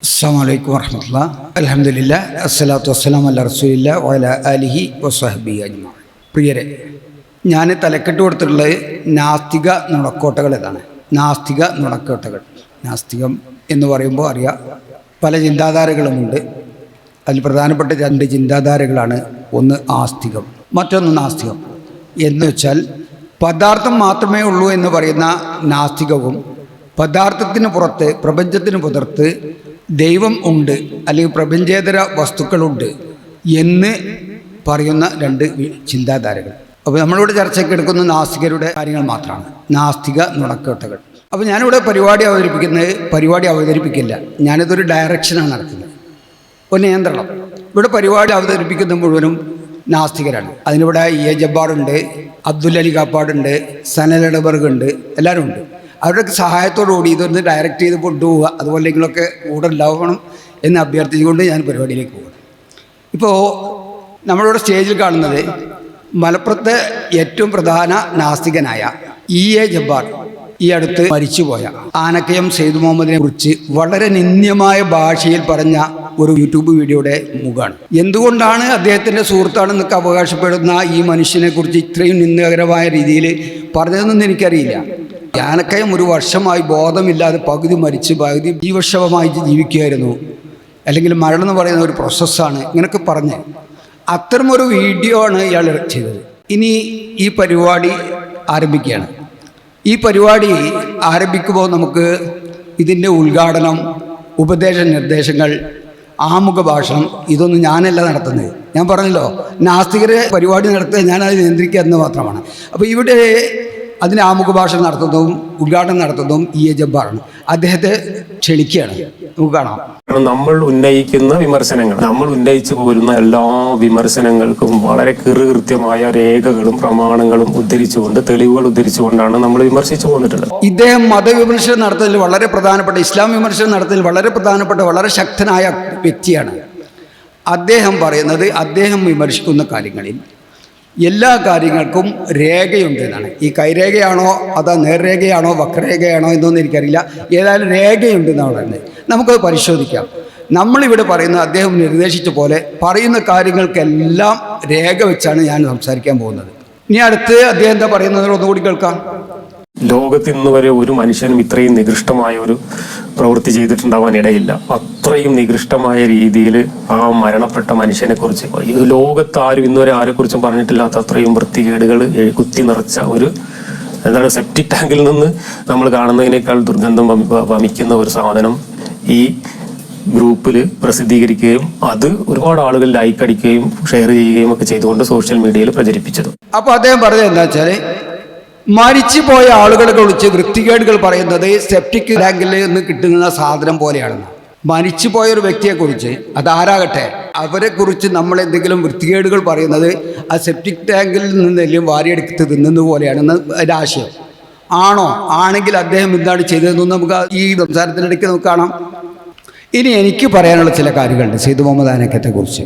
അസ്സലാമു അലൈക്കും വറഹ്മത്തുള്ളാഹി അൽഹംദുലില്ലാ അസ്സലാത്തു വസ്സലാമു അലാ റസൂലില്ലാ വഅലാ ആലിഹി വസ്വഹ്ബിഹി അജ്മഈൻ. പ്രിയരെ, ഞാൻ തലക്കെട്ട് കൊടുത്തിട്ടുള്ളത് നാസ്തിക നുണക്കോട്ടകൾ എന്നാണ്. നാസ്തിക നുണക്കോട്ടകൾ. നാസ്തികം എന്ന് പറയുമ്പോൾ അറിയാം, പല ചിന്താധാരകളുമുണ്ട്. അതിൽ പ്രധാനപ്പെട്ട രണ്ട് ചിന്താധാരകളാണ്. ഒന്ന് ആസ്തികം, മറ്റൊന്ന് നാസ്തികം. എന്ന് വെച്ചാൽ പദാർത്ഥം മാത്രമേ ഉള്ളൂ എന്ന് പറയുന്ന നാസ്തികവും, പദാർത്ഥത്തിന് പുറത്ത്, പ്രപഞ്ചത്തിന് പുറത്ത് ദൈവം ഉണ്ട് അല്ലെങ്കിൽ പ്രപഞ്ചേതര വസ്തുക്കളുണ്ട് എന്ന് പറയുന്ന രണ്ട് ചിന്താധാരകൾ. അപ്പോൾ നമ്മളിവിടെ ചർച്ചയ്ക്ക് എടുക്കുന്ന നാസ്തികരുടെ കാര്യങ്ങൾ മാത്രമാണ്, നാസ്തിക നുണക്കോട്ടകൾ. അപ്പോൾ ഞാനിവിടെ പരിപാടി അവതരിപ്പിക്കില്ല. ഞാനിതൊരു ഡയറക്ഷനാണ് നടത്തുന്നത്, ഒരു നിയന്ത്രണം. ഇവിടെ പരിപാടി അവതരിപ്പിക്കുന്ന മുഴുവനും നാസ്തികരാണ്. അതിനിവിടെ എ ജബ്ബാറുണ്ട്, അബ്ദുൽ അലി കാപ്പാടുണ്ട്, സനൽ എടബർഗ് ഉണ്ട്, എല്ലാവരും ഉണ്ട്. അവരുടെ സഹായത്തോടുകൂടി ഇതൊന്ന് ഡയറക്റ്റ് ചെയ്ത് കൊണ്ടുപോവുക, അതുപോലെ നിങ്ങളൊക്കെ കൂടെ ഉണ്ടാവണം എന്ന് അഭ്യർത്ഥിച്ചുകൊണ്ട് ഞാൻ പരിപാടിയിലേക്ക് പോകും. ഇപ്പോൾ നമ്മളിവിടെ സ്റ്റേജിൽ കാണുന്നത് മലപ്പുറത്തെ ഏറ്റവും പ്രധാന നാസ്തികനായ എ ജബ്ബാർ ഈ അടുത്ത് മരിച്ചുപോയ ആനക്കയം സെയ്ദ് മുഹമ്മദിനെ കുറിച്ച് വളരെ നിന്ദ്യമായ ഭാഷയിൽ പറഞ്ഞ ഒരു യൂട്യൂബ് വീഡിയോയുടെ മുഖമാണ്. എന്തുകൊണ്ടാണ് അദ്ദേഹത്തിൻ്റെ സുഹൃത്താണെന്നൊക്കെ അവകാശപ്പെടുന്ന ഈ മനുഷ്യനെ കുറിച്ച് ഇത്രയും നിന്ദകരമായ രീതിയിൽ പറഞ്ഞതെന്നൊന്നും എനിക്കറിയില്ല. ആനക്കയം ഒരു വർഷമായി ബോധമില്ലാതെ പകുതി മരിച്ച് പകുതി ജീവക്ഷവമായി ജീവിക്കുകയായിരുന്നു, അല്ലെങ്കിൽ മരണം എന്ന് പറയുന്ന ഒരു പ്രോസസ്സാണ്, ഇങ്ങനെയൊക്കെ പറഞ്ഞ് അത്തരമൊരു വീഡിയോ ആണ് ഇയാൾ ചെയ്തത്. ഇനി ഈ പരിപാടി ആരംഭിക്കുകയാണ്. ഈ പരിപാടി ആരംഭിക്കുമ്പോൾ നമുക്ക് ഇതിൻ്റെ ഉദ്ഘാടനം, ഉപദേശ നിർദ്ദേശങ്ങൾ, ആമുഖ ഭാഷണം ഇതൊന്നും ഞാനല്ല നടത്തുന്നത്. ഞാൻ പറഞ്ഞല്ലോ, നാസ്തികരെ പരിപാടി നടത്തുക, ഞാനത് നിയന്ത്രിക്കുക എന്ന് മാത്രമാണ്. അപ്പോൾ ഇവിടെ അതിന് ആമുഖ ഭാഷണം നടത്തുന്നതും ഉദ്ഘാടനം നടത്തുന്നതും എ ജബ്ബാറാണ്. അദ്ദേഹത്തെ ക്ഷണിക്കുകയാണ്. നമുക്ക് കാണാം. നമ്മൾ ഉന്നയിക്കുന്ന വിമർശനങ്ങൾ, നമ്മൾ ഉന്നയിച്ചു പോരുന്ന എല്ലാ വിമർശനങ്ങൾക്കും വളരെ കൃത്യമായ രേഖകളും പ്രമാണങ്ങളും ഉദ്ധരിച്ചുകൊണ്ട്, തെളിവുകൾ ഉദ്ധരിച്ചുകൊണ്ടാണ് നമ്മൾ വിമർശിച്ചു പോന്നിട്ടുള്ളത്. ഇദ്ദേഹം മതവിമർശനം നടത്തുന്നതിൽ വളരെ പ്രധാനപ്പെട്ട, ഇസ്ലാം വിമർശനം നടത്തുന്നതിൽ വളരെ പ്രധാനപ്പെട്ട, വളരെ ശക്തനായ വ്യക്തിയാണ്. അദ്ദേഹം പറയുന്നത്, അദ്ദേഹം വിമർശിക്കുന്ന കാര്യങ്ങളിൽ എല്ലാ കാര്യങ്ങൾക്കും രേഖയുണ്ട് എന്നാണ്. ഈ കൈരേഖയാണോ അതോ നേർരേഖയാണോ വക്രരേഖയാണോ എന്നൊന്നും എനിക്കറിയില്ല. ഏതായാലും രേഖയുണ്ട് എന്നാണ് പറയുന്നത്. നമുക്കത് പരിശോധിക്കാം. നമ്മളിവിടെ പറയുന്ന, അദ്ദേഹം നിർദ്ദേശിച്ച പോലെ പറയുന്ന കാര്യങ്ങൾക്കെല്ലാം രേഖ വെച്ചാണ് ഞാൻ സംസാരിക്കാൻ പോകുന്നത്. ഇനി അടുത്ത് അദ്ദേഹം എന്താ പറയുന്നത് ഒന്നുകൂടി കേൾക്കാം. ലോകത്ത് ഇന്ന് വരെ ഒരു മനുഷ്യനും ഇത്രയും നികൃഷ്ടമായ ഒരു പ്രവൃത്തി ചെയ്തിട്ടുണ്ടാവാൻ ഇടയില്ല. അത്രയും നികൃഷ്ടമായ രീതിയിൽ ആ മരണപ്പെട്ട മനുഷ്യനെ കുറിച്ച് ലോകത്ത് ആരും ഇന്നുവരെ ആരെക്കുറിച്ചും പറഞ്ഞിട്ടില്ലാത്ത അത്രയും വൃത്തികേടുകൾ കുത്തി നിറച്ച ഒരു സെപ്റ്റിക് ടാങ്കിൽ നിന്ന് നമ്മൾ കാണുന്നതിനേക്കാൾ ദുർഗന്ധം വമിക്കുന്ന ഒരു സാധനം ഈ ഗ്രൂപ്പിൽ പ്രസിദ്ധീകരിക്കുകയും അത് ഒരുപാട് ആളുകൾ ലൈക്ക് അടിക്കുകയും ഷെയർ ചെയ്യുകയും ഒക്കെ ചെയ്തുകൊണ്ട് സോഷ്യൽ മീഡിയയിൽ പ്രചരിപ്പിച്ചത്. അപ്പോൾ അദ്ദേഹം പറഞ്ഞത് എന്താ വെച്ചാൽ, മരിച്ചു പോയ ആളുകളെ കുറിച്ച് വൃത്തികേടുകൾ പറയുന്നത് സെപ്റ്റിക് ടാങ്കിൽ നിന്ന് കിട്ടുന്ന സാധനം പോലെയാണെന്ന്. മരിച്ചു പോയ ഒരു വ്യക്തിയെക്കുറിച്ച്, അതാരാകട്ടെ, അവരെക്കുറിച്ച് നമ്മൾ എന്തെങ്കിലും വൃത്തികേടുകൾ പറയുന്നത് ആ സെപ്റ്റിക് ടാങ്കിൽ നിന്നെല്ലാം വാരിയെടുത്ത് തിന്നുന്നത് പോലെയാണെന്ന് അതിൻ്റെ ആശയം ആണോ? ആണെങ്കിൽ അദ്ദേഹം എന്താണ് ചെയ്തതെന്ന് നമുക്ക് ഈ സംസാരത്തിനിടയ്ക്ക് നമുക്ക് കാണാം. ഇനി എനിക്ക് പറയാനുള്ള ചില കാര്യങ്ങളുണ്ട് സെയ്ദ് മുഹമ്മദ് ആനക്കയത്തെക്കുറിച്ച്.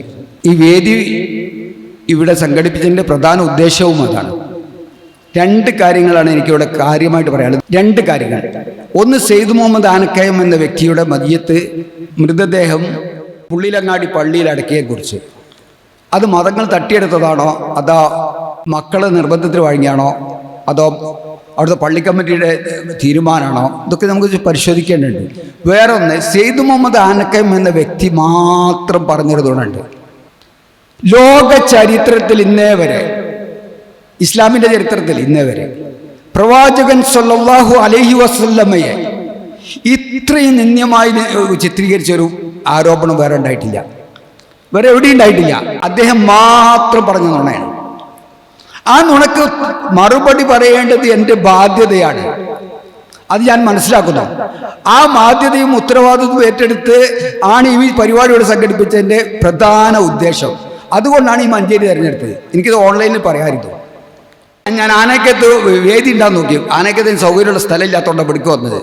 ഈ വേദി ഇവിടെ സംഘടിപ്പിച്ചതിൻ്റെ പ്രധാന ഉദ്ദേശവും അതാണ്. രണ്ട് കാര്യങ്ങളാണ് എനിക്കിവിടെ കാര്യമായിട്ട് പറയാനുള്ളത്. രണ്ട് കാര്യങ്ങൾ. ഒന്ന്, സെയ്ദ് മുഹമ്മദ് ആനക്കയം എന്ന വ്യക്തിയുടെ മയ്യത്ത്, മൃതദേഹം പുള്ളിലങ്ങാടി പള്ളിയിൽ അടക്കിയെക്കുറിച്ച്. അത് മതങ്ങൾ തട്ടിയെടുത്തതാണോ, അതോ മക്കളെ നിർബന്ധത്തിന് വഴങ്ങിയാണോ, അതോ അവിടുത്തെ പള്ളി കമ്മിറ്റിയുടെ തീരുമാനമാണോ, ഇതൊക്കെ നമുക്ക് പരിശോധിക്കേണ്ടതുണ്ട്. വേറൊന്ന്, സെയ്ദ് മുഹമ്മദ് ആനക്കയം എന്ന വ്യക്തി മാത്രം പറഞ്ഞിരുന്നുണ്ട്. ലോക ചരിത്രത്തിൽ ഇന്നേ വരെ, ഇസ്ലാമിൻ്റെ ചരിത്രത്തിൽ ഇന്നേ വരെ പ്രവാചകൻ സല്ലല്ലാഹു അലൈഹി വസല്ലമയെ ഇത്രയും നിന്ദ്യമായി ചിത്രീകരിച്ചൊരു ആരോപണം വേറെ ഉണ്ടായിട്ടില്ല, വേറെ എവിടെയും ഉണ്ടായിട്ടില്ല. അദ്ദേഹം മാത്രം പറഞ്ഞ നുണയാണ്. ആ നുണക്ക് മറുപടി പറയേണ്ടത് എൻ്റെ ബാധ്യതയാണ്. അത് ഞാൻ മനസ്സിലാക്കുന്നു. ആ ബാധ്യതയും ഉത്തരവാദിത്വം ഏറ്റെടുത്ത് ആണ് ഈ പരിപാടിയോട് സംഘടിപ്പിച്ചതിൻ്റെ പ്രധാന ഉദ്ദേശം. അതുകൊണ്ടാണ് ഈ മഞ്ചേരി തിരഞ്ഞെടുത്തത്. എനിക്കിത് ഓൺലൈനിൽ പറയാമായിരുന്നു. ഞാൻ ആനക്കയത്ത് വേദി ഉണ്ടാകാൻ നോക്കി. ആനക്കയത്തിന് സൗകര്യമുള്ള സ്ഥലമില്ലാത്തതുകൊണ്ട് പിടിക്ക് വന്നത്.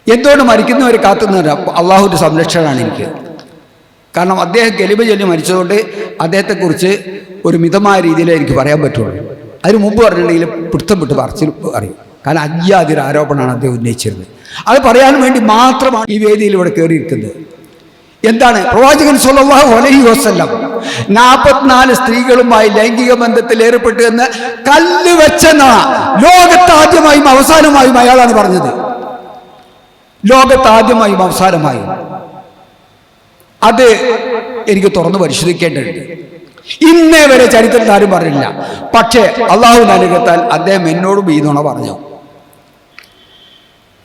എന്തുകൊണ്ട് മരിക്കുന്നവരെ കാത്തുന്നവരാ അള്ളാഹുവിൻ്റെ സംരക്ഷണമാണ് എനിക്ക്. കാരണം അദ്ദേഹം കെലിമ ചൊല്ലി മരിച്ചതുകൊണ്ട് അദ്ദേഹത്തെക്കുറിച്ച് ഒരു മിതമായ രീതിയിലേ എനിക്ക് പറയാൻ പറ്റുള്ളൂ. അതിന് മുമ്പ് പറഞ്ഞിട്ടുണ്ടെങ്കിൽ പിടുത്തം വിട്ട് പറിച്ചിൽ അറിയും. കാരണം അജ്യാതിര ആരോപണമാണ് അദ്ദേഹം ഉന്നയിച്ചിരുന്നത്. അത് പറയാൻ വേണ്ടി മാത്രമാണ് ഈ വേദിയിൽ ഇവിടെ കയറിയിരിക്കുന്നത്. എന്താണ് പ്രവാചകൻ സ്വല്ലല്ലാഹു അലൈഹി വസല്ലം 44 സ്ത്രീകളുമായി ലൈംഗിക ബന്ധത്തിൽ ഏർപ്പെട്ടു എന്ന് കല്ല് വെച്ചെന്ന ലോകത്താദ്യമായും അവസാനമായും അയാളാണ് പറഞ്ഞത്. ലോകത്താദ്യമായും അവസാനമായും അത് എനിക്ക് തുറന്നു പരിശോധിക്കേണ്ടതുണ്ട്. ഇന്നേ വരെ ചരിത്രത്തിൽ ആരും പറഞ്ഞില്ല. പക്ഷേ അള്ളാഹുവിന്റെ അനുഗ്രഹത്താൽ അദ്ദേഹം എന്നോടും ഈ നുണ പറഞ്ഞു.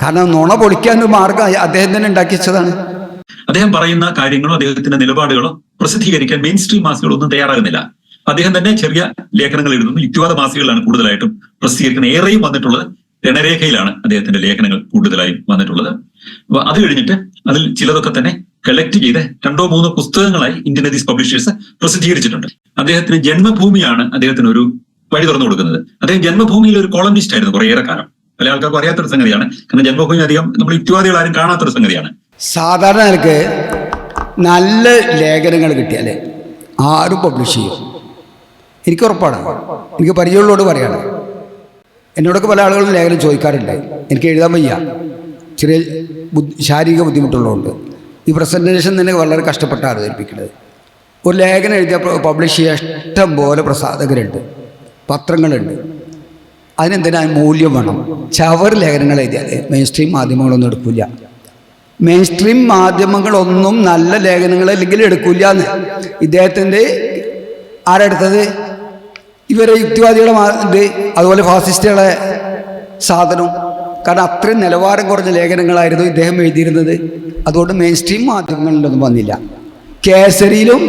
കാരണം നുണ പൊളിക്കാൻ ഒരു മാർഗം അദ്ദേഹം തന്നെ ഉണ്ടാക്കിച്ചതാണ്. അദ്ദേഹം പറയുന്ന കാര്യങ്ങളോ അദ്ദേഹത്തിന്റെ നിലപാടുകളോ പ്രസിദ്ധീകരിക്കാൻ മെയിൻ സ്ട്രീം മാസികളൊന്നും തയ്യാറാകുന്നില്ല. അദ്ദേഹം തന്നെ ചെറിയ ലേഖനങ്ങൾ എഴുതുന്നു. യുക്തിവാദ മാസികകളാണ് കൂടുതലായിട്ടും പ്രസിദ്ധീകരിക്കുന്നത്. ഏറെയും വന്നിട്ടുള്ളത് രണരേഖയിലാണ് അദ്ദേഹത്തിന്റെ ലേഖനങ്ങൾ കൂടുതലായും വന്നിട്ടുള്ളത്. അപ്പൊ അത് കഴിഞ്ഞിട്ട് അതിൽ ചിലതൊക്കെ തന്നെ കളക്ട് ചെയ്ത് 2-3 പുസ്തകങ്ങളായി ഇന്ത്യൻ ഹദീസ് പബ്ലിഷേഴ്സ് പ്രസിദ്ധീകരിച്ചിട്ടുണ്ട്. അദ്ദേഹത്തിന് ജന്മഭൂമിയാണ് അദ്ദേഹത്തിന് ഒരു വഴി തുറന്നു കൊടുക്കുന്നത്. അദ്ദേഹം ജന്മഭൂമിയിൽ ഒരു കോളംനിസ്റ്റ് ആയിരുന്നു കുറേയേറെ കാലം. പല ആൾക്കാർക്കും അറിയാത്തൊരു സംഗതിയാണ്. കാരണം ജന്മഭൂമി അധികം നമ്മൾ യുക്തിവാദികൾ ആരും കാണാത്തൊരു സംഗതിയാണ്. സാധാരണ നിനക്ക് നല്ല ലേഖനങ്ങൾ കിട്ടിയാൽ ആരും പബ്ലിഷ് ചെയ്യും. എനിക്ക് ഉറപ്പാണ്. എനിക്ക് പരിചയമുള്ളവരോട് പറയാണ്. എന്നോടൊക്കെ പല ആളുകളും ലേഖനം ചോദിക്കാറുണ്ട്. എനിക്ക് എഴുതാൻ വയ്യ, ചെറിയ ശാരീരിക ബുദ്ധിമുട്ടുള്ളതുകൊണ്ട്. ഈ പ്രസൻറ്റേഷൻ തന്നെ വളരെ കഷ്ടപ്പെട്ടാണ് അവതരിപ്പിക്കുന്നത്. ഒരു ലേഖനം എഴുതിയാൽ പബ്ലിഷ് ചെയ്യാൻ ഇഷ്ടം പോലെ പ്രസാധകരുണ്ട്, പത്രങ്ങളുണ്ട്. അതിനെന്തിനാ മൂല്യം വേണം. ചവർ ലേഖനങ്ങൾ എഴുതിയാൽ മെയിൻ സ്ട്രീം മാധ്യമങ്ങളൊന്നും എടുക്കില്ല. മെയിൻ സ്ട്രീം മാധ്യമങ്ങളൊന്നും നല്ല ലേഖനങ്ങൾ അല്ലെങ്കിൽ എടുക്കില്ല എന്ന് ഇദ്ദേഹത്തിൻ്റെ ആരെടുത്തത്? ഇവരെ യുക്തിവാദികളെ അതുപോലെ ഫാസിസ്റ്റുകളെ സാധനവും. കാരണം അത്രയും നിലവാരം കുറഞ്ഞ ലേഖനങ്ങളായിരുന്നു ഇദ്ദേഹം എഴുതിയിരുന്നത്. അതുകൊണ്ട് മെയിൻ സ്ട്രീം മാധ്യമങ്ങളിലൊന്നും വന്നില്ല. കേസരിയിലും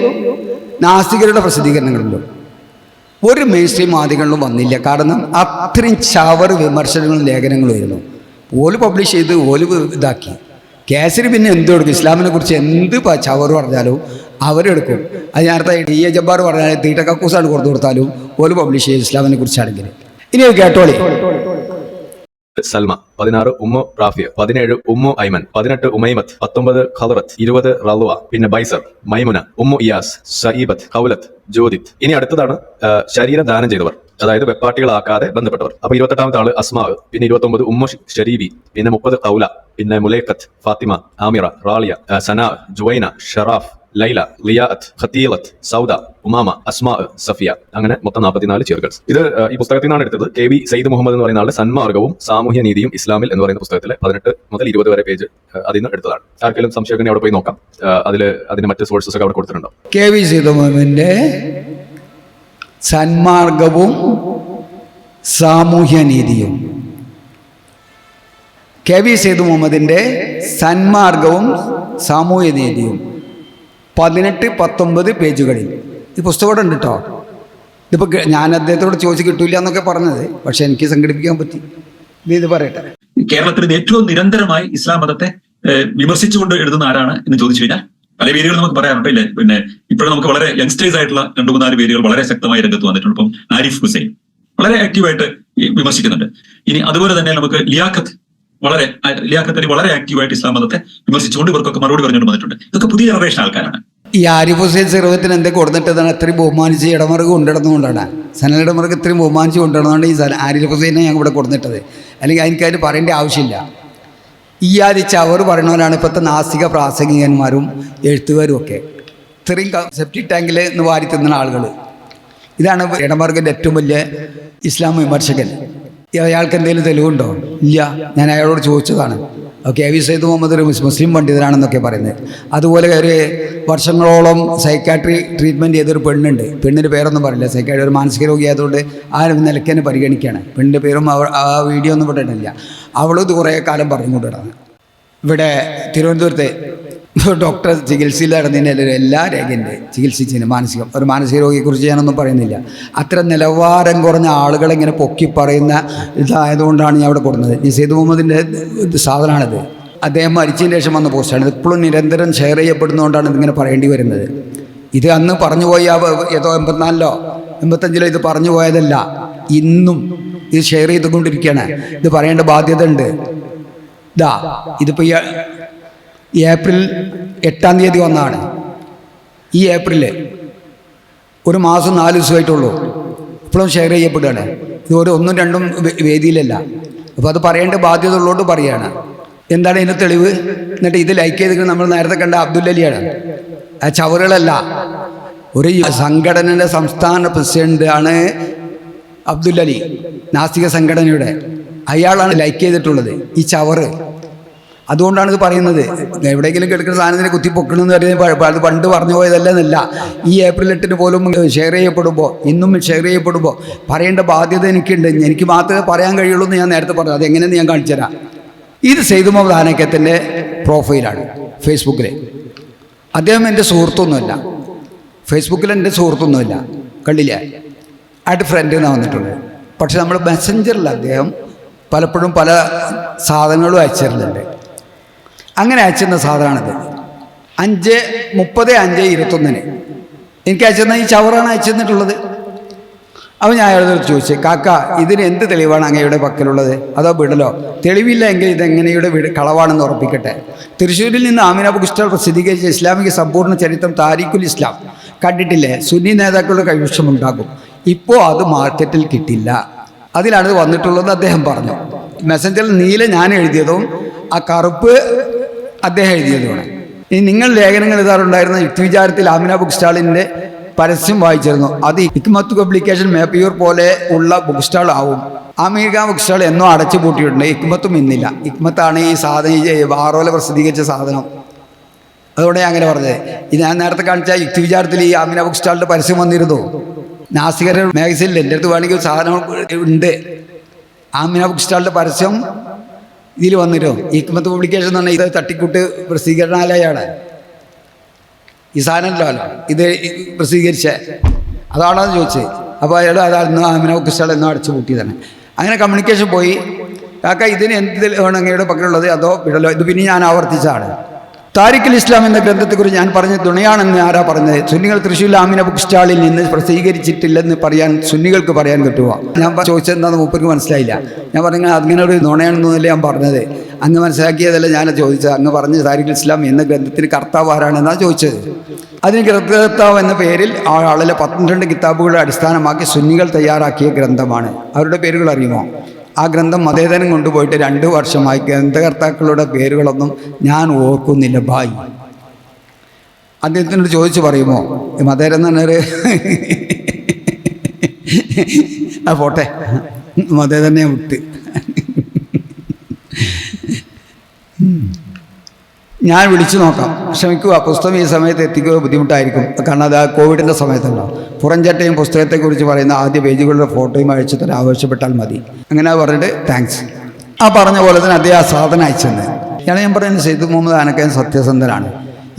നാസ്തികരുടെ പ്രസിദ്ധീകരണങ്ങളിലും ഒരു മെയിൻ സ്ട്രീം മാധ്യമങ്ങളിലും വന്നില്ല. കാരണം അത്രയും ചവർ വിമർശനങ്ങളും ലേഖനങ്ങളും ആയിരുന്നു. ഓല് പബ്ലിഷ് ചെയ്ത് ഓല് ഇതാക്കി. കേസരി പിന്നെ എന്ത് കൊടുക്കും? ഇസ്ലാമിനെ കുറിച്ച് എന്ത് ചവർ പറഞ്ഞാലും അവരെടുക്കും. അത് നേരത്തെ ടി.എ. ജബ്ബാർ പറഞ്ഞാൽ തീട്ട കക്കൂസാണ് കൊടുത്തു കൊടുത്താലും ഓല് പബ്ലിഷ് ചെയ്യും ഇസ്ലാമിനെ കുറിച്ചാണെങ്കിൽ. ഇനി കേട്ടോളി. സൽമ 16 ഉമ്മു റാഫിയ, 17 ഉമ്മു ഐമൻ, 18 ഉമൈമത്ത്, 19 ഖദറത്ത്, 20 റൽവ, പിന്നെ ബൈസർ, മൈമുന, ഉമ്മു ഇയാസ്, സഈബത്ത്, ഖൗലത്ത്, ജ്യോതിത്ത്. ഇനി അടുത്തതാണ് ശരീരം ദാനം ചെയ്തവർ, അതായത് വെപ്പാട്ടികളാക്കാതെ ബന്ധപ്പെട്ടവർ. അപ്പൊ 28ാമത്തെ ആള് അസ്മാ, പിന്നെ 29 ഉമ്മു ഷരീബി, പിന്നെ 30 ഖൗല, പിന്നെ മുലൈഖത്ത്, ഫാത്തിമ, ആമിറ, റാളിയ, സനാ, ജുവൈന, ഷറാഫ്, ലൈല, ലിയാഅത്ത്, ഖത്തീലത്ത്, സൗദ, ഉമാമ, അസ്മാ, സഫിയ. അങ്ങനെ മൊത്തം 44 ചേറുകൾ. ഇത് ഈ പുസ്തകത്തിൽ നിന്നാണ് എടുത്തത്. KV സയ്യിദ് മുഹമ്മദ് എന്ന് പറയുന്ന ആളുടെ സന്മാർഗവും സാമൂഹ്യ നീതിയും ഇസ്ലാമിൽ എന്ന് പറയുന്ന പുസ്തകത്തിലെ 18 മുതൽ 20 വരെ പേജ് അതിൽ നിന്ന് എടുത്തതാണ്. ആർക്കെങ്കിലും സംശയം അവിടെ പോയി നോക്കാം. അതിന് മറ്റ് സോഴ്സസ് ഒക്കെ അവിടെ കൊടുത്തിട്ടുണ്ടോ? KV സയ്യിദ് മുഹമ്മദിന്റെ സന്മാർഗവും സാമൂഹ്യ നീതിയും. KV സയ്യിദ് മുഹമ്മദിന്റെ സന്മാർഗവും സാമൂഹ്യ നീതിയും 18-19 പേജുകളിൽ ഈ പുസ്തകം ഉണ്ട് കേട്ടോ. ഇതിപ്പോൾ ഞാൻ അദ്ദേഹത്തോട് ചോദിച്ച് കിട്ടൂല എന്നൊക്കെ പറഞ്ഞത്, പക്ഷെ എനിക്ക് സംഘടിപ്പിക്കാൻ പറ്റി. ഇത് പറയട്ടെ. കേരളത്തിൽ ഏറ്റവും നിരന്തരമായി ഇസ്ലാം മതത്തെ വിമർശിച്ചുകൊണ്ട് എഴുതുന്ന ആരാണ് എന്ന് ചോദിച്ചു കഴിഞ്ഞാൽ പല പേരുകൾ നമുക്ക് പറയാറുണ്ട്. ഇല്ലേ, പിന്നെ ഇപ്പോഴും നമുക്ക് വളരെ യങ്സ്റ്റേഴ്സ് ആയിട്ടുള്ള 2-3 പേരുകൾ വളരെ ശക്തമായി രംഗത്ത് വന്നിട്ടുണ്ട്. ഇപ്പം ആരിഫ് ഹുസൈൻ വളരെ ആക്റ്റീവായിട്ട് വിമർശിക്കുന്നുണ്ട്. ഇനി അതുപോലെ തന്നെ നമുക്ക് ലിയാഖത്ത് അലി വളരെ ആക്റ്റീവായിട്ട് ഇസ്ലാം മതത്തെ വിമർശിച്ചുകൊണ്ട് ഇവർക്കൊക്കെ മറുപടി പറഞ്ഞുകൊണ്ട് വന്നിട്ടുണ്ട്. ഇതൊക്കെ പുതിയ ജനറേഷൻ ആൾക്കാരാണ്. ഈ ആരിഫ് ഹുസൈൻ സർവത്തിന് എന്തൊക്കെ കൊടുത്തിട്ടതാണ് ഇത്രയും ബഹുമാനിച്ച് ഇടമറുക് കൊണ്ടിടുന്നതുകൊണ്ടാണ്, സനൽ ഇടമറുക് ഇത്രയും ബഹുമാനിച്ച് കൊണ്ടിടുന്നതുകൊണ്ട് ഈ ആരിഫ് ഹുസൈനെ ഞാൻ ഇവിടെ കൊടുത്തിട്ടത്. അല്ലെങ്കിൽ എനിക്കതിന് പറയേണ്ട ആവശ്യമില്ല. ഈ ചവർ പറയുന്നവരാണ് ഇപ്പോഴത്തെ നാസ്തിക പ്രാസംഗികന്മാരും എഴുത്തുകാരും ഒക്കെ. ഇത്രയും സെപ്റ്റിക് ടാങ്കിൽ നിന്ന് വാരി തിന്നുന്ന ആളുകൾ. ഇതാണ് ഇടമറുകിൻ്റെ ഏറ്റവും വലിയ ഇസ്ലാം വിമർശകൻ. അയാൾക്ക് എന്തെങ്കിലും തെളിവുണ്ടോ? ഇല്ല. ഞാൻ അയാളോട് ചോദിച്ചതാണ്. KV സയ്യിദ് മുഹമ്മദ് ഒരു മുസ്ലിം പണ്ഡിതനാണെന്നൊക്കെ പറയുന്നത്. അതുപോലെ ഒരു വർഷങ്ങളോളം സൈക്കാട്രി ട്രീറ്റ്മെൻറ്റ് ചെയ്തൊരു പെണ്ണുണ്ട്. പെണ്ണിൻ്റെ പേരൊന്നും പറയില്ല. സൈക്കാട്രി ഒരു മാനസിക രോഗി ആയതുകൊണ്ട് ആ നിലയ്ക്ക് തന്നെ പരിഗണിക്കുകയാണ്. പെണ്ണിൻ്റെ പേരും ആ വീഡിയോ ഒന്നും ഇവിടെ ഇടില്ല. അവളും ഇത് കുറേ കാലം പറഞ്ഞുകൊണ്ടിടാണ്. ഇവിടെ തിരുവനന്തപുരത്തെ ഡോക്ടർ ചികിത്സയിൽ നടന്നതിൻ്റെ എല്ലാ രേഖയുണ്ട്. ചികിത്സിച്ചതിന് ഒരു മാനസിക രോഗിയെക്കുറിച്ച് ഞാനൊന്നും പറയുന്നില്ല. അത്ര നിലവാരം കുറഞ്ഞ ആളുകളെ ഇങ്ങനെ പൊക്കി പറയുന്ന ഇതായതുകൊണ്ടാണ് ഞാൻ അവിടെ കൊടുക്കുന്നത്. ഈ സയ്യിദ് മുഹമ്മദിൻ്റെ സാധനമാണിത്. അദ്ദേഹം മരിച്ചതിന് ശേഷം വന്ന പോസ്റ്റാണ്. ഇപ്പോഴും നിരന്തരം ഷെയർ ചെയ്യപ്പെടുന്നതുകൊണ്ടാണ് ഇതിങ്ങനെ പറയേണ്ടി വരുന്നത്. ഇത് അന്ന് പറഞ്ഞു പോയ ഏതോ 84-ലോ 85-ലോ ഇത് പറഞ്ഞു പോയതല്ല. ഇന്നും ഇത് ഷെയർ ചെയ്തുകൊണ്ടിരിക്കുകയാണ്. ഇത് പറയേണ്ട ബാധ്യത ഉണ്ട്. ഇതിപ്പോൾ ഏപ്രിൽ 8-ാം തീയതി വന്നതാണ്. ഈ ഏപ്രിൽ ഒരു മാസം 4 ദിവസമായിട്ടുള്ളൂ. ഇപ്പോഴും ഷെയർ ചെയ്യപ്പെടുകയാണ്. ഇത് 1-2 വേദിയിലല്ല. അപ്പോൾ അത് പറയേണ്ട ബാധ്യത ഉള്ളതുകൊണ്ട് പറയുകയാണ്. എന്താണ് ഇതിൻ്റെ തെളിവ്? എന്നിട്ട് ഇത് ലൈക്ക് ചെയ്തിട്ട് നമ്മൾ നേരത്തെ കണ്ട അബ്ദുൽ അലിയാണ്. ആ ചവറുകളല്ല. ഒരു സംഘടനയുടെ സംസ്ഥാന പ്രസിഡന്റ് ആണ് അബ്ദുൽ അലി, നാസ്തിക സംഘടനയുടെ. അയാളാണ് ലൈക്ക് ചെയ്തിട്ടുള്ളത് ഈ ചവറ്. അതുകൊണ്ടാണ് ഇത് പറയുന്നത്. എവിടെയെങ്കിലും കിടക്കുന്ന സാധനത്തിന് കുത്തി പൊക്കണമെന്ന് പറയുന്നത് അത് പണ്ട് പറഞ്ഞു പോയതല്ലെന്നല്ല. ഈ ഏപ്രിൽ 8 പോലും ഷെയർ ചെയ്യപ്പെടുമ്പോൾ, ഇന്നും ഷെയർ ചെയ്യപ്പെടുമ്പോൾ പറയേണ്ട ബാധ്യത എനിക്കുണ്ട്. എനിക്ക് മാത്രമേ പറയാൻ കഴിയുള്ളൂ എന്ന് ഞാൻ നേരത്തെ പറഞ്ഞു. അതെങ്ങനെയെന്ന് ഞാൻ കാണിച്ചു തരാം. ഇത് സെയ്ദ് മുഹമ്മദ് ആനക്കത്തിൻ്റെ പ്രൊഫൈലാണ് ഫേസ്ബുക്കിൽ. അദ്ദേഹം എൻ്റെ സുഹൃത്തൊന്നുമല്ല, ഫേസ്ബുക്കിൽ എൻ്റെ സുഹൃത്തൊന്നുമില്ല. കണ്ടില്ലേ? ആയിട്ട് ഫ്രണ്ട് എന്നാണ് വന്നിട്ടുള്ളത്. പക്ഷെ നമ്മൾ മെസ്സഞ്ചറിൽ അദ്ദേഹം പലപ്പോഴും പല സാധനങ്ങളും അയച്ചിരുന്നുണ്ട്. അങ്ങനെ അയച്ചിരുന്ന സാധനമാണിത്. 5:30-5:21 എനിക്ക് അയച്ചിരുന്ന ഈ ചവറാണ് അയച്ചിരുന്നിട്ടുള്ളത്. അപ്പോൾ ഞാൻ അയാളോട് ചോദിച്ചു, കാക്ക ഇതിന് എന്ത് തെളിവാണ് അങ്ങയുടെ പക്കലുള്ളത്? അതോ വിടലോ? തെളിവില്ല എങ്കിൽ ഇതെങ്ങനെയുടെ കളവാണെന്ന് ഉറപ്പിക്കട്ടെ. തൃശ്ശൂരിൽ നിന്ന് ആമിന ബുക്ക് സ്റ്റാൾ പ്രസിദ്ധീകരിച്ച ഇസ്ലാമിക സമ്പൂർണ്ണ ചരിത്രം താരിഖുൽ ഇസ്ലാം കണ്ടിട്ടില്ലേ? സുന്നി നേതാക്കളുടെ കൈവശമുണ്ടാകും. ഇപ്പോൾ അത് മാർക്കറ്റിൽ കിട്ടില്ല. അതിലാണ് വന്നിട്ടുള്ളത് അദ്ദേഹം പറഞ്ഞു. മെസ്സഞ്ചറിൽ നീല ഞാൻ എഴുതിയതും ആ കറുപ്പ് അദ്ദേഹം എഴുതിയതുമാണ്. ഇനി നിങ്ങൾ ലേഖനങ്ങൾ എഴുതാറുണ്ടായിരുന്ന യുക്തിവിചാരത്തിൽ ആമിന ബുക്ക് സ്റ്റാളിൻ്റെ പരസ്യം വായിച്ചിരുന്നു. അത് ഹിക്മത്ത് പബ്ലിക്കേഷൻ മേപ്പിയൂർ പോലെ ഉള്ള ബുക്ക് സ്റ്റാൾ ആവും. ആമിന ബുക്ക് സ്റ്റാൾ എന്നോ അടച്ചു പൂട്ടിയിട്ടുണ്ട്. ഹിക്മത്തും ഇന്നില്ല. ഹിക്മത്താണ് ഈ സാധനം, ഈ വാറോല പ്രസിദ്ധീകരിച്ച സാധനം. അതുകൊണ്ട് ഞാൻ അങ്ങനെ പറഞ്ഞത്. ഇത് ഞാൻ നേരത്തെ കാണിച്ച യുക്തിവിചാരത്തിൽ ഈ ആമിന ബുക്ക് സ്റ്റാളിൻ്റെ പരസ്യം വന്നിരുന്നു. നാസികര മാഗസിനിൽ എൻ്റെ അടുത്ത് വേണമെങ്കിൽ സാധനം ഉണ്ട്. ആമിന ബുക്ക് സ്റ്റാളിൻ്റെ പരസ്യം ഇതിൽ വന്നിരും. ഹിക്മത്ത് പബ്ലിക്കേഷൻ എന്ന് പറഞ്ഞാൽ ഇത് തട്ടിക്കൂട്ട് പ്രസിദ്ധീകരണാലയാണ്. ഈ സാധനമല്ലോ ഇത് പ്രസിദ്ധീകരിച്ച അതാണെന്ന് ചോദിച്ചത്. അപ്പോൾ അയാൾ അതായിരുന്നു ആമിന ബുക്ക് സ്റ്റാൾ എന്നോ അടച്ചു പൂട്ടിയതാണ്. അങ്ങനെ കമ്മ്യൂണിക്കേഷൻ പോയി. കാക്ക ഇതിന് എന്ത് വേണം അങ്ങയുടെ പക്കലുള്ളത്? അതോ വിടലോ? ഇത് പിന്നെ ഞാൻ ആവർത്തിച്ചതാണ്. താരിഖുൽ ഇസ്ലാം എന്ന ഗ്രന്ഥത്തെക്കുറിച്ച് ഞാൻ പറഞ്ഞ തുണയാണെന്ന് ആരാ പറഞ്ഞത്? സുന്നികൾ തൃശ്ശൂർ ആമിന ബുക്ക് സ്റ്റാളിൽ നിന്ന് പ്രസിദ്ധീകരിച്ചിട്ടില്ലെന്ന് പറയാൻ സുന്നികൾക്ക് പറയാൻ കിട്ടുമോ? ഞാൻ ചോദിച്ചതെന്താണെന്ന് മൂപ്പർക്ക് മനസ്സിലായില്ല. ഞാൻ പറഞ്ഞ അങ്ങനെ ഒരു നുണയാണെന്നല്ലേ ഞാൻ പറഞ്ഞത്. അങ്ങ് മനസ്സിലാക്കിയതല്ല ഞാൻ ചോദിച്ചത്. അങ്ങ് പറഞ്ഞ് താരിഖുൽ ഇസ്ലാം എന്ന ഗ്രന്ഥത്തിന് കർത്താവ് ആരാണെന്നാണ് ചോദിച്ചത്. അതിന് ഗ്രന്ഥകർത്താവ് എന്ന പേരിൽ ആളിലെ 12 കിതാബുകളെ അടിസ്ഥാനമാക്കി സുന്നികൾ തയ്യാറാക്കിയ ഗ്രന്ഥമാണ്. അവരുടെ പേരുകൾ അറിയുമോ? ആ ഗ്രന്ഥം മതേതരം കൊണ്ടുപോയിട്ട് 2 വർഷമായി. ഗ്രന്ഥകർത്താക്കളുടെ പേരുകളൊന്നും ഞാൻ ഓർക്കുന്നില്ല ബായ്. അദ്ദേഹത്തിനോട് ചോദിച്ചു പറയുമോ? മതേതരം എന്ന് പറഞ്ഞൊരു ആ പോട്ടെ, മതേതന്നെ വിട്ട്. ഞാൻ വിളിച്ചു നോക്കാം, ശ്രമിക്കുക. പുസ്തകം ഈ സമയത്ത് എത്തിക്കുക ബുദ്ധിമുട്ടായിരിക്കും. കാരണം അത് ആ കോവിഡിൻ്റെ സമയത്തുണ്ടോ. പുറംചട്ടയും പുസ്തകത്തെക്കുറിച്ച് പറയുന്ന ആദ്യ പേജുകളുടെ ഫോട്ടോയും അയച്ചു തരാൻ ആവശ്യപ്പെട്ടാൽ മതി. അങ്ങനെ പറഞ്ഞിട്ട് താങ്ക്സ്. ആ പറഞ്ഞ പോലെ തന്നെ അദ്ദേഹം ആ സാധനം അയച്ചെന്ന്. ഞാൻ പറയുന്നത് സെയ്ദ് മുഹമ്മദ് ആനക്കൻ സത്യസന്ധനാണ്.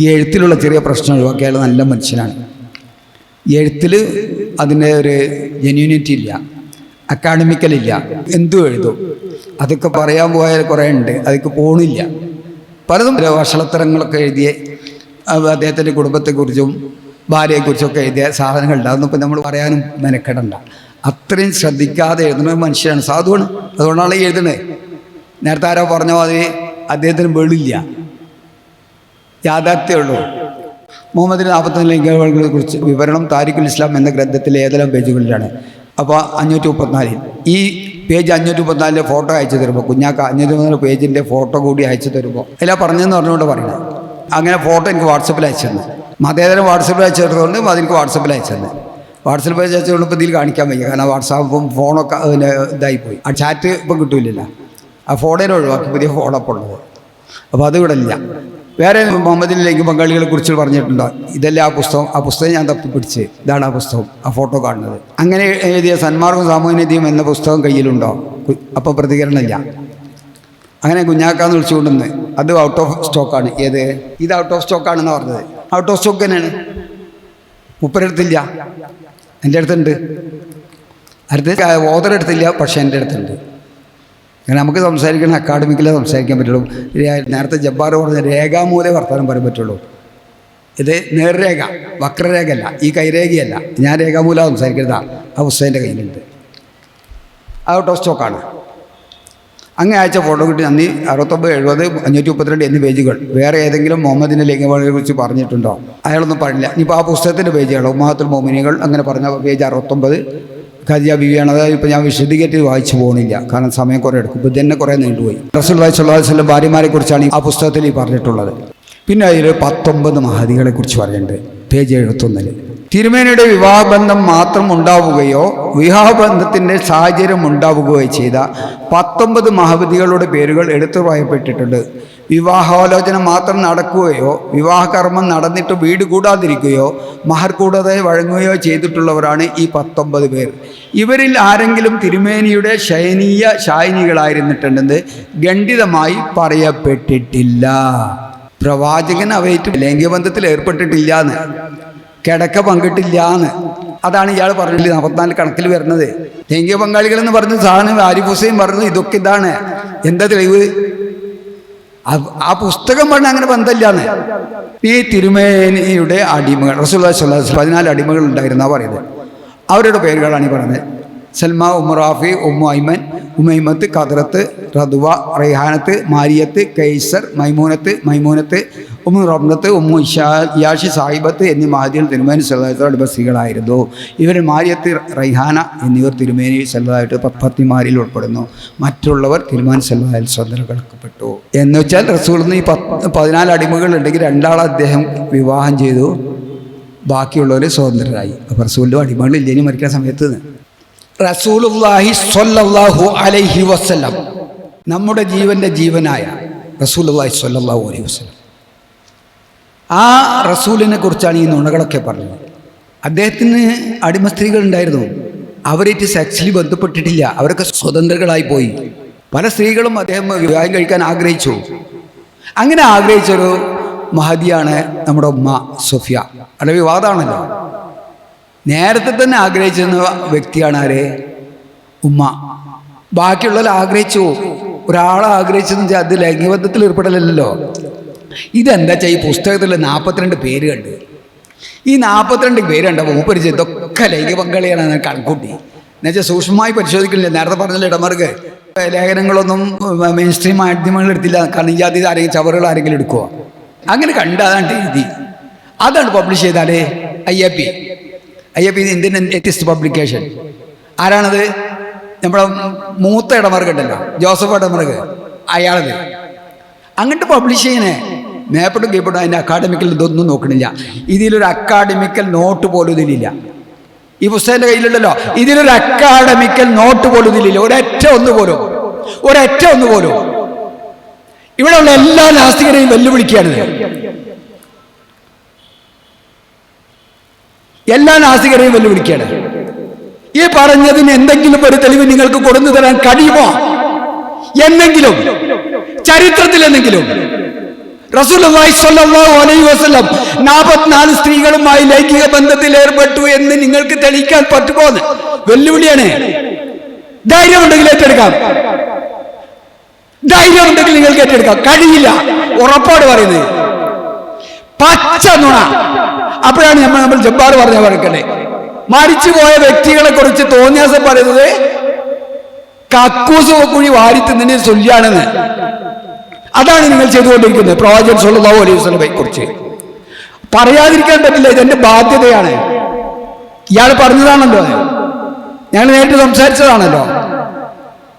ഈ എഴുത്തിലുള്ള ചെറിയ പ്രശ്നം ഒഴിവാക്കി അയാൾ നല്ല മനുഷ്യനാണ്. എഴുത്തിൽ അതിൻ്റെ ഒരു ജെന്യൂനിറ്റി ഇല്ല, അക്കാഡമിക്കലില്ല. എന്തും എഴുതും. അതൊക്കെ പറയാൻ പോയാൽ കുറേ ഉണ്ട്, അതൊക്കെ പോണില്ല. പലതും വഷളത്തരങ്ങളൊക്കെ എഴുതിയ അദ്ദേഹത്തിൻ്റെ കുടുംബത്തെക്കുറിച്ചും ഭാര്യയെക്കുറിച്ചൊക്കെ എഴുതിയ സാധനങ്ങളുണ്ട്. അതൊന്നും ഇപ്പം നമ്മൾ പറയാനും മെനക്കെടണ്ട. അത്രയും ശ്രദ്ധിക്കാതെ എഴുതുന്ന ഒരു മനുഷ്യനാണ്, സാധുവാണ്. അതുകൊണ്ടാണ് എഴുതുന്നത്. നേരത്തെ ആരോ പറഞ്ഞ മാതിരി അദ്ദേഹത്തിന് വെളില്ല, യാഥാർത്ഥ്യമുള്ളൂ. മുഹമ്മദിന് 44 ലിംഗങ്ങളെ കുറിച്ച് വിവരണം താരിഖുൽ ഇസ്ലാം എന്ന ഗ്രന്ഥത്തിലെ ഏതെല്ലാം പേജുകളിലാണ്? അപ്പോൾ 534. ഈ പേജ് 534 ഫോട്ടോ അയച്ചു തരുമ്പോൾ കുഞ്ഞാക്ക 534 പേജിൻ്റെ ഫോട്ടോ കൂടി അയച്ചു തരുമ്പോൾ അതിലാ പറഞ്ഞതെന്ന് പറഞ്ഞുകൊണ്ട് പറയുന്നത്. അങ്ങനെ ഫോട്ടോ എനിക്ക് വാട്സപ്പിൽ അയച്ചു തന്നെ. മതേതരം വാട്സപ്പിൽ അയച്ചു തരുന്നതുകൊണ്ട് അതെനിക്ക് വാട്സപ്പിൽ അയച്ചു തന്നെ. വാട്സപ്പിൽ അയച്ചുകൊണ്ട് ഇപ്പോൾ ഇതിൽ കാണിക്കാൻ വയ്യ. കാരണം വാട്സാപ്പും ഫോണൊക്കെ അതിൻ്റെ ഇതായിപ്പോയി. ആ ചാറ്റ് ഇപ്പം കിട്ടൂലില്ല. ആ ഫോണേനെ ഒഴിവാക്കി പുതിയ ഫോണൊക്കെ ഉള്ളത്. അപ്പോൾ അത് ഇവിടെ ഇല്ല. വേറെ മുഹമ്മദിലേക്ക് പങ്കാളികളെ കുറിച്ച് പറഞ്ഞിട്ടുണ്ടോ? ഇതല്ല ആ പുസ്തകം. ആ പുസ്തകം ഞാൻ തപ്പിപ്പിടിച്ച് ഇതാണ് ആ പുസ്തകം, ആ ഫോട്ടോ കാണുന്നത്. അങ്ങനെ എഴുതിയ സന്മാർഗം സാമൂഹ്യനീതിയും എന്ന പുസ്തകം കയ്യിലുണ്ടോ? അപ്പോൾ പ്രതികരണമില്ല. അങ്ങനെ കുഞ്ഞാക്കാന്ന് വിളിച്ചുകൊണ്ടുവന്ന് അത് ഔട്ട് ഓഫ് സ്റ്റോക്കാണ്. ഏത്? ഇത് ഔട്ട് ഓഫ് സ്റ്റോക്കാണെന്ന് പറഞ്ഞത്. ഔട്ട് ഓഫ് സ്റ്റോക്ക് തന്നെയാണ്. മുപ്പരെടുത്തില്ല, എൻ്റെ അടുത്തുണ്ട്. അടുത്ത് ഓതറെടുത്തില്ല, പക്ഷേ എൻ്റെ അടുത്തുണ്ട്. അങ്ങനെ നമുക്ക് സംസാരിക്കണം അക്കാഡമിക്കിലേ സംസാരിക്കാൻ പറ്റുള്ളൂ. നേരത്തെ ജബ്ബാർ പറഞ്ഞ രേഖാമൂലേ വർത്തമാനം പറയാൻ പറ്റുള്ളൂ. ഇത് നേർരേഖ, വക്രരേഖ അല്ല, ഈ കൈരേഖയല്ല. ഞാൻ രേഖാമൂല സംസാരിക്കരുതാ. ആ പുസ്തകത്തിൻ്റെ കയ്യിലുണ്ട്. ഔട്ട് ഓഫ് സ്റ്റോക്കാണ്. അങ്ങനെ അയച്ച ഫോട്ടോ കിട്ടി. നന്ദി. 69, 70, 532 എന്നീ പേജുകൾ. വേറെ ഏതെങ്കിലും മുഹമ്മദിൻ്റെ ലിംഗങ്ങളെ കുറിച്ച് പറഞ്ഞിട്ടുണ്ടോ? അയാളൊന്നും പറഞ്ഞില്ല. ഇനിയിപ്പോൾ ആ പുസ്തകത്തിൻ്റെ പേജുകൾ ഉമ്മഹാത്തുൽ മോമിനികൾ അങ്ങനെ പറഞ്ഞ പേജ് 69, ഖദീജ ബീവിയാണ്. അതായത് ഇപ്പോൾ ഞാൻ വിശദീകരിച്ച് വായിച്ചു പോകുന്നില്ല, കാരണം സമയം കുറേ എടുക്കും. ഇപ്പോൾ ഇതന്നെ കുറേ നീണ്ടുപോയി. റസൂലുള്ളാഹി സ്വല്ലല്ലാഹു അലൈഹി വസല്ലം ഭാര്യമാരെ കുറിച്ചാണ് ആ പുസ്തകത്തിൽ ഈ പറഞ്ഞിട്ടുള്ളത്. പിന്നെ അതിൽ 19 മഹദികളെ കുറിച്ച് പറയുന്നുണ്ട്, പേജ് 71. തിരുമേനിയുടെ വിവാഹബന്ധം മാത്രം ഉണ്ടാവുകയോ വിവാഹബന്ധത്തിൻ്റെ സാഹചര്യം ഉണ്ടാവുകയോ ചെയ്ത 19 മഹദികളുടെ പേരുകൾ എടുത്തു പറയപ്പെട്ടിട്ടുണ്ട്. വിവാഹാലോചന മാത്രം നടക്കുകയോ വിവാഹകർമ്മം നടന്നിട്ട് വീട് കൂടാതിരിക്കുകയോ മഹർ കൂടാതെ വഴങ്ങുകയോ ചെയ്തിട്ടുള്ളവരാണ് ഈ 19 പേർ. ഇവരിൽ ആരെങ്കിലും തിരുമേനിയുടെ ശായിനികളായിരുന്നിട്ടുണ്ടെന്ന് ഖണ്ഡിതമായി പറയപ്പെട്ടിട്ടില്ല. പ്രവാചകൻ അവയിട്ട് ലൈംഗിക ബന്ധത്തിൽ ഏർപ്പെട്ടിട്ടില്ല എന്ന്, കിടക്ക പങ്കിട്ടില്ല എന്ന്. അതാണ് ഇയാൾ പറഞ്ഞില്ല 44 കണക്കിൽ വരുന്നത്. ലൈംഗിക പങ്കാളികൾ എന്ന് പറഞ്ഞ സാധനം ആരിഫ് ഹുസൈൻ പറഞ്ഞു, ഇതൊക്കെ ഇതാണ്. എന്താ തെളിവ്? ആ പുസ്തകം പറഞ്ഞ അങ്ങനെ ബന്ധമില്ലാന്ന്. ഈ തിരുമേനിയുടെ അടിമകൾ റസൂലുള്ളാഹി സ്വല്ലല്ലാഹു അലൈഹി വസല്ലം 14 അടിമകൾ ഉണ്ടായിരുന്നാ പറയുന്നത്. അവരുടെ പേരുകളാണ് ഈ പറയുന്നത്. സൽമ, ഉമ്മു റാഫി, ഉമ്മു ഐമൻ, ഉമൈമത്ത്, ഖദറത്ത്, റദ്വ, റൈഹാനത്ത്, മാരിയത്ത്, കൈസർ, മൈമൂനത്ത്, ഉമ്മു റംലത്ത്, ഉമ്മു ഇയാഷി, സാഹിബത്ത് എന്നീ മഹദികൾ തിരുമേനി സല്ലല്ലാഹു അലൈഹി വസല്ലം ബസ്സികളായിരുന്നു. ഇവർ മാരിയത്ത്, റൈഹാന എന്നിവർ തിരുമേനി സല്ലല്ലാഹു അലൈഹി വസല്ലം പത്നിമാരിൽ ഉൾപ്പെടുന്നു. മറ്റുള്ളവർ തിരുമേനി സല്ലല്ലാഹു അലൈഹി വസല്ലം കണക്കപ്പെട്ടു. എന്ന് വെച്ചാൽ റസൂലിന് ഈ 14 അടിമകളുണ്ടെങ്കിൽ 2 ആളെ അദ്ദേഹം വിവാഹം ചെയ്തു, ബാക്കിയുള്ളവർ സ്വതന്ത്രരായി. അപ്പോൾ റസൂലിൻ്റെ അടിമകളില്ല ഇനി മരിക്കുന്ന സമയത്ത്. റസൂലുള്ളാഹി സ്വല്ലല്ലാഹു അലൈഹി വസല്ലം, നമ്മുടെ ജീവൻ്റെ ജീവനായ റസൂലുള്ളാഹി സ്വല്ലല്ലാഹു അലൈഹി വസല്ലം, ആ റസൂലിനെ കുറിച്ചാണ് ഈ നുണകളൊക്കെ പറഞ്ഞത്. അദ്ദേഹത്തിന് അടിമ സ്ത്രീകൾ ഉണ്ടായിരുന്നു, അവരായിട്ട് സെക്സിലി ബന്ധപ്പെട്ടിട്ടില്ല, അവരൊക്കെ സ്വതന്ത്രകളായി പോയി. പല സ്ത്രീകളും അദ്ദേഹം വിവാഹം കഴിക്കാൻ ആഗ്രഹിച്ചു. അങ്ങനെ ആഗ്രഹിച്ചൊരു മഹദിയാണ് നമ്മുടെ ഉമ്മ സഫിയ. അവിടെ വിവാദമാണല്ലോ. നേരത്തെ തന്നെ ആഗ്രഹിച്ചിരുന്ന വ്യക്തിയാണ് ആര്? ഉമ്മ. ബാക്കിയുള്ളവർ ആഗ്രഹിച്ചു. ഒരാളെ ആഗ്രഹിച്ചെന്ന് വെച്ചാൽ അത് ലൈംഗികബന്ധത്തിൽ ഏർപ്പെടലല്ലോ. ഇതെന്താ വെച്ചാൽ ഈ പുസ്തകത്തിൽ 42 പേര് കണ്ട്. ഈ 42 പേര് കണ്ടപ്പോൾ മൂപ്പര് ഇതൊക്കെ ലൈംഗിക പങ്കാളിയാണ് കണക്കൂട്ടി. എന്നുവെച്ചാൽ സൂക്ഷ്മമായി പരിശോധിക്കുന്നില്ല. നേരത്തെ പറഞ്ഞല്ലോ ഇടമർക്ക് ലേഖനങ്ങളൊന്നും മെയിൻ സ്ട്രീം മാധ്യമങ്ങൾ എടുത്തില്ല, കാരണം ഈ ജാതി ആരെങ്കിലും ചവറുകൾ ആരെങ്കിലും എടുക്കുമോ? അങ്ങനെ കണ്ട് അതാണ് എഴുതി, അതാണ് പബ്ലിഷ് ചെയ്താലേ IAP ഇന്ത്യൻ എത്തിസ്റ്റ് പബ്ലിക്കേഷൻ. ആരാണത്? നമ്മുടെ മൂത്ത ഇടമർക്ക് ഉണ്ടല്ലോ, ജോസഫ് ഇടമർക്ക്, അയാളത് അങ്ങോട്ട് പബ്ലിഷ് ചെയ്യണേ. മേപ്പട്ടും കീപ്പട്ടും അതിൻ്റെ അക്കാഡമിക്കൽ ഇതൊന്നും നോക്കണില്ല. ഇതിലൊരു അക്കാഡമിക്കൽ നോട്ട് പോലും ഇതിലില്ല. ഈ പുസ്തകത്തിൻ്റെ കയ്യിലുണ്ടല്ലോ, ഇതിലൊരു അക്കാഡമിക്കൽ നോട്ട് പോലും ഇതിലില്ല. ഒരൊറ്റ ഒന്ന് പോലും. ഇവിടെയുള്ള എല്ലാ നാസ്തികരെയും വെല്ലുവിളിക്കുകയാണ്. എല്ലാ നാസ്തികരെയും വെല്ലുവിളിക്കുകയാണ്. ഈ പറഞ്ഞതിന് എന്തെങ്കിലും ഒരു തെളിവ് നിങ്ങൾക്ക് കൊടുത്തു തരാൻ കഴിയുമോ? എന്നെങ്കിലും ചരിത്രത്തിൽ എന്തെങ്കിലും റസൂലുള്ളാഹി സ്വല്ലല്ലാഹു അലൈഹി വസല്ലം 44 സ്ത്രീകളുമായി ലൈംഗിക ബന്ധത്തിൽ ഏർപ്പെട്ടു എന്ന് നിങ്ങൾക്ക് തെളിയിക്കാൻ പറ്റുമോ? വെല്ലുവിളിയാണ്. ധൈര്യമുണ്ടെങ്കിൽ ഏറ്റെടുക്കാം. നിങ്ങൾക്ക് ഏറ്റെടുക്കാം. കഴിയില്ല, ഉറപ്പോട് പറയുന്നത്. പച്ച നുണ. അപ്പോഴാണ് നമ്മൾ ജബ്ബാർ പറഞ്ഞ പറയണ്ടേ, മരിച്ചുപോയ വ്യക്തികളെ കുറിച്ച് തോന്നിയാസം പറയുന്നത് കക്കൂസ് കുഴി വാരി തിന്നതിന് തുല്യാണെന്ന്. അതാണ് നിങ്ങൾ ചെയ്തുകൊണ്ടിരിക്കുന്നത്. പ്രവാചകൻ സ്വല്ലല്ലാഹു അലൈഹി വസല്ലമയെ കുറിച്ച് പറയാതിരിക്കാൻ പറ്റില്ല. ഇതെന്റെ ബാധ്യതയാണ്. ഇയാൾ പറഞ്ഞതാണല്ലോ, ഞങ്ങൾ നേരിട്ട് സംസാരിച്ചതാണല്ലോ.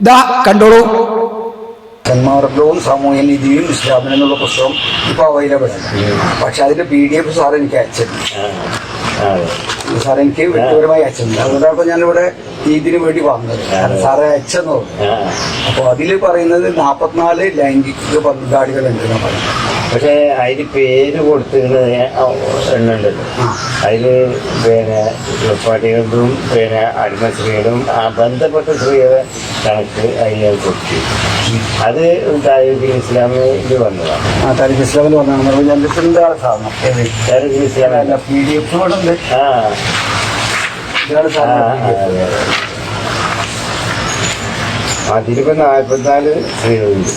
ഇതാ കണ്ടോളൂ. സന്മാർഗവും സാമൂഹ്യ നീതിയും ഇസ്ലാമിനും എന്നുള്ള പുസ്തകം ഇപ്പോൾ അവൈലബിൾ ആണ്. പക്ഷെ അതിന്റെ PDF സാർ എനിക്ക് അയച്ചിട്ടുണ്ട്. സാർ എനിക്ക് വ്യക്തിപരമായി അയച്ചിട്ടുണ്ട്. അതുകൊണ്ടാണ് ഞാനിവിടെ ഇതിന് വേണ്ടി വന്നത്. സാറെ അയച്ചെന്ന് പറഞ്ഞു. അപ്പോൾ അതിൽ പറയുന്നത് 44 ലൈംഗിക പങ്കാളികളുണ്ട് എന്നാണ് പറയുന്നത്. പക്ഷേ അതിന് പേര് കൊടുത്തിരുന്നത് എണ്ണുണ്ടല്ലോ. അതിൽ പാട്ടികളും അടിമ സ്ത്രീകളും ബന്ധപ്പെട്ട സ്ത്രീകളെ കണക്ക് അതിൽ കൊടുത്തു. അത് താരിഖുൽ ഇസ്ലാമിൽ വന്നതാണ്. താരിഖുൽ ഇസ്ലാമിൽ വന്നതാണ്. സാധനം താരിഖുൽ ഇസ്ലാം PDF ഉണ്ട്. അതിലിപ്പോ 44 സ്ത്രീകളുണ്ട്.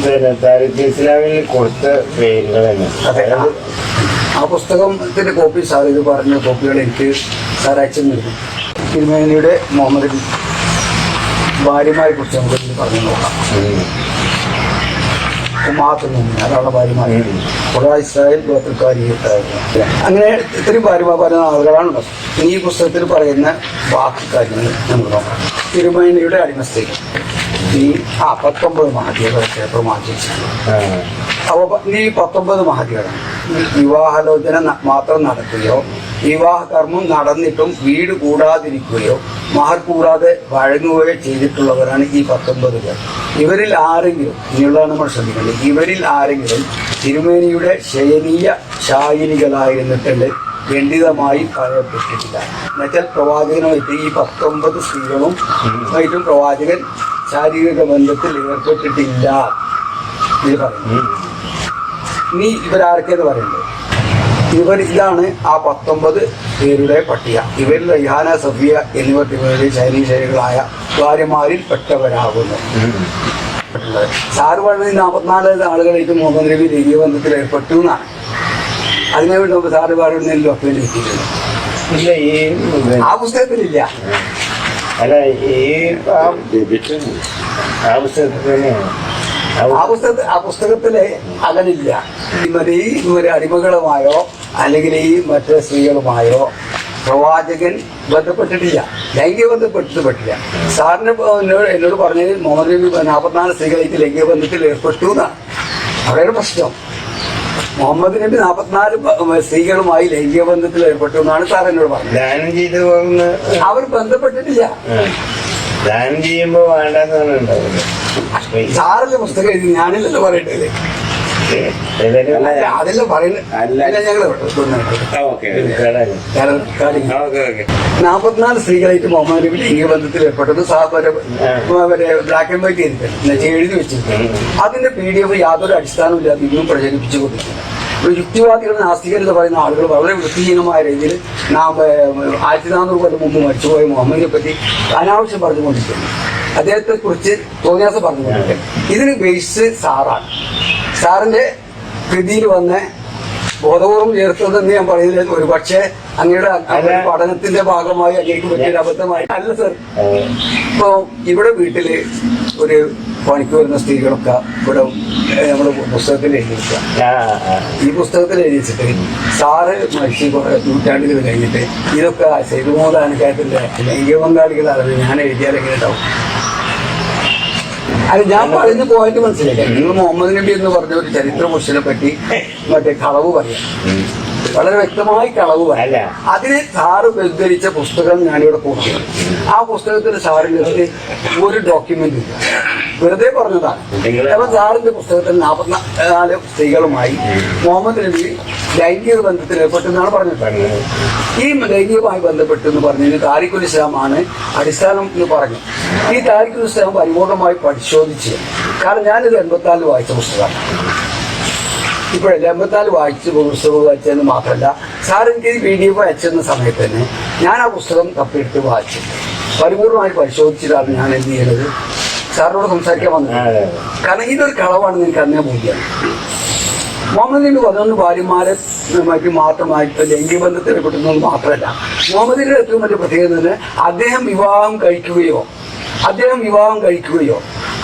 പിന്നെ താരിഖുൽ ഇസ്ലാമിൽ കൊടുത്ത പേരുകൾ തന്നെ. ആ പുസ്തകത്തിന്റെ കോപ്പി സാർ ഇത് പറഞ്ഞ കോപ്പികൾ എനിക്ക് സാർ അയച്ചിരുന്നു. തിരുമേനിയുടെ മുഹമ്മദ് ഭാര്യമാരെ കുറിച്ച് നമുക്ക് പറഞ്ഞു നോക്കാം. ഉമ്മാത്തുന്നു അതാണ് ഭാര്യമാർ ഇസ്രായേൽ ഗോത്രക്കാരിയായിരുന്നു. അങ്ങനെ ഇത്രയും ഭാര്യമാർ ആളുകളാണുള്ളത്. ഈ പുസ്തകത്തിൽ പറയുന്ന ബാക്കി കാര്യങ്ങൾ നമുക്ക് നോക്കാം. തിരുമേനിയുടെ അടിമസ്ഥിതി ഈ 19 മഹതികൾ ക്ഷേത്രം ആചരിച്ചിട്ടുണ്ട്. അപ്പോൾ ഈ 19 മഹതികൾ വിവാഹാലോചന മാത്രം നടത്തുകയോ വിവാഹകർമ്മം നടന്നിട്ടും വീട് കൂടാതിരിക്കുകയോ മഹർ കൂടാതെ വഴങ്ങുകയോ ചെയ്തിട്ടുള്ളവരാണ് ഈ 19 പേർ. ഇവരിൽ ആരെങ്കിലും, ഇനിയുള്ളതാണ് നമ്മൾ ശ്രദ്ധിക്കേണ്ടത്, ഇവരിൽ ആരെങ്കിലും തിരുമേനിയുടെ ശയനീയ ശായിനികളായിരുന്നിട്ടുണ്ട് ഖണ്ഡിതമായി പറയപ്പെട്ടിട്ടില്ല. എന്നുവെച്ചാൽ പ്രവാചകനുമായിട്ട് ഈ 19 സ്ത്രീകളും ആയിട്ടും പ്രവാചകൻ ശാരീരിക ബന്ധത്തിൽ ഏർപ്പെട്ടിട്ടില്ല ഇത് പറയുന്നു. ഇനി ഇവരാർക്കെന്ന് പറയുന്നത് ഇതാണ് ആ 19 പേരുടെ പട്ടിക. ഇവരിൽ റൈഹാന, സഫിയ എന്നിവർ തിരുമേനിയുടെ ശൈലീശൈലികളായ ഭാര്യമാരിൽ പെട്ടവരാകുന്നു. സാറ് പറഞ്ഞ 44 ആളുകളായിട്ട് മുഹമ്മദ് നബി ലൈംഗിക ബന്ധത്തിൽ ഏർപ്പെട്ടു എന്നാണ്. അതിനുവേണ്ടി നമുക്ക് സാറ് പറയുന്നതിൽ ഡോക്യുമെന്റ് കിട്ടിയിട്ടില്ല. ആ പുസ്തകത്തിലില്ല. അല്ല ഈ ആ പുസ്തകത്തില് അങ്ങനില്ല. ഈ അടിമകളുമായോ അല്ലെങ്കിൽ ഈ മറ്റു സ്ത്രീകളുമായോ പ്രവാചകൻ ബന്ധപ്പെട്ടിട്ടില്ല, ലൈംഗിക ബന്ധപ്പെട്ടില്ല. സാറിന് എന്നോട് പറഞ്ഞത് മുഹമ്മദ് നബി 44 സ്ത്രീകളായിട്ട് ലൈംഗിക ബന്ധത്തിൽ ഏർപ്പെട്ടു എന്നാണ്. അവിടെയാണ് പ്രശ്നം. മുഹമ്മദ് നബി 44 സ്ത്രീകളുമായി ലൈംഗിക ബന്ധത്തിൽ ഏർപ്പെട്ടു എന്നാണ് സാർ എന്നോട് പറഞ്ഞത്. അവർ ബന്ധപ്പെട്ടിട്ടില്ല. ദാനം ചെയ്യുമ്പോ വേണ്ടെന്ന് സാറല്ലേ പുസ്തകം എഴുതി, ഞാനില്ലല്ലോ പറയട്ടത്. അതെല്ലാം പറയുന്നത് 44 സ്ത്രീകളായിട്ട് മുഹമ്മദ് നബി ലൈംഗിക ബന്ധത്തിൽ ഏർപ്പെട്ടത് ബ്ലാക്ക് ആൻഡ് വൈറ്റ് ചെയ്തിട്ടുണ്ട്, എഴുതി വെച്ചിട്ടുണ്ട്. അതിന്റെ PDF യാതൊരു അടിസ്ഥാനമില്ലാതെ ഇന്നും പ്രചരിപ്പിച്ചു കൊണ്ടിരിക്കുന്നു. യുക്തിവാദികൾ, നാസ്തികർ എന്ന് പറയുന്ന ആളുകൾ വളരെ വൃത്തിഹീനമായ രീതിയിൽ 1400 കൊല്ലം മുമ്പ് മരിച്ചുപോയ മുഹമ്മദിനെ പറ്റി അനാവശ്യം പറഞ്ഞുകൊണ്ടിരിക്കുന്നു. അദ്ദേഹത്തെ കുറിച്ച് തോന്നിയാസം പറഞ്ഞുകൊണ്ടിരിക്കുന്നു. ഇതിന് ബേസ് സാറാണ്. സാറിന്റെ കൃതിയിൽ വന്ന് ബോധപൂർവം ചേർത്തതെന്ന് ഞാൻ പറയുന്നത് ഒരു പക്ഷേ അങ്ങയുടെ പഠനത്തിന്റെ ഭാഗമായി അങ്ങേക്ക് പറ്റിയൊരു അബദ്ധമായി അല്ല സർ. ഇപ്പൊ ഇവിടെ വീട്ടില് ഒരു പണിക്ക് വരുന്ന സ്ത്രീകളൊക്കെ ഇവിടെ നമ്മുടെ പുസ്തകത്തിൽ എഴുതിയിരിക്കുക. ഈ പുസ്തകത്തിൽ എഴുതിച്ചിട്ട് സാറ് മരിച്ച് കുറെ നൂറ്റാണ്ടുകൾ കഴിഞ്ഞിട്ട് ഇതൊക്കെ സൈദുമോദാനക്കാരത്തിന്റെ ലൈംഗിക പങ്കാളികളാണ് ഞാൻ എഴുതിയാൽ എങ്ങനെ ഉണ്ടാവും? അത് ഞാൻ പറയുന്ന പോയിന്റ് മനസ്സിലാക്കാം. നിങ്ങൾ മുഹമ്മദ് നബി എന്ന് പറഞ്ഞ ഒരു ചരിത്ര പുരുഷനെ പറ്റി മറ്റേ കളവ് പറയാം, വളരെ വ്യക്തമായി കളവ് പറയാം. അതിന് സാറ് ഉദ്ധരിച്ച പുസ്തകം ഞാനിവിടെ കൊടുക്കുന്നു. ആ പുസ്തകത്തിൽ സാറിൻ്റെ ഒരു ഡോക്യുമെന്റ് ഇല്ല, വെറുതെ പറഞ്ഞതാണ്. അപ്പൊ സാറിന്റെ പുസ്തകത്തിൽ 44 സ്ത്രീകളുമായി മുഹമ്മദ് നബി ലൈംഗിക ബന്ധത്തിൽ ഏർപ്പെട്ടെന്നാണ് പറഞ്ഞിട്ടുള്ളത്. ഈ ലൈംഗികമായി ബന്ധപ്പെട്ടെന്ന് പറഞ്ഞതിന് താരിഖുൽ ഇസ്ലാമാണ് അടിസ്ഥാനം എന്ന് പറഞ്ഞു. ഈ താരിഖുൽ ഇസ്ലാം പരിപൂർണമായി പരിശോധിച്ച്, കാരണം ഞാനിത് 84 വായിച്ച പുസ്തകമാണ്. ഇപ്പോഴല്ല 84 പുസ്തകം വായിച്ചതെന്ന് മാത്രമല്ല, സാർ എനിക്ക് PDF അയച്ചെന്ന സമയത്ത് തന്നെ ഞാൻ ആ പുസ്തകം തപ്പിയെടുത്ത് വായിച്ചു പരിപൂർണമായി പരിശോധിച്ചിട്ടാണ് ഞാൻ എന്ത് ചെയ്യുന്നത്, സാറിനോട് സംസാരിക്കാൻ വന്നത്. കാരണം ഇതൊരു കളവാണെന്ന് എനിക്ക് അന്നേ ബോധ്യമാണ്. മുഹമ്മദ് നബി 11 ഭാര്യമാരെ മറ്റു മാത്രമായിട്ട് ലൈംഗിക ബന്ധത്തിൽ ഏർപ്പെടുന്നത് മാത്രമല്ല, മുഹമ്മദിന്റെ ഏറ്റവും വലിയ പ്രത്യേകത അദ്ദേഹം വിവാഹം കഴിക്കുകയോ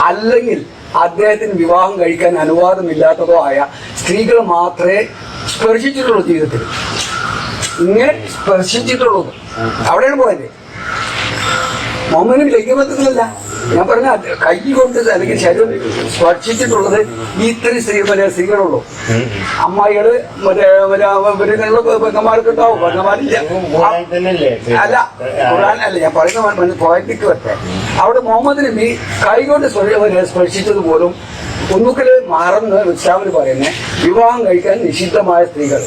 അല്ലെങ്കിൽ അദ്ദേഹത്തിന് വിവാഹം കഴിക്കാൻ അനുവാദമില്ലാത്തതോ ആയ സ്ത്രീകൾ മാത്രമേ സ്പർശിച്ചിട്ടുള്ളൂ. ജീവിതത്തിൽ ഇങ്ങനെ സ്പർശിച്ചിട്ടുള്ളൂ. അവിടെയാണ് പോയത്. മുഹമ്മദ് നബി ലൈംഗിക ബന്ധത്തിലല്ല, ഞാൻ പറഞ്ഞ കൈ കൊണ്ട് അല്ലെങ്കിൽ ശരീരം സ്പർശിച്ചിട്ടുള്ളത് ഈ ഇത്രയും സ്ത്രീകളുള്ളൂ. അമ്മായികള് പെങ്ങന്മാർക്ക് ഉണ്ടാവും, പെങ്ങന്മാരില്ല. അല്ല ഖുർആൻ അല്ല ഞാൻ പറയുന്ന പോയറ്റിക്ക് വരട്ടെ. അവിടെ മുഹമ്മദ് നബി കൈ കൊണ്ട് സ്പർശിച്ചത് പോലും ഒന്നുകിൽ മറന്ന് ഇസ്ലാമിൽ പറയുന്നത് വിവാഹം കഴിക്കാൻ നിഷിദ്ധമായ സ്ത്രീകൾ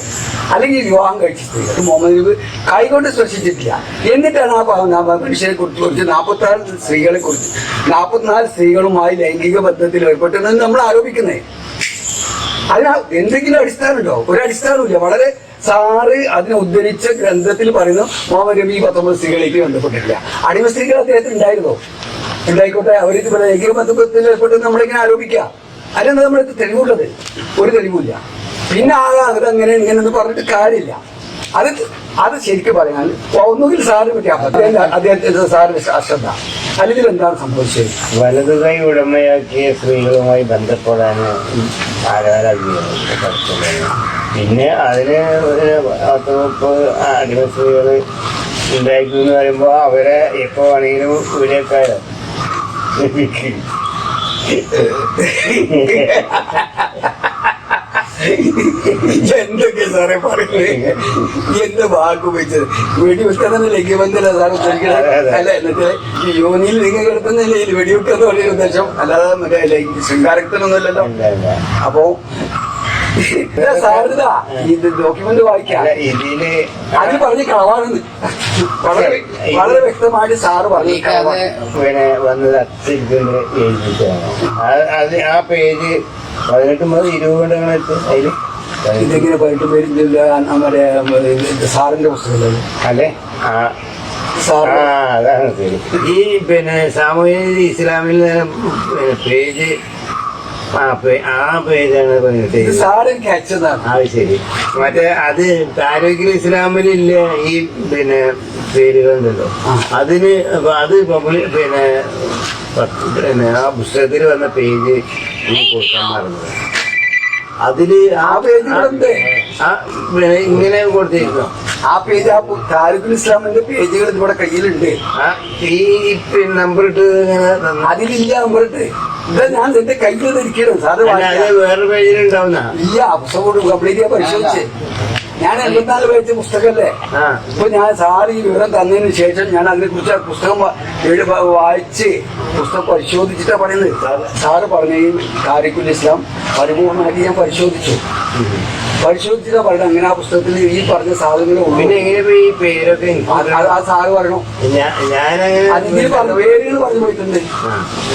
അല്ലെങ്കിൽ വിവാഹം കഴിച്ച സ്ത്രീകൾ മുഹമ്മദ് നബി കൈകൊണ്ട് സ്പർശിച്ചിട്ടില്ല. എന്നിട്ടാണ് ആ മനുഷ്യനെ കുറിച്ച് 44 സ്ത്രീകളെ കുറിച്ച് 44 സ്ത്രീകളുമായി ലൈംഗിക ബന്ധത്തിൽ ഏർപ്പെട്ടെന്ന് നമ്മൾ ആരോപിക്കുന്നത്. അതിന് എന്തെങ്കിലും അടിസ്ഥാനമുണ്ടോ? ഒരു അടിസ്ഥാനമില്ല. വളരെ സാറ് അതിനെ ഉദ്ധരിച്ച ഗ്രന്ഥത്തിൽ പറയുന്നു മുഹമ്മദ് നബി 19 സ്ത്രീകളിലേക്ക് ബന്ധപ്പെട്ടിട്ടില്ല. അടിമ സ്ത്രീകൾ അദ്ദേഹത്തിന് ഉണ്ടായിരുന്നോ? ഉണ്ടായിക്കോട്ടെ, അവർക്ക് ലൈംഗിക ബന്ധത്തിൽ ഏർപ്പെട്ടെന്ന് നമ്മളിങ്ങനെ ആരോപിക്കാം. അതിനെന്താ നമ്മൾക്ക് തെളിവുള്ളത്? ഒരു തെളിവില്ല. പിന്നെ അതങ്ങനെ ഇങ്ങനെയൊന്നും പറഞ്ഞിട്ട് കാര്യമില്ല. അത് ശരിക്കും പറഞ്ഞാൽ ഒന്നുകിൽ സാറിന് പറ്റിയ അദ്ദേഹത്തിന്റെ സാറിന് അശ്രദ്ധ, അല്ലെങ്കിൽ എന്താണ് സംഭവിച്ചത്? വലതു കൈ ഉടമയാക്കിയ സ്ത്രീകളുമായി ബന്ധപ്പെടാൻ ആരാധിക്കുന്നത്. പിന്നെ അതിന് ഒരു 10-30 അടിമ സ്ത്രീകൾ ഉണ്ടായിരിക്കും എന്ന് പറയുമ്പോൾ അവരെ എപ്പോ വേണമെങ്കിലും ഇവിടെയൊക്കെ എന്തൊക്കെ സാറേ പറയുന്നത്? എന്ത് വാക്ക് ഉപയോഗിച്ചത്? വെടിവെക്കാൻ തന്നെ ലഗ്യബന്ധല്ല സാർ ഉദ്ധരിക്കണത്. അല്ല, എന്നിട്ട് ഈ യോനിയിൽ നിങ്ങൾ കിടത്തുന്നില്ല ഈ വെടിവെക്കുന്ന വലിയ ഉദ്ദേശം, അല്ലാതെ മറ്റേ ശൃംഗാരത്തിനൊന്നുമില്ലല്ലോ. അപ്പോ സാധ്യത ഇത് ഡോക്യുമെന്റ് വായിക്കാം, ഇതില് അത് പറഞ്ഞ് കളവാണെന്ന് വളരെ വ്യക്തമായിട്ട് സാറ് പറഞ്ഞു. പിന്നെ വന്നത് അച്ഛൻ്റെ എഴുതിയിട്ടാണ്. അത് ആ പേജ് 18 മുതൽ 20 കൊണ്ടങ്ങളെത്തി. അതില് ഇതെങ്ങനെ 18 പേരില്ല നമ്മുടെ സാറിന്റെ പുസ്തകത്തില് അല്ലെ? അതാണ് ശരി. ഈ പിന്നെ സാമൂഹ്യ ഇസ്ലാമിൽ പേജ് ആ പേജാണ് പറഞ്ഞിട്ട് സാറ് എനിക്ക് അയച്ചതാണ്. അത് ശരി. മറ്റേ അത് താരീഖുൽ ഇസ്ലാമിലില്ല ഈ പിന്നെ പേരുകളുണ്ടല്ലോ, അതിന് അത് പിന്നെ ആ പുസ്തകത്തിൽ വന്ന പേജ് കൊടുക്കാൻ പറഞ്ഞത്. അതില് ആ പേജുകളുണ്ട്, ഇങ്ങനെ കൊടുത്തിരുന്നു. ആ പേജ് ആ താരിഖുൽ ഇസ്ലാമിന്റെ പേജുകൾ ഇവിടെ കയ്യിലുണ്ട്. ഈ നമ്പർ ഇട്ട് ഇങ്ങനെ അതിലില്ല നമ്പർ ഇട്ട്. ഇതാ ഞാൻ എന്റെ കയ്യിൽ ഇരിക്കണം സാറ്. വേറെ പേജിലുണ്ടാവുന്ന ഇല്ല, പുസ്തകം കംപ്ലീറ്റ് ചെയ്യാൻ പരിശോധിച്ച് ഞാൻ 84 പേജ് പുസ്തകമല്ലേ. ഇപ്പൊ ഞാൻ സാറ് ഈ വിവരം തന്നതിന് ശേഷം ഞാൻ അതിനെ കുറിച്ച് പുസ്തകം വായിച്ച് പുസ്തകം പരിശോധിച്ചിട്ടാണ് പറയുന്നത്. സാറ് പറഞ്ഞ ഈ താരിഖുൽ ഇസ്ലാം പരിപൂർണ്ണമായിട്ട് ഞാൻ പരിശോധിച്ചിട്ടാ പറയുന്നത്. അങ്ങനെ ആ പുസ്തകത്തിൽ ഈ പറഞ്ഞ സാധനങ്ങൾ പിന്നെ എങ്ങനെ ഈ പേരൊക്കെ ആ സാറ് പറയണം. അതിന് പേരുകൾ പറഞ്ഞു പോയിട്ടുണ്ട്.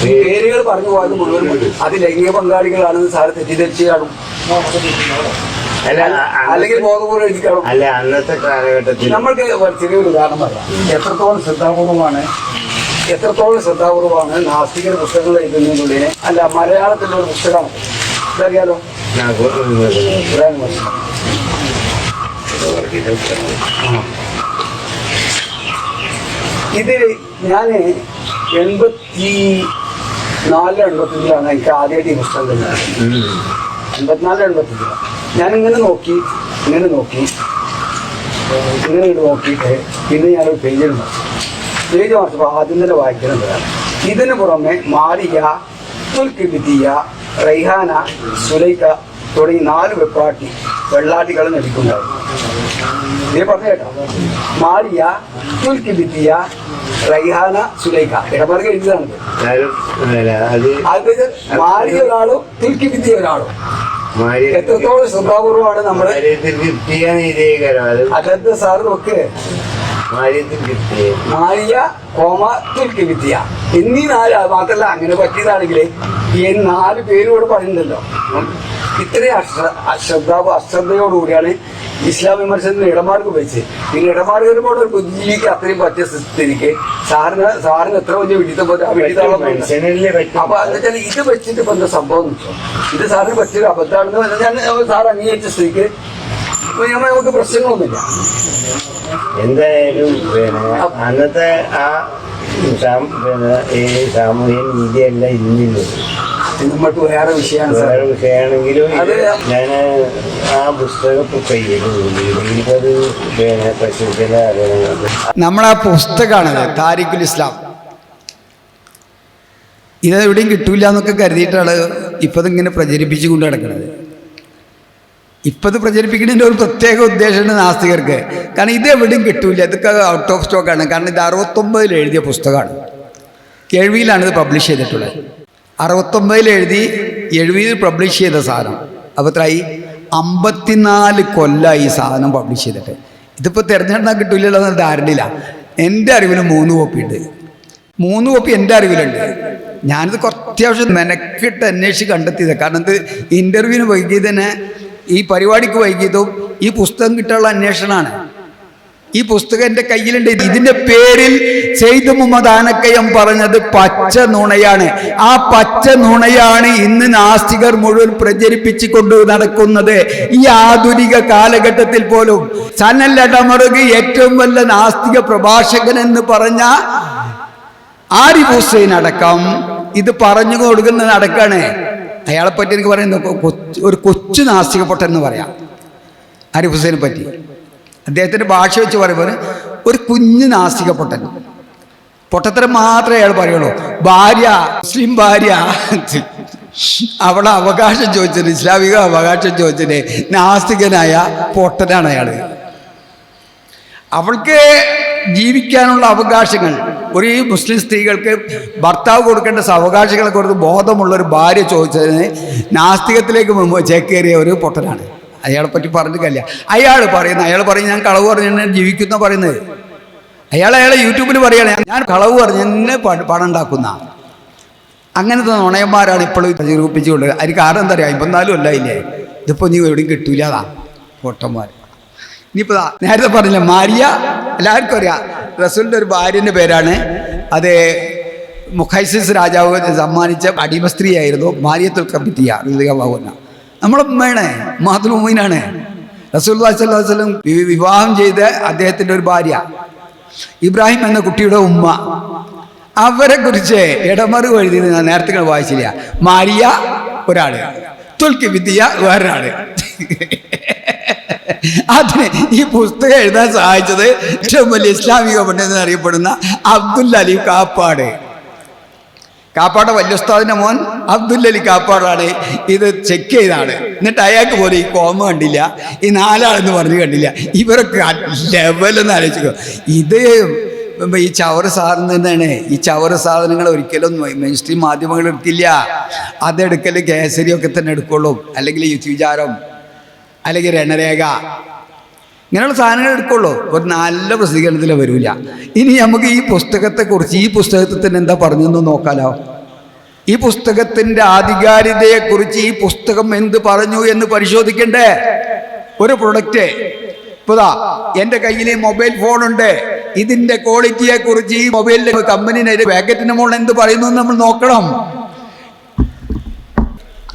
ഈ പേരുകൾ പറഞ്ഞു പോയത് മുഴുവൻ അത് ലൈംഗിക പങ്കാളികളാണെന്ന് സാറ് തെറ്റിദ്ധരിച്ച് കാണും, അല്ലെങ്കിൽ ബോധപൂർവ്വം എഴുതി കാണും. അല്ല, അന്നത്തെ കാലഘട്ടത്തിൽ നമ്മൾക്ക് ചെറിയൊരു ഉദാഹരണം പറയാം. എത്രത്തോളം ശ്രദ്ധാപൂർവമാണ് നാസ്തികരുടെ പുസ്തകങ്ങൾ എഴുതുന്നതിനുള്ളിനെ. അല്ല, മലയാളത്തിലുള്ള ഒരു പുസ്തകമാണ് ഇതറിയാലോ, ഇത് ഞാൻ 84-85 എനിക്ക് ആദ്യമായിട്ട് ഈ പുസ്തകം തന്നത്. 84-85 ഞാനിങ്ങനെ നോക്കി നോക്കിയിട്ട് പിന്നെ ഞാനൊരു പേജ് മാറിച്ചപ്പോൾ ആദ്യം തന്നെ വായിക്കുന്നതാണ്. ഇതിന് പുറമെ മാരിയ, തുൽക്കിബിത്തിയ, റൈഹാന, സുലൈക്ക തുടങ്ങി 4 വെള്ളാട്ടികൾ നടിക്കുന്നുണ്ടായിരുന്നു. ഇതേ പറഞ്ഞു കേട്ടോ, മാരിയ, തുൽക്കിബിത്തിയ, റൈഹാന, സുലൈക്ക ഇടമാർഗം എഴുതിയതാണ്. മാരിയ ഒരാളും തുൽക്കിബിത്തിയ ഒരാളും. എത്രത്തോളം ശ്രദ്ധാപൂർവമാണ് നമ്മള് അതെന്ത് സാറ് നോക്ക്. മാരിയ, തുൽക്കിബിത്തിയ എന്നീ 4 മാത്രല്ല, അങ്ങനെ പറ്റിയതാണെങ്കിൽ ഈ 4 പേരോട് പറയുന്നുണ്ടല്ലോ. ഇത്രയും അശ്രദ്ധയോടുകൂടിയാണ് ഇസ്ലാം വിമർശനത്തിന് ഇടമാർക്ക് വെച്ച്. പിന്നെ ഇടമാർഗരോട് ഒരു ബുദ്ധിജീവിക്ക് അത്രയും പറ്റിയ സ്ഥിതിക്ക് സാറിന് എത്ര വലിയ വിഡിത്തം അപ്പൊ എന്നുവെച്ചാൽ ഇത് വെച്ചിട്ട് ഇപ്പൊ എന്താ സംഭവം എന്ന് വെച്ചോ, ഇത് സാറിന് പറ്റിയൊരു അബദ്ധമാണെന്ന് ഞാൻ സാർ അംഗീകരിച്ച സ്ഥിതിക്ക് നമുക്ക് പ്രശ്നങ്ങളൊന്നുമില്ല. എന്തായാലും അന്നത്തെ ആ ഈ സാമൂഹ്യ നീതിയല്ല ഇന്നില്ലത്. നമുക്ക് വേറെ വിഷയമാണെങ്കിലും ഞാൻ ആ പുസ്തകം നമ്മളാ പുസ്തകമാണത് താരിഖുൽ ഇസ്ലാം. ഇതെവിടെയും കിട്ടൂല എന്നൊക്കെ കരുതിയിട്ടാണ് ഇപ്പം ഇങ്ങനെ പ്രചരിപ്പിച്ചു കൊണ്ട് നടക്കുന്നത്. ഇപ്പം ഇത് പ്രചരിപ്പിക്കുന്നതിൻ്റെ ഒരു പ്രത്യേക ഉദ്ദേശമുണ്ട് നാസ്തികർക്ക്. കാരണം ഇതെവിടെയും കിട്ടൂല, ഇതൊക്കെ ഔട്ട് ഓഫ് സ്റ്റോക്കാണ്. കാരണം ഇത് 69 എഴുതിയ പുസ്തകമാണ്. 70 ഇത് പബ്ലിഷ് ചെയ്തിട്ടുള്ളത്. 69 എഴുതി 70 പബ്ലിഷ് ചെയ്ത സാധനം. അപ്പോൾ എത്രയായി? 54 കൊല്ലമായി ഈ സാധനം പബ്ലിഷ് ചെയ്തിട്ട്. ഇതിപ്പോൾ തിരഞ്ഞെടുത്താൽ കിട്ടില്ലല്ലോ എന്ന് ധാരണയില്ല. എൻ്റെ അറിവിൽ 3 കോപ്പി ഉണ്ട്. 3 കോപ്പി എൻ്റെ അറിവിലുണ്ട്. ഞാനിത് അത്യാവശ്യം മെനക്കിട്ട് അന്വേഷിച്ച് കണ്ടെത്തിയത്. കാരണം ഇത് ഇൻ്റർവ്യൂവിന് വൈകിയതിന്, ഈ പരിപാടിക്ക് വൈകിയതും ഈ പുസ്തകം കിട്ടാനുള്ള അന്വേഷണമാണ്. ഈ പുസ്തകം എൻ്റെ കയ്യിലുണ്ട്. ഇതിൻ്റെ പേരിൽ സെയ്ദ് മുഹമ്മദ് ആനക്കയം പറഞ്ഞത് പച്ച നുണയാണ്. ആ പച്ച നുണയാണ് ഇന്ന് നാസ്തികർ മുഴുവൻ പ്രചരിപ്പിച്ചു കൊണ്ട് നടക്കുന്നത്. ഈ ആധുനിക കാലഘട്ടത്തിൽ പോലും സനൽ എടമറുക് ഏറ്റവും വലിയ നാസ്തിക പ്രഭാഷകൻ എന്ന് പറഞ്ഞ ആരിഫ് ഹുസൈൻ അടക്കം ഇത് പറഞ്ഞു കൊടുക്കുന്നത് അടക്കാണ്. അയാളെ പറ്റി എനിക്ക് പറയുന്നത് ഒരു കൊച്ചു നാസ്തിക പൊട്ടൻ എന്ന് പറയാം. ആരിഫ് ഹുസൈനെ പറ്റി അദ്ദേഹത്തിൻ്റെ ഭാഷ വെച്ച് പറയുമ്പോൾ ഒരു കുഞ്ഞു നാസ്തിക പൊട്ടൻ. പൊട്ടത്തരം മാത്രമേ അയാൾ പറയുള്ളൂ. ഭാര്യ, മുസ്ലിം ഭാര്യ, അവളെ അവകാശം ചോദിച്ചത്, ഇസ്ലാമിക അവകാശം ചോദിച്ചത് നാസ്തികനായ പൊട്ടനാണ് അയാൾ. അവൾക്ക് ജീവിക്കാനുള്ള അവകാശങ്ങൾ, ഒരു മുസ്ലിം സ്ത്രീകൾക്ക് ഭർത്താവ് കൊടുക്കേണ്ട അവകാശങ്ങളെ കുറിച്ച് ബോധമുള്ളൊരു ഭാര്യ ചോദിച്ചതിന് നാസ്തികത്തിലേക്ക് ചേക്കേറിയ ഒരു പൊട്ടനാണ്. അയാളെ പറ്റി പറഞ്ഞിട്ടില്ല. അയാൾ പറയും ഞാൻ കളവ് പറഞ്ഞ് ജീവിക്കുന്ന പറയുന്നത്. അയാളെ യൂട്യൂബിൽ പറയുകയാണ് ഞാൻ കളവ് പറഞ്ഞ് എന്നെ പണം ഉണ്ടാക്കുന്ന. അങ്ങനത്തെ നുണയന്മാരാണ് ഇപ്പോഴും പ്രചരിപ്പിച്ചുകൊണ്ട്. അതിന് കാരണം എന്താ പറയുക, 54 കൊല്ലമായില്ലേ, ഇതിപ്പോൾ നീ എവിടെയും കിട്ടൂല. അതാ പൊട്ടന്മാർ. ഇനിയിപ്പോൾ നേരത്തെ പറഞ്ഞില്ല മാരിയ, എല്ലാവർക്കും അറിയാം. റസൂലിൻ്റെ ഒരു ഭാര്യൻ്റെ പേരാണ് അത്. മുഖൈസിസ് രാജാവ് സമ്മാനിച്ച അടിമ സ്ത്രീയായിരുന്നു മാരിയത്തുൽ ഖബ്തിയ റളിയല്ലാഹു. നമ്മളെ ഉമ്മയാണ്, ഉമ്മത്തുൽ മുഅ്മിനീനാണ്. റസൂലുള്ളാഹി സ്വല്ലല്ലാഹു അലൈഹി വസല്ലം വിവാഹം ചെയ്ത അദ്ദേഹത്തിൻ്റെ ഒരു ഭാര്യ ഇബ്രാഹിം എന്ന കുട്ടിയുടെ ഉമ്മ. അവരെ കുറിച്ച് ഇടമറിവ് എഴുതിയത് ഞാൻ നേരത്തെ വായിച്ചില്ല. മാരിയ ഒരാള്, തുൽക്കി വിദ്യ വേറൊരാള്. അതിന് ഈ പുസ്തകം എഴുതാൻ സഹായിച്ചത് ഏറ്റവും വലിയ ഇസ്ലാമിക പണ്ഡിതൻ അറിയപ്പെടുന്ന അബ്ദുൽ അലി കാപ്പാട്. കാപ്പാട് വലിയ ഉസ്താദിന്റെ മോൻ അബ്ദുൽ അലി കാപ്പാടാണ് ഇത് ചെക്ക് ചെയ്താണ്. എന്നിട്ട് അയാൾക്ക് പോലും ഈ കോമ കണ്ടില്ല, ഈ 4 ആളെന്ന് പറഞ്ഞു കണ്ടില്ല. ഇവരൊക്കെ ലെവലെന്ന് ആലോചിക്കുക. ഇത് ഈ ചവറ് സാധനം തന്നെയാണ്. ഈ ചവറ് സാധനങ്ങൾ ഒരിക്കലും മെയിൻ സ്ട്രീം മാധ്യമങ്ങൾ എടുക്കില്ല. അതെടുക്കൽ കേസരിയൊക്കെ തന്നെ എടുക്കുള്ളൂ, അല്ലെങ്കിൽ യുദ്ധവിചാരം, അല്ലെങ്കിൽ രണരേഖ, ഇങ്ങനെയുള്ള സാധനങ്ങൾ എടുക്കുള്ളൂ. ഒരു നല്ല പ്രസിദ്ധീകരണത്തിൽ വരില്ല. ഇനി നമുക്ക് ഈ പുസ്തകത്തെക്കുറിച്ച്, ഈ പുസ്തകത്തിൽ തന്നെ എന്താ പറഞ്ഞെന്ന് നോക്കാലോ. ഈ പുസ്തകത്തിൻ്റെ ആധികാരികതയെക്കുറിച്ച് ഈ പുസ്തകം എന്ത് പറഞ്ഞു എന്ന് പരിശോധിക്കണ്ടേ. ഒരു പ്രൊഡക്റ്റ് ഇപ്പതാ എൻ്റെ കയ്യിൽ മൊബൈൽ ഫോണുണ്ട്, ഇതിൻ്റെ ക്വാളിറ്റിയെക്കുറിച്ച് ഈ മൊബൈലിൻ്റെ കമ്പനിയുടെ പാക്കറ്റിൻ്റെ മുകളിൽ എന്ത് പറയുന്നു എന്ന് നമ്മൾ നോക്കണം.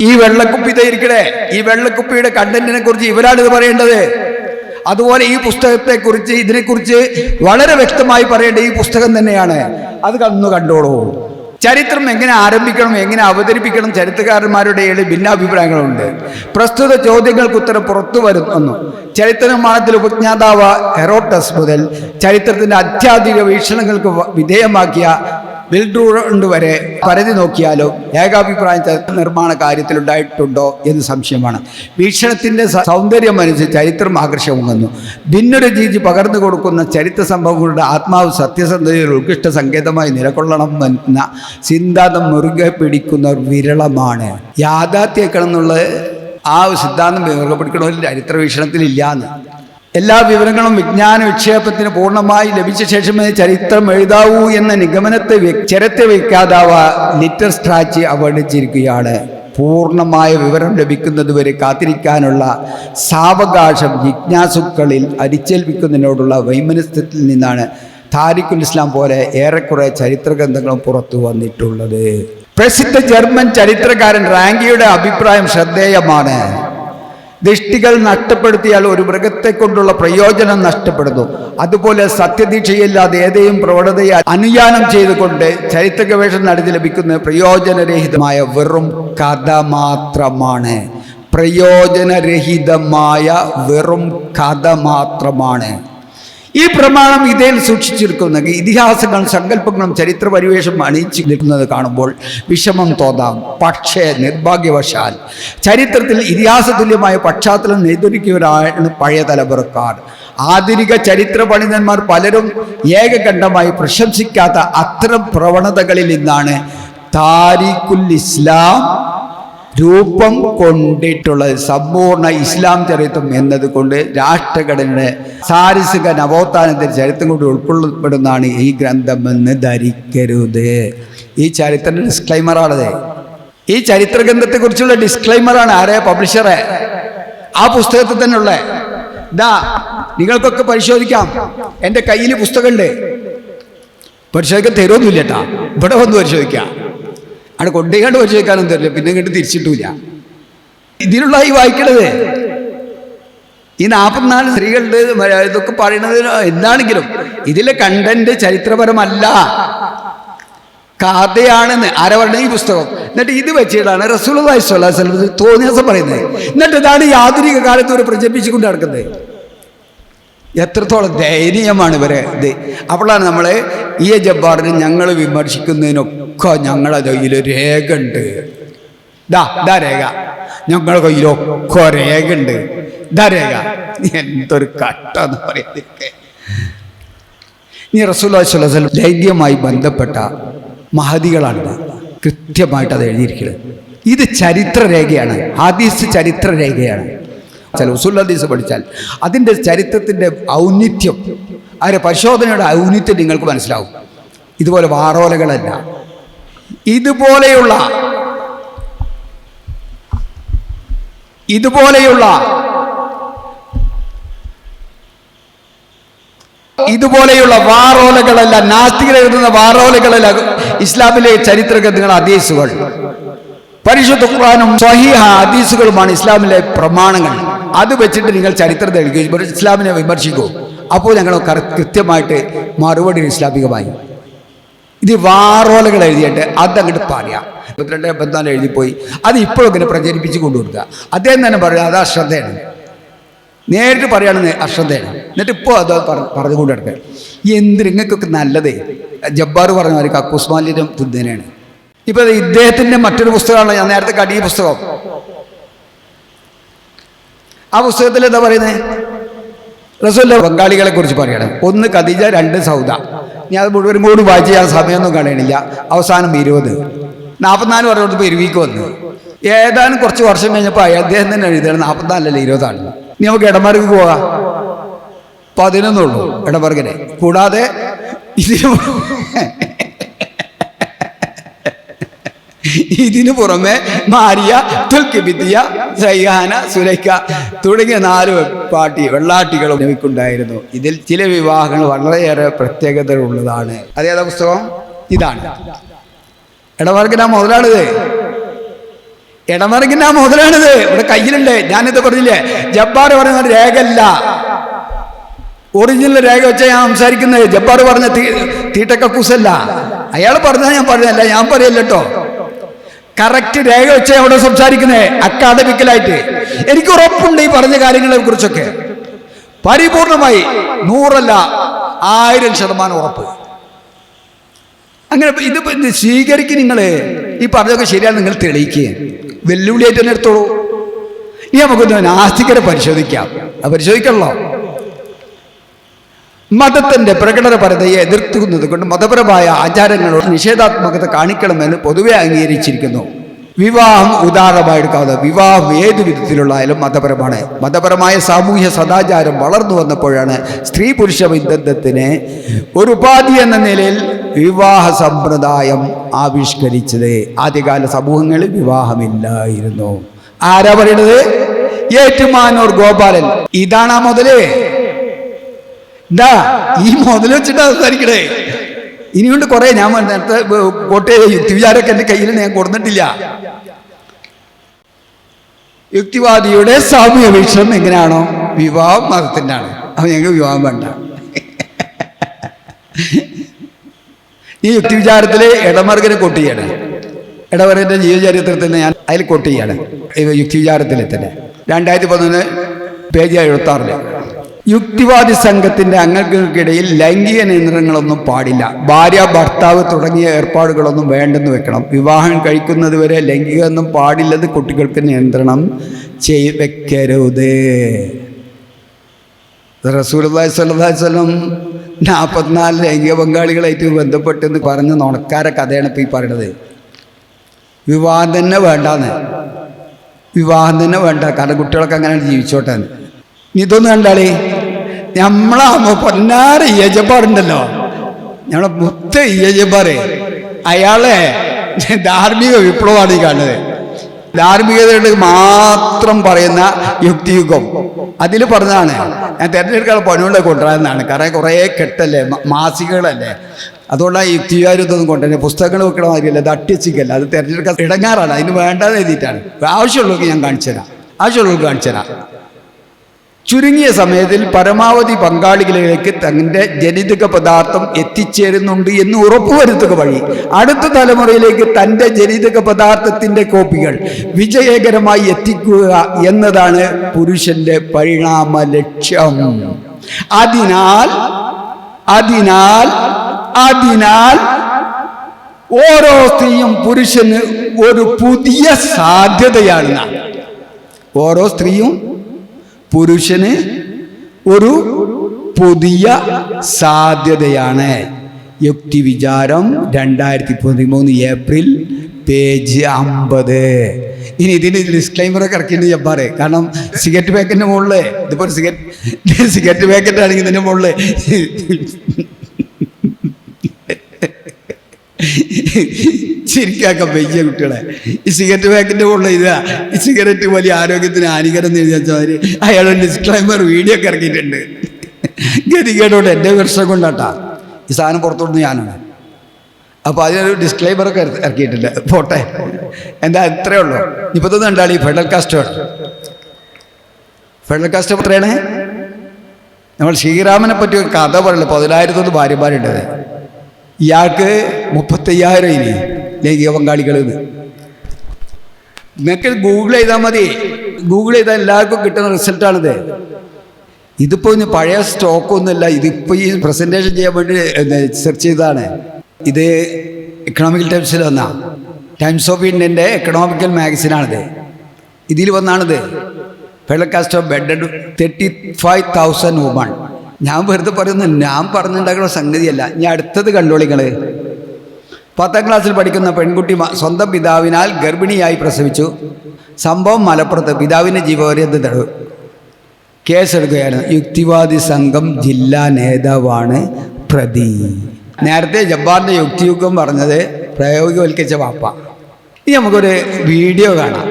ഈ വെള്ളക്കുപ്പി ഇരിക്കട്ടെ, ഈ വെള്ളക്കുപ്പിയുടെ കണ്ടന്റിനെ കുറിച്ച് ഇവരാണ് ഇത് പറയേണ്ടത്. അതുപോലെ ഈ പുസ്തകത്തെക്കുറിച്ച്, ഇതിനെക്കുറിച്ച് വളരെ വ്യക്തമായി പറയേണ്ട ഈ പുസ്തകം തന്നെയാണ്. അത് കണ്ടോളൂ. ചരിത്രം എങ്ങനെ ആരംഭിക്കണം, എങ്ങനെ അവതരിപ്പിക്കണം, ചരിത്രകാരന്മാരുടെ ഭിന്നാഭിപ്രായങ്ങളുണ്ട്. പ്രസ്തുത ചോദ്യങ്ങൾക്ക് ഉത്തരം പുറത്തു വരുന്നു. ചരിത്ര നിർമ്മാണത്തിൽ ഉപജ്ഞാതാവ് ഹെറോട്ടസ് മുതൽ ചരിത്രത്തിന്റെ അത്യാധുനിക വീക്ഷണങ്ങൾക്ക് വിധേയമാക്കിയ വിൽഡ്രൂണ്ട് വരെ പരിധി നോക്കിയാലും ഏകാഭിപ്രായം ചരിത്ര നിർമ്മാണ കാര്യത്തിൽ ഉണ്ടായിട്ടുണ്ടോ എന്ന് സംശയമാണ്. വീക്ഷണത്തിൻ്റെ സൗന്ദര്യം അനുസരിച്ച് ചരിത്രം ആകർഷകമാകുന്നു. ഭിന്നൊരു പകർന്നു കൊടുക്കുന്ന ചരിത്ര സംഭവങ്ങളുടെ ആത്മാവ് സത്യസന്ധതയിൽ ഉത്കൃഷ്ട സങ്കേതമായി നിലകൊള്ളണം എന്ന സിദ്ധാന്തം മുറുകെ പിടിക്കുന്നവർ വിരളമാണ്. യാഥാർത്ഥ്യക്കണം എന്നുള്ളത് ആ സിദ്ധാന്തം മുറുകെ പിടിക്കണമെങ്കിൽ ചരിത്ര വീക്ഷണത്തിലില്ലാന്ന്. എല്ലാ വിവരങ്ങളും വിജ്ഞാന വിക്ഷേപത്തിന് പൂർണ്ണമായി ലഭിച്ച ശേഷമേ ചരിത്രം എഴുതാവൂ എന്ന നിഗമനത്തെ ചരത്തെ വയ്ക്കാതാവ ലിറ്റർ സ്ട്രാച്ച് അവഗണിച്ചിരിക്കുകയാണ്. പൂർണ്ണമായ വിവരം ലഭിക്കുന്നതുവരെ കാത്തിരിക്കാനുള്ള സാവകാശം ജിജ്ഞാസുക്കളിൽ അടിച്ചേൽപ്പിക്കുന്നതിനോടുള്ള വൈമനസ്യത്തിൽ നിന്നാണ് താരിഖുൽ ഇസ്ലാം പോലെ ഏറെക്കുറെ ചരിത്ര ഗ്രന്ഥങ്ങളും പുറത്തു വന്നിട്ടുള്ളത്. പ്രസിദ്ധ ജർമ്മൻ ചരിത്രകാരൻ റാങ്കിയുടെ അഭിപ്രായം ശ്രദ്ധേയമാണ്. ദൃഷ്ടികൾ നഷ്ടപ്പെടുത്തിയാൽ ഒരു മൃഗത്തെ കൊണ്ടുള്ള പ്രയോജനം നഷ്ടപ്പെടുന്നു. അതുപോലെ സത്യദീക്ഷയില്ലാതെ ഏതെയും പ്രവണതയെ അനുയാനം ചെയ്തുകൊണ്ട് ചരിത്ര ഗവേഷണം നടത്തി ലഭിക്കുന്ന പ്രയോജനരഹിതമായ വെറും കഥ മാത്രമാണ്. പ്രയോജനരഹിതമായ വെറും കഥ മാത്രമാണ്. ഈ പ്രമാണം ഇതേൽ സൂക്ഷിച്ചിരിക്കുന്ന ഇതിഹാസങ്ങളും സങ്കല്പങ്ങളും ചരിത്ര പരിവേഷം അണിയിച്ചു നിൽക്കുന്നത് കാണുമ്പോൾ വിഷമം തോന്നാം. പക്ഷേ നിർഭാഗ്യവശാൽ ചരിത്രത്തിൽ ഇതിഹാസതുല്യമായ പശ്ചാത്തലം നെയ്തൊരുക്കിയവരാണ് പഴയ തലമുറക്കാർ. ആധുനിക ചരിത്ര പണ്ഡിതന്മാർ പലരും ഏകകണ്ഠമായി പ്രശംസിക്കാത്ത അത്തരം പ്രവണതകളിൽ നിന്നാണ് താരിഖുൽ ഇസ്ലാം രൂപം കൊണ്ടിട്ടുള്ളത്. സമ്പൂർണ്ണ ഇസ്ലാം ചരിത്രം എന്നതുകൊണ്ട് രാഷ്ട്രഘടനയുടെ സാരിസിക നവോത്ഥാനത്തിന്റെ ചരിത്രം കൊണ്ട് ഉൾക്കൊള്ളപ്പെടുന്നതാണ് ഈ ഗ്രന്ഥമെന്ന് ധരിക്കരുത്. ഈ ചരിത്രത്തിന്റെ ഡിസ്ക്ലൈമറാണത്. ഈ ചരിത്ര ഗ്രന്ഥത്തെക്കുറിച്ചുള്ള ഡിസ്ക്ലൈമറാണ്. ആരെ? പബ്ലിഷറെ. ആ പുസ്തകത്തിൽ തന്നെ ഉള്ള ഇതാ, നിങ്ങൾക്കൊക്കെ പരിശോധിക്കാം. എൻ്റെ കയ്യിൽ പുസ്തകമുണ്ട്. പരിശോധിക്കാൻ തരുമൊന്നുമില്ല കേട്ടാ. ഇവിടെ വന്ന് പരിശോധിക്കാം. അവിടെ കൊണ്ടുപോയി പരിശോധിക്കാനൊന്നും തരില്ല, പിന്നെ ഇങ്ങോട്ട് തിരിച്ചിട്ടില്ല. ഇതിലുള്ള ഈ വായിക്കണത് ഈ 44 സ്ത്രീകളുടെ ഇതൊക്കെ പറയുന്നത് എന്താണെങ്കിലും ഇതിലെ കണ്ടന്റ് ചരിത്രപരമല്ല. കഥയാണെന്ന് ആരാ പറയുന്നത്? ഈ പുസ്തകം. എന്നിട്ട് ഇത് വെച്ചിട്ടാണ് റസൂലുള്ളാഹി സ്വല്ലല്ലാഹു അലൈഹി വസല്ലം തോന്നിയാസം പറയുന്നത്. എന്നിട്ട് ഇതാണ് ഈ ആധുനിക കാലത്ത് ഒരു പ്രചരിപ്പിച്ചുകൊണ്ട് നടക്കുന്നത്. എത്രത്തോളം ദയനീയമാണ് ഇവരെ ഇത്. അപ്പോഴാണ് നമ്മൾ ഈ ജബ്ബാറിനെ ഞങ്ങൾ വിമർശിക്കുന്നതിനൊക്കെ ഞങ്ങളുടെ കയ്യിൽ രേഖ ഉണ്ട്. ഇതാ രേഖ, ഞങ്ങളുടെ കയ്യിലൊക്കെ രേഖ ഉണ്ട്. ഇതാ രേഖ. എന്തൊരു കട്ടെന്ന് പറയുന്നത്. ഈ റസൂലുള്ളാഹി സ്വല്ലല്ലാഹു അലൈഹി വസല്ലം ലൈംഗികമായി ബന്ധപ്പെട്ട മഹദികളാണിത്. കൃത്യമായിട്ട് അത് എഴുതിയിരിക്കുന്നത്. ഇത് ചരിത്രരേഖയാണ്, ഹദീസ് ചരിത്രരേഖയാണ്. ചില ഉസൂൽ ഹദീസ് പഠിച്ചാൽ അതിൻ്റെ ചരിത്രത്തിൻ്റെ ഔന്നിത്യം, അതിൻ്റെ പരിശോധനയുടെ ഔന്നിത്യം നിങ്ങൾക്ക് മനസ്സിലാവും. ഇതുപോലെ വാറോലകളല്ല. ഇതുപോലെയുള്ള വാറോലകളല്ല, നാസ്തികർ എഴുതുന്ന വാറോലകളല്ല ഇസ്ലാമിലെ ചരിത്ര ഗ്രന്ഥങ്ങൾ, ഹദീസുകൾ. പരിശുദ്ധ ഖുർആനും സ്വഹീഹ ഹദീസുകളുമാണ് ഇസ്ലാമിലെ പ്രമാണങ്ങൾ. അത് വെച്ചിട്ട് നിങ്ങൾ ചരിത്രത്തെ എഴുതുകയും ഇസ്ലാമിനെ വിമർശിക്കൂ. അപ്പോൾ ഞങ്ങൾ കൃത്യമായിട്ട് മറുപടി ഇസ്ലാമികമായി. ഇത് വാറോലകൾ എഴുതിയിട്ട് അതങ്ങോട്ട് പറയാം. 22 എഴുതിപ്പോയി. അത് ഇപ്പോഴും ഇങ്ങനെ പ്രചരിപ്പിച്ച് കൊണ്ടുകൊടുക്കുക. അദ്ദേഹം തന്നെ പറയുക അത് അശ്രദ്ധയാണ്, നേരിട്ട് പറയുകയാണെന്ന് അശ്രദ്ധയാണ്. എന്നിട്ട് ഇപ്പോൾ അത് പറഞ്ഞുകൊണ്ട് കിടക്കുക. നിങ്ങൾക്കൊക്കെ നല്ലതേ ജബ്ബാർ പറഞ്ഞ മാതിരി കക്കൂസ്മാലിൻ്റെ തുന്നേനാണ്. ഇപ്പം ഇദ്ദേഹത്തിൻ്റെ മറ്റൊരു പുസ്തകമാണ് ഞാൻ നേരത്തെ കടി പുസ്തകം. ആ പുസ്തകത്തിൽ എന്താ പറയുന്നത്? റസൂലുള്ള ബംഗാളികളെ കുറിച്ച് പറയണം. 1 ഖദീജ, 2 സൗദ. ഞാൻ അത് മുഴുവനും കൂടി വായിച്ച് ചെയ്യാൻ സമയമൊന്നും കളയണില്ല. അവസാനം 20, 44 പറഞ്ഞോട്ട് പെരുവിക്ക് വന്നു. ഏതാനും കുറച്ച് വർഷം കഴിഞ്ഞപ്പോൾ അദ്ദേഹം തന്നെ എഴുതിയാണ് 44 20. ഇനി നമുക്ക് ഇടമറുക്ക് പോകാം. 11 ഉള്ളൂ ഇടമറുകിനെ. കൂടാതെ ഇതിനു പുറമെ മാരിയ, തുൽക്കിബിത്തിയ, സൈഹാന, സുലൈഖ തുടങ്ങിയ 4 വെള്ളാട്ടികളും നബിക്കുണ്ടായിരുന്നു. ഇതിൽ ചില വിവാഹങ്ങൾ വളരെയേറെ പ്രത്യേകത ഉള്ളതാണ്. അതേതാ പുസ്തകം? ഇതാണ്. ഇടമറുകിനാ മുതലാണിത്. ഇവിടെ കയ്യിലുണ്ട്. ഞാനിത് പറഞ്ഞില്ലേ, ജബ്ബാർ പറയുന്ന രേഖയല്ല, ഒറിജിനൽ രേഖ വെച്ചാൽ ഞാൻ സംസാരിക്കുന്നത്. ജബ്ബാർ പറഞ്ഞ തീട്ടക്കക്കൂസല്ല. അയാൾ പറഞ്ഞാൽ ഞാൻ പറഞ്ഞല്ല, ഞാൻ പറയല്ല കേട്ടോ. കറക്റ്റ് രേഖ വെച്ചാൽ അവിടെ സംസാരിക്കുന്നത് അക്കാഡമിക്കലായിട്ട്. എനിക്ക് ഉറപ്പുണ്ട് ഈ പറഞ്ഞ കാര്യങ്ങളെ കുറിച്ചൊക്കെ പരിപൂർണമായി 100 അല്ല 1000% ഉറപ്പ്. അങ്ങനെ ഇതിപ്പോ സ്വീകരിക്കും. നിങ്ങൾ ഈ പറഞ്ഞതൊക്കെ ശരിയാണ്, നിങ്ങൾ തെളിയിക്കുക. വെല്ലുവിളിയായിട്ട് തന്നെ എടുത്തോളൂ. ഇനി നമുക്കൊന്ന് നാസ്തികരെ പരിശോധിക്കാം. അത് പരിശോധിക്കണല്ലോ. മതത്തിന്റെ പ്രകടനപരതയെ എതിർക്കുന്നത് കൊണ്ട് മതപരമായ ആചാരങ്ങളോട് നിഷേധാത്മകത കാണിക്കണമെന്ന് പൊതുവെ അംഗീകരിച്ചിരിക്കുന്നു. വിവാഹം ഉദാഹരണമായെടുക്കാവുന്ന വിവാഹം ഏതു വിധത്തിലുള്ളായാലും മതപരമാണ്. മതപരമായ സാമൂഹ്യ സദാചാരം വളർന്നു വന്നപ്പോഴാണ് സ്ത്രീ പുരുഷ ബന്ധത്തിന് ഒരു ഉപാധി എന്ന നിലയിൽ വിവാഹ സമ്പ്രദായം ആവിഷ്കരിച്ചത്. ആദ്യകാല സമൂഹങ്ങളിൽ വിവാഹമില്ലായിരുന്നു. ആരാ പറയണത്? ഏറ്റുമാനൂർ ഗോപാലൻ. ഇതാണ് ആ മുതല്. ഈ മുതൽ വെച്ചിട്ട് സംസാരിക്കണേ. ഇനിയുണ്ട് കുറെ. ഞാൻ നേരത്തെ കോട്ടയം യുക്തിവിചാരമൊക്കെ എൻ്റെ കയ്യിൽ ഞാൻ കൊടുത്തിട്ടില്ല. യുക്തിവാദിയുടെ സാമൂഹ്യ വീക്ഷണം എങ്ങനെയാണോ, വിവാഹം മതത്തിൻ്റെ ആണ്. അപ്പം ഞങ്ങൾക്ക് വിവാഹം വേണ്ട. ഈ യുക്തിവിചാരത്തില് ഇടമറുകിനെ കോട്ട് ചെയ്യാണ്. ഇടമറുകിന്റെ ജീവചരിത്രത്തിൽ ഞാൻ അതിൽ കോട്ട് ചെയ്യാണ്. യുക്തിവിചാരത്തിൽ തന്നെ 2011 പേജ് 76. യുക്തിവാദി സംഘത്തിന്റെ അംഗങ്ങൾക്കിടയിൽ ലൈംഗിക നിയന്ത്രണങ്ങളൊന്നും പാടില്ല. ഭാര്യ, ഭർത്താവ് തുടങ്ങിയ ഏർപ്പാടുകളൊന്നും വേണ്ടെന്ന് വെക്കണം. വിവാഹം കഴിക്കുന്നത് വരെ ലൈംഗികമൊന്നും പാടില്ലെന്ന് കുട്ടികൾക്ക് നിയന്ത്രണം വെക്കരുത്. റസൂലുള്ളാഹി സ്വല്ലല്ലാഹു അലൈഹി വസല്ലം 44 ലൈംഗിക പങ്കാളികളായിട്ട് ബന്ധപ്പെട്ടെന്ന് പറഞ്ഞ് നുണക്കാര കഥയാണ് ഇപ്പോൾ ഈ പറയുന്നത്. വിവാഹം തന്നെ വേണ്ടാന്ന്. കാരണം കുട്ടികളൊക്കെ അങ്ങനെ ജീവിച്ചോട്ടെ. ഇതൊന്നും കണ്ടാളേ, നമ്മളാകുമ്പോൾ പൊന്നാറ് യജപ്പാടുണ്ടല്ലോ, നമ്മളെ മുത്ത യജപ്പാറ്, അയാളെ ധാർമ്മിക വിപ്ലവമാണ് ഈ കാണുന്നത്. ധാർമ്മികതയോട് മാത്രം പറയുന്ന യുക്തിയുഗം. അതിൽ പറഞ്ഞതാണ് ഞാൻ തിരഞ്ഞെടുക്കാൻ പണികൊണ്ട് കൊണ്ടുവരാമെന്നാണ്. കാരണം കുറേ കെട്ടല്ലേ, മാസികകളല്ലേ. അതുകൊണ്ടാണ് ഈ യുക്തികാരൊന്നും കൊണ്ടുവരുന്നത്. പുസ്തകങ്ങൾ വെക്കണ മാതിരിയല്ല, അത് അട്ടിച്ചിക്കല്ല. അത് തിരഞ്ഞെടുക്കാൻ ഇടങ്ങാറാണ്. അതിന് വേണ്ടാതെ എഴുതിയിട്ടാണ്. ആവശ്യമുള്ളവർക്ക് ഞാൻ കാണിച്ചു തരാം. ചുരുങ്ങിയ സമയത്തിൽ പരമാവധി പങ്കാളികളിലേക്ക് തന്റെ ജനിതക പദാർത്ഥം എത്തിച്ചേരുന്നുണ്ട് എന്ന് ഉറപ്പുവരുത്തുക വഴി അടുത്ത തലമുറയിലേക്ക് തന്റെ ജനിതക പദാർത്ഥത്തിന്റെ കോപ്പികൾ വിജയകരമായി എത്തിക്കുക എന്നതാണ് പുരുഷന്റെ പരിണാമ ലക്ഷ്യം. അതിനാൽ ഓരോ സ്ത്രീയും പുരുഷന് ഒരു പുതിയ സാധ്യതയാണ്. ഓരോ സ്ത്രീയും പുരുഷന് ഒരു പുതിയ സാധ്യതയാണ്. യുക്തി വിചാരം 2013 ഏപ്രിൽ പേജ് 50. ഇനി ഇതിന് ഡിസ്ക്ലൈമറൊക്കെ ഇറക്കിയിട്ട് ഞാൻ പറയാം. കാരണം സിഗരറ്റ് പാക്കറ്റിൻ്റെ മുകളിൽ ഇതിപ്പോൾ സിഗരറ്റ് പാക്കറ്റ് ആണെങ്കിൽ ഇതിൻ്റെ മുകളിൽ ശരിക്കാക്കാൻ വയ്യ കുട്ടികളെ. ഈ സിഗരറ്റ് പാക്കിൻ്റെ മുകളിൽ ഇതാ ഈ സിഗരറ്റ് വലിയ ആരോഗ്യത്തിന് ഹാനികരം എന്ന് എഴുതിയാൽ അയാൾ ഡിസ്ക്ലൈമർ വീഡിയോ ഒക്കെ ഇറക്കിയിട്ടുണ്ട്. ഗതികേടോടെ എൻ്റെ വർഷം കൊണ്ടാട്ടാ ഈ സാധനം പുറത്തോട്ട് ഞാനാണ്. അപ്പോൾ അതിനൊരു ഡിസ്ക്ലൈമറൊക്കെ ഇറക്കിയിട്ടുണ്ട്. പോട്ടെ, എന്താ ഇത്രയേ ഉള്ളൂ. ഇപ്പോൾ തന്നെ ഉണ്ടാണ് ഈ ഫെഡറൽ കാസ്റ്റ്. ഫെഡറൽ കാസ്റ്റ് എത്രയാണ്? നമ്മൾ ശ്രീരാമനെ പറ്റി ഒരു കഥ പറയുന്നത് 10,000 ഭാര്യമാരുണ്ടത്. ഇയാൾക്ക് 35,000 ഇനി ലൈംഗിക പങ്കാളികൾ. നിങ്ങൾക്ക് ഗൂഗിൾ ചെയ്താൽ മതി. ഗൂഗിൾ ചെയ്താൽ എല്ലാവർക്കും കിട്ടുന്ന റിസൾട്ടാണിത്. ഇതിപ്പോൾ ഇനി പഴയ സ്റ്റോക്കൊന്നുമല്ല. ഇതിപ്പോൾ ഈ പ്രസൻറ്റേഷൻ ചെയ്യാൻ വേണ്ടി സെർച്ച് ചെയ്തതാണ്. ഇത് എക്കണോമിക്കൽ ടൈംസിൽ വന്ന ടൈംസ് ഓഫ് ഇന്ത്യൻ്റെ എക്കണോമിക്കൽ മാഗസിനാണിത്. ഇതിൽ വന്നാണിത്. Federal caste of bedded 35,000 women. ഞാൻ വെറുതെ പറയുന്നു, ഞാൻ പറഞ്ഞുണ്ടാക്കുന്ന സംഗതിയല്ല. ഞാൻ അടുത്തത് കണ്ടോളിങ്ങൾ. 10ാം ക്ലാസ്സിൽ പഠിക്കുന്ന പെൺകുട്ടി സ്വന്തം പിതാവിനാൽ ഗർഭിണിയായി പ്രസവിച്ചു. സംഭവം മലപ്പുറത്ത്. പിതാവിൻ്റെ ജീവപര്യന്തം തടവ്. കേസെടുക്കുകയാണ്. യുക്തിവാദി സംഘം ജില്ലാ നേതാവാണ് പ്രതി. നേരത്തെ ജബ്ബാറിൻ്റെ യുക്തിയുക്കം പറഞ്ഞത് പ്രായോഗികവൽക്കരിച്ച വാപ്പ. ഇനി നമുക്കൊരു വീഡിയോ കാണാം.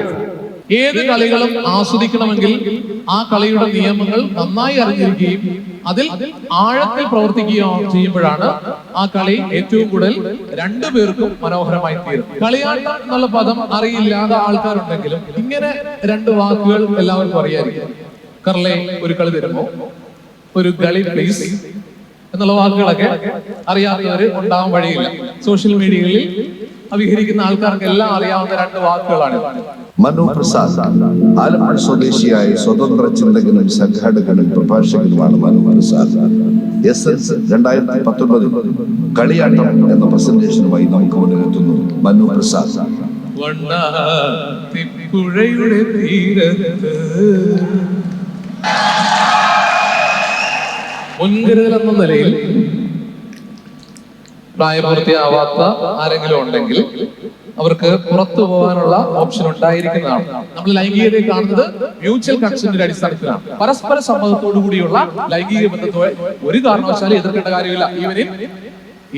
ഏത് കളികളും ആസ്വദിക്കണമെങ്കിൽ ആ കളിയുടെ നിയമങ്ങൾ നന്നായി അറിഞ്ഞിരിക്കുകയും അതിൽ ആഴത്തിൽ പ്രവർത്തിക്കുകയും ചെയ്യുമ്പോഴാണ് ആ കളി ഏറ്റവും കൂടുതൽ രണ്ടുപേർക്കും മനോഹരമായി തീരും. കളിയാട്ടം എന്നുള്ള പദം അറിയില്ലാത്ത ആൾക്കാരുണ്ടെങ്കിലും ഇങ്ങനെ 2 വാക്കുകൾ എല്ലാവർക്കും അറിയാതിരിക്കും. കർലെ ഒരു കളി തരുമോ, ഒരു കളി പ്ലീസ് എന്നുള്ള വാക്കുകളൊക്കെ അറിയാത്തവര് ഉണ്ടാവാൻ വഴിയില്ല. സോഷ്യൽ മീഡിയകളിൽ അവിഹരിക്കുന്ന ആൾക്കാർക്ക് എല്ലാം അറിയാവുന്ന 2 വാക്കുകളാണ്. മനു പ്രസാദ് ആലപ്പുഴ സ്വദേശിയായ സ്വതന്ത്ര ചിന്തകനും സംഘാടകനും പ്രഭാഷകനുമാണ് മനു പ്രസാദ്. എസ്എൽസി 2019 കളിയാട്ടം എന്ന പ്രസന്റേഷനുമായി നമുക്ക് മുന്നിലെത്തുന്നു മനു പ്രസാദ്. പുഴയുടെ തീരത്ത് മുൻകരുതൽ എന്ന നിലയിൽ പ്രായപൂർത്തിയാവാത്ത ആരെങ്കിലും ഉണ്ടെങ്കിൽ അവർക്ക് പുറത്തു പോകാനുള്ള ഓപ്ഷൻ ഉണ്ടായിരിക്കുന്നതാണ്. നമ്മൾ ലൈംഗികതയെ കാണുന്നത് മ്യൂച്വൽ കൺസെന്റിന്റെ അടിസ്ഥാനത്തിലാണ്. പരസ്പര സമ്മതത്തോടു കൂടിയുള്ള ലൈംഗിക ബന്ധത്തോടെ ഒരു കാരണവശാലും എതിർക്കേണ്ട കാര്യമില്ല. Even in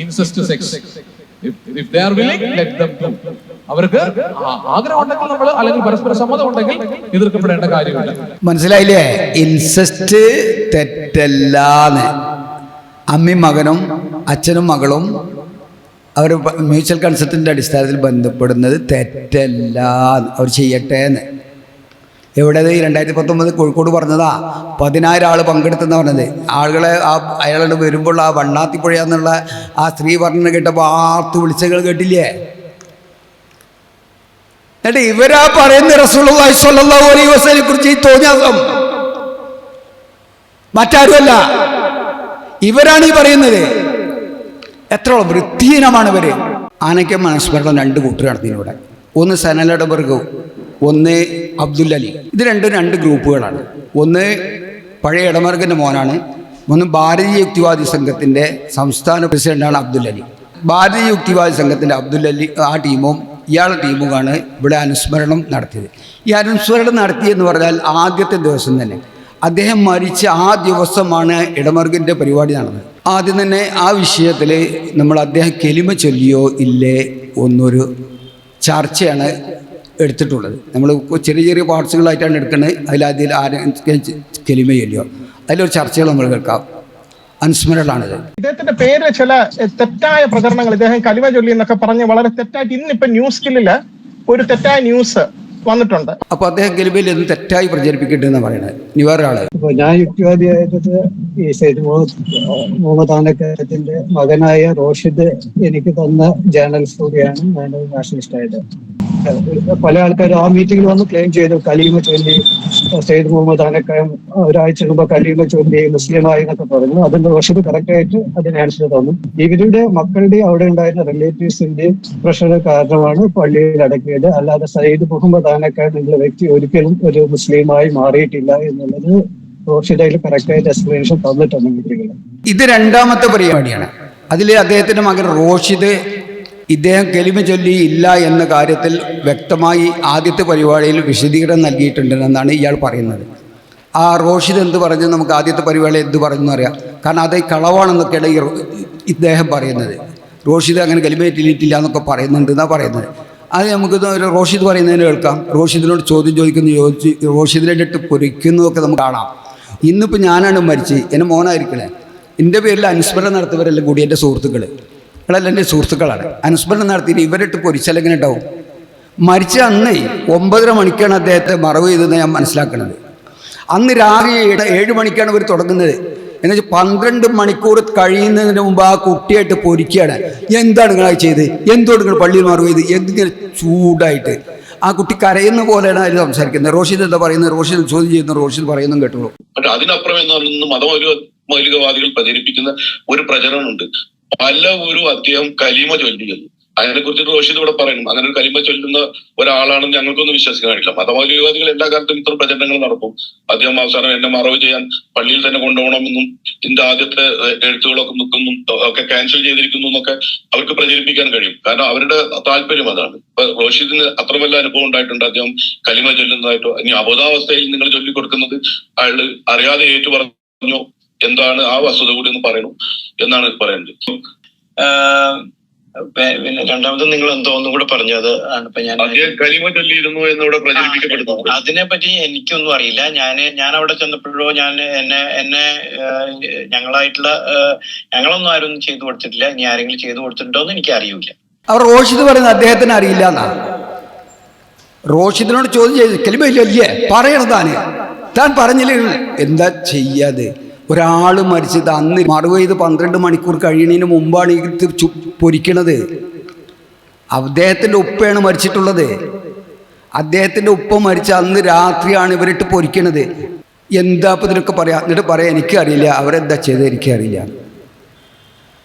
incest sex, if they are willing, let them do. അവർക്ക് ആഗ്രഹം ഉണ്ടെങ്കിൽ നമ്മൾ, അല്ലെങ്കിൽ പരസ്പര സമ്മതം ഉണ്ടെങ്കിൽ എതിർക്കപ്പെടേണ്ട കാര്യമില്ല. മനസ്സിലായില്ലേ? ഇൻസെസ്റ്റ് തെറ്റല്ലാന്ന്. അമ്മയും മകനും അച്ഛനും മകളും അവർ മ്യൂച്വൽ കൺസെപ്റ്റിൻ്റെ അടിസ്ഥാനത്തിൽ ബന്ധപ്പെടുന്നത് തെറ്റല്ല, അവർ ചെയ്യട്ടെ എന്ന്. എവിടെ? 2019 കോഴിക്കോട് പറഞ്ഞതാ. 10,000 ആൾ പങ്കെടുത്തെന്ന് പറഞ്ഞത്. ആളുകളെ അയാളോട് വരുമ്പോൾ ആ വണ്ണാത്തിപ്പുഴ എന്നുള്ള ആ സ്ത്രീ പറഞ്ഞു കേട്ടപ്പോൾ ആർത്ത് വിളിച്ചകൾ കേട്ടില്ലേ? എന്നിട്ട് ഇവരാ പറയുന്ന റസൂലുള്ളാഹി സ്വല്ലല്ലാഹു അലൈഹി വസല്ലമയെ കുറിച്ച് ഈ തോന്നിയാസം മറ്റാരുമല്ല, ഇവരാണ് ഈ പറയുന്നത്. എത്രോളം വൃത്തിഹീനമാണ് ഇവര്. ആനയ്ക്ക് മനസ്മരണം 2 കൂട്ടർ നടത്തിയിവിടെ. ഒന്ന് സനലഡബർഗ്, ഒന്ന് അബ്ദുൽ അലി. ഇത് 2 ഗ്രൂപ്പുകളാണ്. ഒന്ന് പഴയ ഇടമർഗിൻ്റെ മോനാണ്. ഒന്ന് ഭാരതീയ യുക്തിവാദി സംഘത്തിൻ്റെ സംസ്ഥാന പ്രസിഡന്റാണ് അബ്ദുൽ അലി. ഭാരതീയ യുക്തിവാദി സംഘത്തിൻ്റെ അബ്ദുൽ അലി ആ ടീമും ഇയാളുടെ ടീമുമാണ് ഇവിടെ അനുസ്മരണം നടത്തിയത്. ഈ അനുസ്മരണം നടത്തിയെന്ന് പറഞ്ഞാൽ ആദ്യത്തെ ദിവസം തന്നെ, അദ്ദേഹം മരിച്ച ആ ദിവസമാണ് ഇടമർഗിൻ്റെ പരിപാടി നടന്നത്. ആദ്യം തന്നെ ആ വിഷയത്തിൽ നമ്മൾ അദ്ദേഹം കെലിമ ചൊല്ലിയോ ഇല്ലേ എന്നൊരു ചർച്ചയാണ് എടുത്തിട്ടുള്ളത്. നമ്മൾ ചെറിയ ചെറിയ പാർട്സുകളായിട്ടാണ് എടുക്കുന്നത്. അതിലാദ്യം ആരെങ്കിലും കെലിമ ചൊല്ലിയോ, അതിലൊരു ചർച്ചകൾ നമ്മൾ കേൾക്കാം. അനുസ്മരണമാണിത്. ഇദ്ദേഹത്തിന്റെ പേര് ചില തെറ്റായ പ്രചരണങ്ങൾ, ഇദ്ദേഹം കലിമ ചൊല്ലി എന്നൊക്കെ പറഞ്ഞ് വളരെ തെറ്റായിട്ട് ഇന്നിപ്പോ ന്യൂസ് സ്കില്ലില് ഒരു തെറ്റായ ന്യൂസ് വന്നിട്ടുണ്ട്. അപ്പോൾ അദ്ദേഹം കെലിമയിൽ എന്ന് തെറ്റായി പ്രചരിപ്പിക്കട്ടെന്ന് പറയുന്നത്. ഇനി വേറൊരാള് അപ്പോൾ ഞാൻ യുക്തിവാദിയായത് ഈ സെയ്ദ് മുഹമ്മദ് ആനക്കത്തിന്റെ മകനായ റോഷിദ് എനിക്ക് തന്ന ജേർണൽസ് കൂടിയാണ് ഞാൻ നാഷണലിസ്റ്റ് ആയത്. പല ആൾക്കാരും ആ മീറ്റിംഗിൽ വന്ന് ക്ലെയിം ചെയ്തു കലീമ ചൊല്ലി സെയ്ദ് മുഹമ്മദ് ആനക്കയം ഒരാഴ്ച മുമ്പ് കലീമ ചൊല്ലി മുസ്ലിമായി എന്നൊക്കെ പറഞ്ഞു. അതിന്റെ റോഷിദ് കറക്റ്റ് ആയിട്ട് അതിന് ആൻസർ തന്നു. ഇവരുടെ മക്കളുടെയും അവിടെ ഉണ്ടായിരുന്ന റിലേറ്റീവ്സിന്റെയും പ്രഷർ കാരണമാണ് പള്ളിയിൽ അടക്കിയത്. അല്ലാതെ സയ്യിദ് മുഹമ്മദ് ആനക്കയം എന്നുള്ള വ്യക്തി ഒരിക്കലും ഒരു മുസ്ലിമായി മാറിയിട്ടില്ല എന്നുള്ളത് റോഷിദയിൽ കറക്റ്റ് ആയിട്ട് എക്സ്പ്ലനേഷൻ തന്നിട്ടുണ്ട് മീറ്റിംഗിൽ. ഇത് രണ്ടാമത്തെ പരിപാടിയാണ്. അതിൽ അദ്ദേഹത്തിന്റെ മകൻ റോഷിദ് ഇദ്ദേഹം കെലിമ ചൊല്ലി ഇല്ല എന്ന കാര്യത്തിൽ വ്യക്തമായി ആദ്യത്തെ പരിപാടിയിൽ വിശദീകരണം നൽകിയിട്ടുണ്ടെന്നാണ് ഇയാൾ പറയുന്നത്. ആ റോഷിദ് എന്ത് പറഞ്ഞു, നമുക്ക് ആദ്യത്തെ പരിപാടി എന്ത് പറഞ്ഞു അറിയാം. കാരണം അത് കളവാണെന്നൊക്കെയാണ് ഇദ്ദേഹം പറയുന്നത്. റോഷിദ് അങ്ങനെ കെലിമ ചൊല്ലിയിട്ടില്ല എന്നൊക്കെ പറയുന്നുണ്ടെന്നാണ് പറയുന്നത്. അത് നമുക്ക് റോഷിദ് പറയുന്നതിന് കേൾക്കാം. റോഷിദിനോട് ചോദ്യം ചോദിച്ച് റോഷിദിനെ ഇട്ട് പൊരിക്കുന്നതൊക്കെ നമുക്ക് കാണാം. ഇന്നിപ്പോൾ ഞാനാണ് മരിച്ച്, എൻ്റെ മോനായിരിക്കണേ, എൻ്റെ പേരിൽ അനുസ്മരണം നടത്തിയവരെല്ലാം കൂടി എൻ്റെ സുഹൃത്തുക്കൾ, നിങ്ങളെല്ലാം എൻ്റെ സുഹൃത്തുക്കളാണ്. അനുസ്മരണം നടത്തിയിട്ട് ഇവരിട്ട് പൊരിച്ചെല്ലാം ഉണ്ടാവും. മരിച്ച അന്ന് 9:30 മണിക്കാണ് അദ്ദേഹത്തെ മറവ് ചെയ്തതെന്ന് ഞാൻ മനസ്സിലാക്കുന്നത്. അന്ന് രാവിലെ 7 മണിക്കാണ് ഇവർ തുടങ്ങുന്നത്. എന്നുവെച്ചാൽ 12 മണിക്കൂർ കഴിയുന്നതിന് മുമ്പ് ആ കുട്ടിയായിട്ട് പൊരിക്കുകയാണ്. എന്താണ് നിങ്ങൾ ചെയ്ത്, എന്തുകൊണ്ട് നിങ്ങൾ പള്ളിയിൽ മറവ് ചെയ്ത്, എന്തിങ്ങനെ ചൂടായിട്ട് ആ കുട്ടി കരയുന്ന പോലെയാണ് അതിൽ സംസാരിക്കുന്നത്. റോഷിദ് എന്താ പറയുന്നത്, റോഷിദ് ചോദ്യം ചെയ്യുന്ന റോഷിദ് പറയുന്നതും കേട്ടോളൂ. അതിനപ്പുറം എന്ന് പറയുന്നത് മൗലികവാദികൾ പ്രചരിപ്പിക്കുന്ന ഒരു പ്രചരണമുണ്ട്. പല ഒരു അദ്ദേഹം കലീമ ചൊല്ലിയെന്ന്, അതിനെക്കുറിച്ച് റോഷിദ് ഇവിടെ പറയണം. അങ്ങനെ ഒരു കലീമ ചൊല്ലുന്ന ഒരാളാണെന്ന് ഞങ്ങൾക്കൊന്നും വിശ്വസിക്കാനില്ല. മതമൗലികവാദികൾ എല്ലാ കാലത്തും ഇത്തരം പ്രചരണങ്ങൾ നടക്കും. അദ്ദേഹം അവസാനം എന്നെ മറവ് ചെയ്യാൻ പള്ളിയിൽ തന്നെ കൊണ്ടുപോകണമെന്നും ഇതിന്റെ ആദ്യത്തെ എഴുത്തുകളൊക്കെ നിൽക്കുന്നു ഒക്കെ ക്യാൻസൽ ചെയ്തിരിക്കുന്നു എന്നൊക്കെ അവർക്ക് പ്രചരിപ്പിക്കാൻ കഴിയും. കാരണം അവരുടെ താല്പര്യം അതാണ്. ഇപ്പൊ റോഷിദിന് അത്ര വല്ല അനുഭവം ഉണ്ടായിട്ടുണ്ട് അദ്ദേഹം കലിമ ചൊല്ലുന്നതായിട്ടോ ഇനി അബോധാവസ്ഥയിൽ നിങ്ങൾ ചൊല്ലിക്കൊടുക്കുന്നത് അയാള് അറിയാതെ ഏറ്റു പറഞ്ഞോ എന്താണ് ആ വസ്തുത കൂടി ഒന്ന് പറയണം എന്നാണ് പറയുന്നത്. പിന്നെ രണ്ടാമത് നിങ്ങൾ എന്തോ ഒന്നും കൂടെ പറഞ്ഞത് ഞാൻ കലിമ ചൊല്ലിയിരുന്നു എന്നിവിടെ പ്രചരിപ്പിക്കപ്പെടുന്നു. അതിനെ പറ്റി എനിക്കൊന്നും അറിയില്ല. ഞാൻ അവിടെ ചെന്നപ്പോഴോ എന്നെ ഞങ്ങളൊന്നും ആരും ചെയ്തു കൊടുത്തിട്ടില്ല. ഇനി ആരെങ്കിലും ചെയ്തു കൊടുത്തിട്ടുണ്ടോ എന്ന് എനിക്ക് അറിയില്ല. അവർ റോഷിദ് പറയുന്നത് അദ്ദേഹത്തിന് അറിയില്ല എന്നാണ്. റോഷിദിനോട് ചോദ്യം ചെയ്ത് കലിമ ചൊല്ലിയേ പറയണതാണ്, താൻ പറഞ്ഞില്ല. എന്താ ചെയ്യാതെ ഒരാൾ മരിച്ചത് അന്ന് മറവ് ചെയ്ത് 12 മണിക്കൂർ കഴിയുന്നതിന് മുമ്പാണ് ഇത് പൊരിക്കണത്. അദ്ദേഹത്തിൻ്റെ ഉപ്പയാണ് മരിച്ചിട്ടുള്ളത്. അദ്ദേഹത്തിൻ്റെ ഉപ്പ മരിച്ച അന്ന് രാത്രിയാണ് ഇവരിട്ട് പൊരിക്കണത്. എന്താ ഇപ്പം ഇതിനൊക്കെ പറയാം. എന്നിട്ട് പറയാം എനിക്കറിയില്ല, അവരെന്താ ചെയ്തത് എനിക്കറിയില്ല.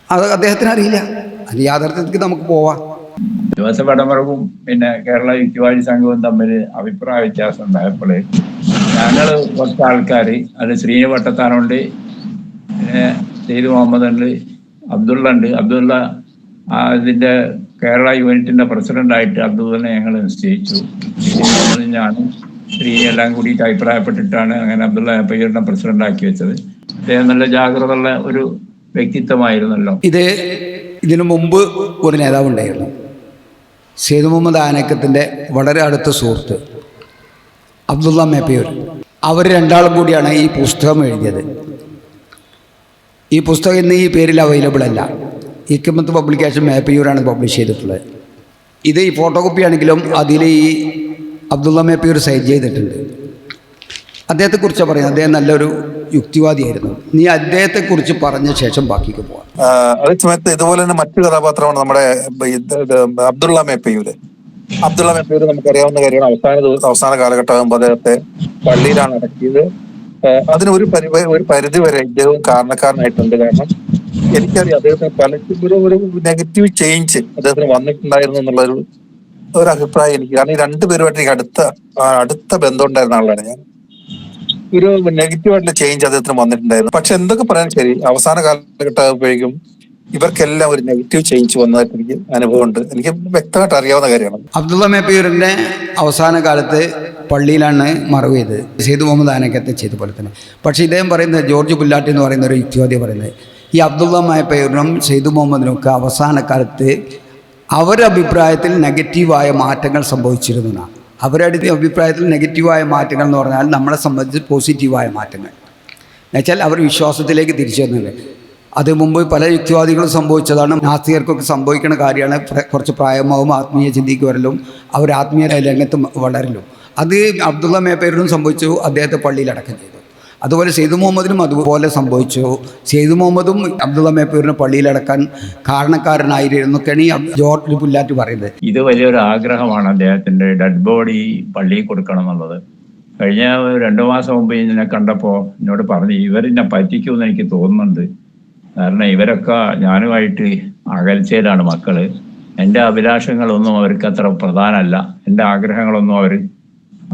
അത് അദ്ദേഹത്തിന് അറിയില്ല. അത് യാഥാർത്ഥ്യത്തിലേക്ക് നമുക്ക് പോവാം. ജോസഫ് എടമറവും പിന്നെ കേരള യുക്തിവാദി സംഘവും തമ്മിൽ അഭിപ്രായ വ്യത്യാസം ഉണ്ടായപ്പോൾ ഞങ്ങൾ കുറച്ച് ആൾക്കാർ, അത് ശ്രീനി വട്ടത്താനുണ്ട്, പിന്നെ സെയ്ദ് മുഹമ്മദ് ഉണ്ട്, അബ്ദുള്ള ഉണ്ട്. അബ്ദുള്ള ഇതിൻ്റെ കേരള യൂണിറ്റിൻ്റെ പ്രസിഡൻ്റായിട്ട് അബ്ദുള്ളനെ ഞങ്ങൾ നിശ്ചയിച്ചു. ഞാനും ശ്രീനി എല്ലാം കൂടിയിട്ട് അഭിപ്രായപ്പെട്ടിട്ടാണ് അങ്ങനെ അബ്ദുള്ള പയ്യറിനെ പ്രസിഡൻ്റാക്കി വെച്ചത്. അദ്ദേഹം നല്ല ജാഗ്രത ഉള്ള ഒരു വ്യക്തിത്വമായിരുന്നല്ലോ. ഇതിനു മുമ്പ് ഒരു നേതാവുണ്ടായിരുന്നു, സെയ്ദ് മുഹമ്മദ് ആനക്കത്തിൻ്റെ വളരെ അടുത്ത സുഹൃത്ത് അബ്ദുള്ള മേപ്പയൂർ. അവർ രണ്ടാളും കൂടിയാണ് ഈ പുസ്തകം എഴുതിയത്. ഈ പുസ്തകം ഇന്ന് ഈ പേരിൽ അവൈലബിൾ അല്ല. ഹിക്മത്ത് പബ്ലിക്കേഷൻ മേപ്പയൂരാണ് പബ്ലിഷ് ചെയ്തിട്ടുള്ളത്. ഇത് ഈ ഫോട്ടോ കോപ്പി ആണെങ്കിലും അതിൽ ഈ അബ്ദുള്ള മേപ്പയൂർ സൈൻ ചെയ്തിട്ടുണ്ട്. അദ്ദേഹത്തെക്കുറിച്ചാണ് പറയുന്നത്. അദ്ദേഹം നല്ലൊരു യുക്തിവാദിയായിരുന്നു. നീ അദ്ദേഹത്തെക്കുറിച്ച് പറഞ്ഞ ശേഷം ബാക്കിക്ക് പോവാം. അതേ സമയത്ത് ഇതുപോലെ തന്നെ മറ്റൊരു കഥാപാത്രമാണ് നമ്മുടെ അബ്ദുള്ള മേപ്പയൂര്. അബ്ദുള്ള മേപ്പയൂർ നമുക്കറിയാവുന്ന കാര്യമാണ്. അവസാന കാലഘട്ടമാകുമ്പോൾ അദ്ദേഹത്തെ പള്ളിയിലാണ് അടക്കിയത്. അതിന് ഒരു പരിധി വരെ ഇദ്ദേഹവും കാരണക്കാരനായിട്ടുണ്ട്. കാരണം എനിക്കറിയാം അദ്ദേഹത്തിന് പല ഒരു നെഗറ്റീവ് ചേഞ്ച് അദ്ദേഹത്തിന് വന്നിട്ടുണ്ടായിരുന്നു എന്നുള്ളൊരു അഭിപ്രായം എനിക്ക്. കാരണം ഈ രണ്ടുപേരുമായിട്ട് എനിക്ക് അടുത്ത ബന്ധം ഉണ്ടായിരുന്ന ആളാണ് ഞാൻ. ഒരു നെഗറ്റീവായിട്ടുള്ള ചേഞ്ച് അദ്ദേഹത്തിന് വന്നിട്ടുണ്ടായിരുന്നു. പക്ഷെ എന്തൊക്കെ പറയാൻ ശരി, അവസാന കാലഘട്ടമാകുമ്പോഴേക്കും ഇവർക്കെല്ലാം ഒരു നെഗറ്റീവ് ചേഞ്ച് വന്നതായിട്ട് എനിക്ക് അനുഭവമുണ്ട്. എനിക്ക് വ്യക്തമായിട്ട് അറിയാവുന്ന കാര്യമാണ്. അബ്ദുള്ള മേപ്പയൂരിൻ്റെ അവസാന കാലത്ത് പള്ളിയിലാണ് മറവ് ചെയ്തത്, സെയ്ദ് മുഹമ്മദ് ആനക്കത്തെ ചെയ്ത പോലെ തന്നെ. പക്ഷേ ഇദ്ദേഹം പറയുന്നത്, ജോർജ് പുല്ലാട്ടി എന്ന് പറയുന്ന ഒരു യുക്തിവാദി പറയുന്നത്, ഈ അബ്ദുള്ള മേപ്പയൂരിനും സെയ്ദ് മുഹമ്മദിനും ഒക്കെ അവസാന കാലത്ത് അവരുടെ അഭിപ്രായത്തിൽ നെഗറ്റീവായ മാറ്റങ്ങൾ സംഭവിച്ചിരുന്നതാണ്. അവരുടെ അഭിപ്രായത്തിൽ നെഗറ്റീവായ മാറ്റങ്ങൾ എന്ന് പറഞ്ഞാൽ നമ്മളെ സംബന്ധിച്ച് പോസിറ്റീവായ മാറ്റങ്ങൾ എന്നുവെച്ചാൽ അവർ വിശ്വാസത്തിലേക്ക് തിരിച്ചു വരുന്നുണ്ട്. അത് മുമ്പ് പല യുക്തിവാദികളും സംഭവിച്ചതാണ്. നാസ്തികർക്കൊക്കെ സംഭവിക്കുന്ന കാര്യമാണ്. കുറച്ച് പ്രായമാവും ആത്മീയ ചിന്തയ്ക്ക് വരലും അവർ ആത്മീയ രംഗത്ത് വളരലും. അത് അബ്ദുള്ള മേപ്പേരിനും സംഭവിച്ചു, അദ്ദേഹത്തെ പള്ളിയിൽ അടക്കം ചെയ്തു. അതുപോലെ സെയ്ദ് മുഹമ്മദിനും അതുപോലെ സംഭവിച്ചു. സെയ്ദ് മുഹമ്മദും അബ്ദുള്ള മേപ്പൂരിനെ പള്ളിയിലടക്കാൻ കാരണക്കാരനായിരുന്നൊക്കെയാണ് ഈ ജോർജ് പുല്ലാറ്റ് പറയുന്നത്. ഇത് വലിയൊരു ആഗ്രഹമാണ് അദ്ദേഹത്തിന്റെ ഡെഡ് ബോഡി പള്ളിയിൽ കൊടുക്കണം എന്നുള്ളത്. കഴിഞ്ഞ 2 മാസം മുമ്പ് ഇതിനെ കണ്ടപ്പോൾ എന്നോട് പറഞ്ഞു ഇവരെന്നെ പറ്റിക്കുമെന്ന് എനിക്ക് തോന്നുന്നുണ്ട്. കാരണം ഇവരൊക്കെ ഞാനുമായിട്ട് അകൽച്ചയിലാണ് മക്കള്. എൻ്റെ അഭിലാഷങ്ങളൊന്നും അവർക്ക് അത്ര പ്രധാനമല്ല, എൻ്റെ ആഗ്രഹങ്ങളൊന്നും അവർ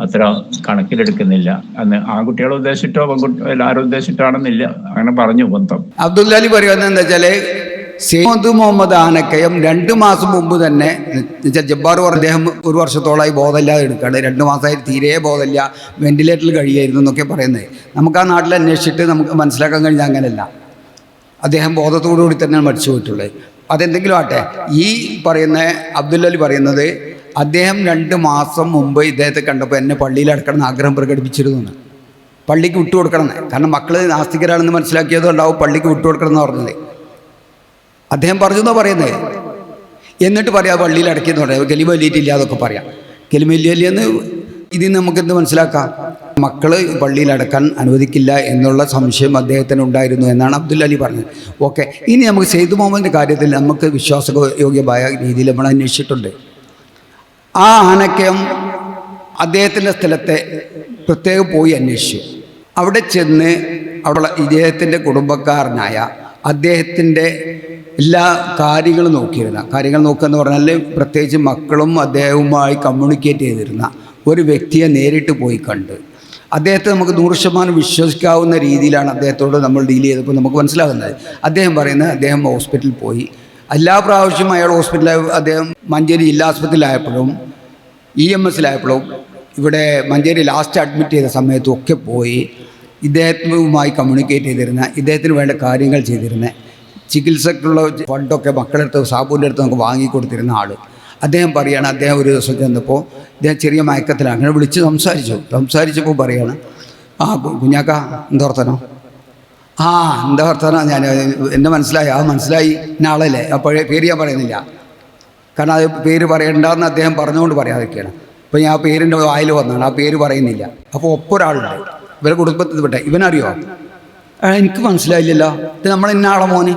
അത്ര കണക്കിലെടുക്കുന്നില്ല എന്ന്. ആൺകുട്ടികളെ ഉദ്ദേശിച്ചിട്ടോ എല്ലാവരും ഉദ്ദേശിച്ചിട്ടാണെന്നില്ല, അങ്ങനെ പറഞ്ഞു ബന്ധം. അബ്ദുല്ലാലി പറയുന്നത് എന്താ വെച്ചാല് സെയ്ദ് മുഹമ്മദ് ആനക്കയം 2 മാസം മുമ്പ് തന്നെ ജബ്ബാർ അദ്ദേഹം 1 വർഷത്തോളമായി ബോധമില്ലാതെ എടുക്കുകയാണ്. 2 മാസമായി തീരെ ബോധമില്ല, വെന്റിലേറ്ററിൽ കഴിയായിരുന്നു എന്നൊക്കെ പറയുന്നത്. നമുക്ക് ആ നാട്ടിൽ അന്വേഷിച്ചിട്ട് നമുക്ക് മനസ്സിലാക്കാൻ കഴിഞ്ഞാൽ അങ്ങനെയല്ല. അദ്ദേഹം ബോധത്തോടുകൂടി തന്നെയാണ് മരിച്ചു പോയിട്ടുള്ളത്. അതെന്തെങ്കിലും ആട്ടെ, ഈ പറയുന്ന അബ്ദുല്ലാലി പറയുന്നത് അദ്ദേഹം 2 മാസം മുമ്പ് ഇദ്ദേഹത്തെ കണ്ടപ്പോൾ എന്നെ പള്ളിയിൽ അടക്കണം എന്ന് ആഗ്രഹം പ്രകടിപ്പിച്ചിരുന്നു. പള്ളിക്ക് വിട്ടുകൊടുക്കണം എന്ന്. കാരണം മക്കൾ നാസ്തികരാണെന്ന് മനസ്സിലാക്കിയതുകൊണ്ടാവും പള്ളിക്ക് വിട്ടുകൊടുക്കണം എന്ന് പറഞ്ഞത്. അദ്ദേഹം പറഞ്ഞു എന്നാണ് പറയുന്നത്. എന്നിട്ട് പറയാം പള്ളിയിൽ അടക്കിയെന്ന് പറയാം, കെലിമ വലിയിട്ടില്ല അതൊക്കെ പറയാം. കെലിമ വലിയെന്ന് ഇതിൽ നമുക്കെന്ത് മനസ്സിലാക്കാം? മക്കൾ പള്ളിയിൽ അടക്കാൻ അനുവദിക്കില്ല എന്നുള്ള സംശയം അദ്ദേഹത്തിന് ഉണ്ടായിരുന്നു എന്നാണ് അബ്ദുല്ലാലി പറഞ്ഞത്. ഓക്കെ, ഇനി നമുക്ക് സെയ്ദ് മുഹമ്മദിൻ്റെ കാര്യത്തിൽ നമുക്ക് വിശ്വാസയോഗ്യമായ രീതിയിൽ നമ്മൾ അന്വേഷിച്ചിട്ടുണ്ട്. ആ ആനക്കയം അദ്ദേഹത്തിൻ്റെ സ്ഥലത്തെ പ്രത്യേകം പോയി അന്വേഷിച്ചു. അവിടെ ചെന്ന് അവിടെ ഇദ്ദേഹത്തിൻ്റെ കുടുംബക്കാരനായ അദ്ദേഹത്തിൻ്റെ എല്ലാ കാര്യങ്ങളും നോക്കിയിരുന്ന, കാര്യങ്ങൾ നോക്കുകയെന്ന് പറഞ്ഞാൽ പ്രത്യേകിച്ച് മക്കളും അദ്ദേഹവുമായി കമ്മ്യൂണിക്കേറ്റ് ചെയ്തിരുന്ന ഒരു വ്യക്തിയെ നേരിട്ട് പോയി കണ്ട് അദ്ദേഹത്തെ നമുക്ക് 100% വിശ്വസിക്കാവുന്ന രീതിയിലാണ് അദ്ദേഹത്തോട് നമ്മൾ ഡീൽ ചെയ്തപ്പോൾ നമുക്ക് മനസ്സിലാകുന്നത്. അദ്ദേഹം പറയുന്നത് അദ്ദേഹം ഹോസ്പിറ്റലിൽ പോയി. എല്ലാ പ്രാവശ്യവും അയാൾ ഹോസ്പിറ്റലിൽ, അദ്ദേഹം മഞ്ചേരി ജില്ലാ ആസ്പത്രിയിലായപ്പോഴും EMSലായപ്പോഴും ഇവിടെ മഞ്ചേരി ലാസ്റ്റ് അഡ്മിറ്റ് ചെയ്ത സമയത്തും ഒക്കെ പോയി ഇദ്ദേഹവുമായി കമ്മ്യൂണിക്കേറ്റ് ചെയ്തിരുന്ന, ഇദ്ദേഹത്തിന് വേണ്ട കാര്യങ്ങൾ ചെയ്തിരുന്ന, ചികിത്സക്കുള്ള ഫണ്ടൊക്കെ മക്കളുടെ അടുത്ത് സാബുവിൻ്റെ അടുത്ത് നമുക്ക് വാങ്ങിക്കൊടുത്തിരുന്ന ആൾ. അദ്ദേഹം പറയുകയാണ്, അദ്ദേഹം ഒരു ദിവസം ചെന്നപ്പോൾ ഇദ്ദേഹം ചെറിയ മയക്കത്തിലാണ്. അങ്ങനെ വിളിച്ച് സംസാരിച്ചപ്പോൾ പറയുകയാണ്, ആ കുഞ്ഞാക്ക എന്താ വർത്തമാനം? ആ എന്താ വർത്തമാനം? ഞാൻ എന്നെ മനസ്സിലായി, മനസ്സിലായി ഇന്ന ആളല്ലേ. അപ്പോഴേ പേര് ഞാൻ പറയുന്നില്ല, കാരണം അത് പേര് പറയണ്ടെന്ന് അദ്ദേഹം പറഞ്ഞുകൊണ്ട് പറയാതൊക്കെയാണ്. അപ്പോൾ ഞാൻ ആ പേരിൻ്റെ വായിൽ വന്നതാണ്, ആ പേര് പറയുന്നില്ല. അപ്പോൾ ഒപ്പൊരാളുണ്ട് ഇവരെ കുടുംബത്തിൽ പെട്ട, ഇവനറിയോ? എനിക്ക് മനസ്സിലായില്ലല്ലോ, ഇത് നമ്മൾ ഇന്ന ആളെ മോന്.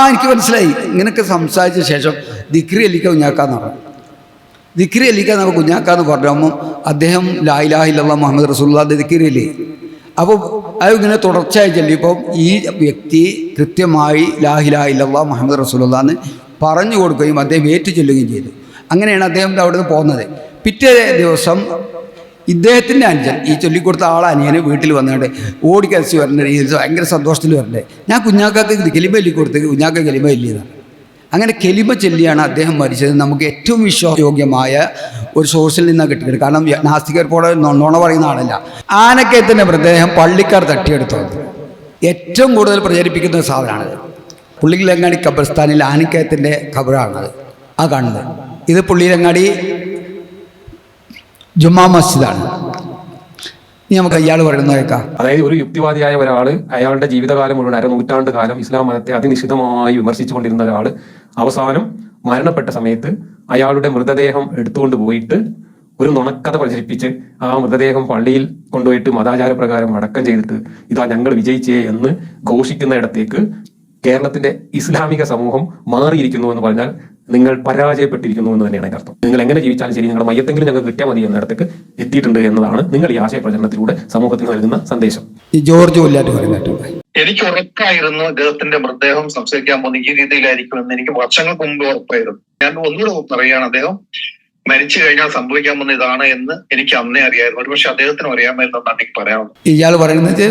എനിക്ക് മനസ്സിലായി. ഇങ്ങനെയൊക്കെ സംസാരിച്ച ശേഷം ദിക്രി അല്ലിക്ക കുഞ്ഞാക്കാന്ന് പറഞ്ഞു. ദിക്രി അല്ലിക്ക നമ്മൾ കുഞ്ഞാക്കാന്ന് പറഞ്ഞപ്പോൾ അദ്ദേഹം ലാ ഇലാഹ ഇല്ലല്ലാഹ് മുഹമ്മദ് റസൂലുള്ളാഹി ദിക്രി അല്ലേ. അപ്പോൾ അത് ഇങ്ങനെ തുടർച്ചയായി ചൊല്ലിയപ്പോൾ ഈ വ്യക്തി കൃത്യമായി ലാ ഇലാഹ ഇല്ലല്ലാഹ് മുഹമ്മദ് റസൂലുള്ളാഹി പറഞ്ഞു കൊടുക്കുകയും അദ്ദേഹം ഏറ്റു ചൊല്ലുകയും ചെയ്തു. അങ്ങനെയാണ് അദ്ദേഹം അവിടെ നിന്ന് പോകുന്നത്. പിറ്റേ ദിവസം ഇദ്ദേഹത്തിൻ്റെ അനുജൻ, ഈ ചൊല്ലിക്കൊടുത്ത അനിയന് വീട്ടിൽ വന്നുകൊണ്ട് ഓടിക്കരച്ച് വരേണ്ട രീതിയിൽ ഭയങ്കര സന്തോഷത്തിൽ വരണ്ടേ, ഞാൻ കുഞ്ഞാക്കാക്ക് കെലിമ ചൊല്ലിക്കൊടുത്ത് കുഞ്ഞാക്ക കെലിമ ചൊല്ലിയതാണ്. അങ്ങനെ കെലിമ ചൊല്ലിയാണ് അദ്ദേഹം മരിച്ചത്. നമുക്ക് ഏറ്റവും വിശ്വാസയോഗ്യമായ ഒരു സോഴ്സിൽ നിന്നാണ് കിട്ടിയത്. കാരണം നാസ്തികർ പോലെ നുണ പറയുന്ന ആളല്ല. ആനക്കയത്തിൻ്റെ മൃതദേഹം പള്ളിക്കാർ തട്ടിയെടുത്തത് ഏറ്റവും കൂടുതൽ പ്രചരിപ്പിക്കുന്ന സാധനമാണത്. പുള്ളിയിലങ്ങാടി ഖബർസ്ഥാനിൽ ആനക്കയത്തിൻ്റെ ഖബറാണത് ആ കാണുന്നത്. ഇത് പുള്ളിയിലങ്ങാടി ജുമാ മസ്ജിദാണ്. ഇനി നമുക്ക് ഇയാൾ പറയുന്നത് കേൾക്കാം. അതായത് ഒരു യുക്തിവാദിയായ ഒരാൾ അയാളുടെ ജീവിതകാലം മുഴുവൻ 1/2 നൂറ്റാണ്ട് കാലം ഇസ്ലാം മതത്തെ അതിനിശ്ചിതമായി വിമർശിച്ചുകൊണ്ടിരുന്ന ഒരാൾ അവസാനം മരണപ്പെട്ട സമയത്ത് അയാളുടെ മൃതദേഹം എടുത്തുകൊണ്ട് പോയിട്ട് ഒരു നുണക്കഥ പ്രചരിപ്പിച്ച് ആ മൃതദേഹം പള്ളിയിൽ കൊണ്ടുപോയിട്ട് മതാചാരപ്രകാരം അടക്കം ചെയ്തിട്ട് ഇതാ ഞങ്ങൾ വിജയിച്ചേ എന്ന് ഘോഷിക്കുന്നിടത്തേക്ക് കേരളത്തിന്റെ ഇസ്ലാമിക സമൂഹം മാറിയിരിക്കുന്നു എന്ന് പറഞ്ഞാൽ നിങ്ങൾ പരാജയപ്പെട്ടിരിക്കുന്നു എന്ന് തന്നെയാണ് അതിന്റെ അർത്ഥം. നിങ്ങൾ എങ്ങനെ ജീവിച്ചാലും ശരി, നിങ്ങളുടെ മയ്യത്തെങ്കിലും ഞങ്ങൾക്ക് കിട്ടിയാൽ മതി എന്നിടത്തേക്ക് എത്തിയിട്ടുണ്ട് എന്നതാണ് നിങ്ങൾ ഈ ആശയ പ്രചരണത്തിലൂടെ സമൂഹത്തിന് നൽകുന്ന സന്ദേശം. ഈ ജോർജ് പുല്ലാറ്റ് പറയുന്നത് എനിക്ക് ഉറപ്പായിരുന്നു അദ്ദേഹത്തിന്റെ മൃതദേഹം സംസ്കരിക്കാൻ പോകുന്ന ഈ രീതിയിലായിരിക്കും എന്ന് എനിക്ക് വർഷങ്ങൾക്ക് മുമ്പ് ഉറപ്പായിരുന്നു. ഞാൻ ഒന്നുകൂടെ പറയുകയാണ്, അദ്ദേഹം മരിച്ചു കഴിഞ്ഞാൽ സംഭവിക്കാൻ പോകുന്ന ഇതാണ് എന്ന് എനിക്ക് അന്നേ അറിയായിരുന്നു. ഒരുപക്ഷെ അദ്ദേഹത്തിന് അറിയാമായിരുന്നെന്നാണ് എനിക്ക് പറയാനുള്ളത്. ഇയാൾ പറയുന്നത്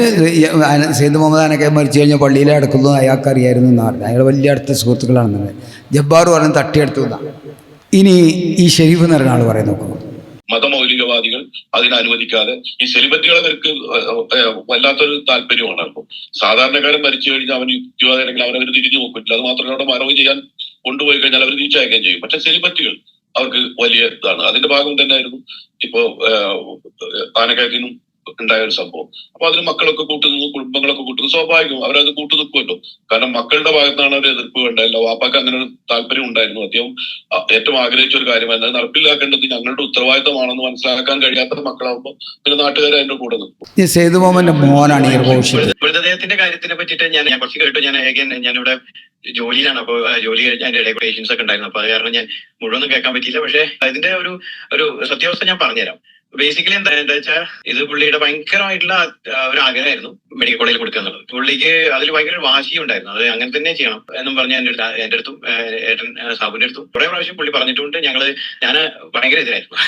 സെയ്ദ് മുഹമ്മദ് ആനക്കയം മരിച്ചു കഴിഞ്ഞാൽ പള്ളിയിൽ അടക്കുന്നത് അയാൾക്ക് അറിയായിരുന്നു എന്ന് പറഞ്ഞു. അയാൾ വലിയ അടുത്ത സുഹൃത്തുക്കളാണെന്നത്. ജബ്ബാർ പറഞ്ഞ് തട്ടിയെടുത്തു. ഇനി ഈ ഷെരീഫ് എന്ന് പറയുന്ന ആൾ പറയുന്നത്, മതമൗലികവാദികൾ അതിനെ അനുവദിക്കാതെ ഈ സെലിബ്രിറ്റികളെ നിനക്ക് വല്ലാത്തൊരു താല്പര്യമാണ്. അപ്പോൾ സാധാരണക്കാരൻ മരിച്ചു കഴിഞ്ഞാൽ അവന് യുക്തിവാദികൾ അവരവർ തിരിഞ്ഞു നോക്കില്ല. അത് മാത്രമല്ല അവിടെ മറവ് ചെയ്യാൻ കൊണ്ടുപോയി കഴിഞ്ഞാൽ അവർ തിരിച്ചയക്കുകയും ചെയ്യും. പക്ഷെ സെലിബ്രിറ്റികൾ അവർക്ക് വലിയ ഇതാണ്. അതിന്റെ ഭാഗം തന്നെയായിരുന്നു ഇപ്പോ ആനക്കയത്തിനും ഉണ്ടായ ഒരു സംഭവം. അപ്പൊ അതിന് മക്കളൊക്കെ കൂട്ടുനിന്നു, കുടുംബങ്ങളൊക്കെ കൂട്ടുന്നു, സ്വാഭാവികം അവരത് കൂട്ടുനിൽക്കുമല്ലോ. കാരണം മക്കളുടെ ഭാഗത്താണ് ഒരു എതിർപ്പ് വേണ്ടല്ലോ. വാപ്പാക്ക് അങ്ങനെ ഒരു താല്പര്യം ഉണ്ടായിരുന്നു. അദ്ദേഹം ഏറ്റവും ആഗ്രഹിച്ച ഒരു കാര്യമായിരുന്നു. അത് നടപ്പിലാക്കേണ്ടത് ഞങ്ങളുടെ ഉത്തരവാദിത്തമാണെന്ന് മനസ്സിലാക്കാൻ കഴിയാത്ത മക്കളാകുമ്പോൾ പിന്നെ നാട്ടുകാരെ അതിന്റെ കൂടെ നിൽക്കും. സേതു മോഹന്റെ മോനാണ് ഈ റോഷിദ്. മൃതദേഹത്തിന്റെ കാര്യത്തിനെ പറ്റിയിട്ട് ഞാൻ കുറച്ച് കേട്ടു. ഞാനിവിടെ ജോലിയിലാണ്. അപ്പോൾ ജോലി കഴിഞ്ഞ അതിന്റെ ഇടയിൽ പേഷ്യൻസ് ഒക്കെ ഉണ്ടായിരുന്നു. അപ്പൊ അത് കാരണം ഞാൻ മുഴുവനും കേൾക്കാൻ പറ്റിയില്ല. പക്ഷെ അതിന്റെ ഒരു സത്യാവസ്ഥ ഞാൻ പറഞ്ഞുതരാം. ബേസിക്കലി എന്താ വെച്ചാൽ ഇത് പുള്ളിയുടെ ഭയങ്കരമായിട്ടുള്ള ഒരു ആഗ്രഹമായിരുന്നു മെഡിക്കൽ കോളേജിൽ കൊടുക്കുക എന്നുള്ളത്. പുള്ളിക്ക് അതിൽ ഭയങ്കര വാശിയും ഉണ്ടായിരുന്നു. അത് അങ്ങനെ തന്നെ ചെയ്യണം എന്നും പറഞ്ഞ് എന്റെ അടുത്തും ഏട്ടൻ സാബുവിന്റെ അടുത്തും കുറെ പ്രാവശ്യം പുള്ളി പറഞ്ഞിട്ടുണ്ട്. ഞാൻ ഭയങ്കര എതിരായിരുന്നു.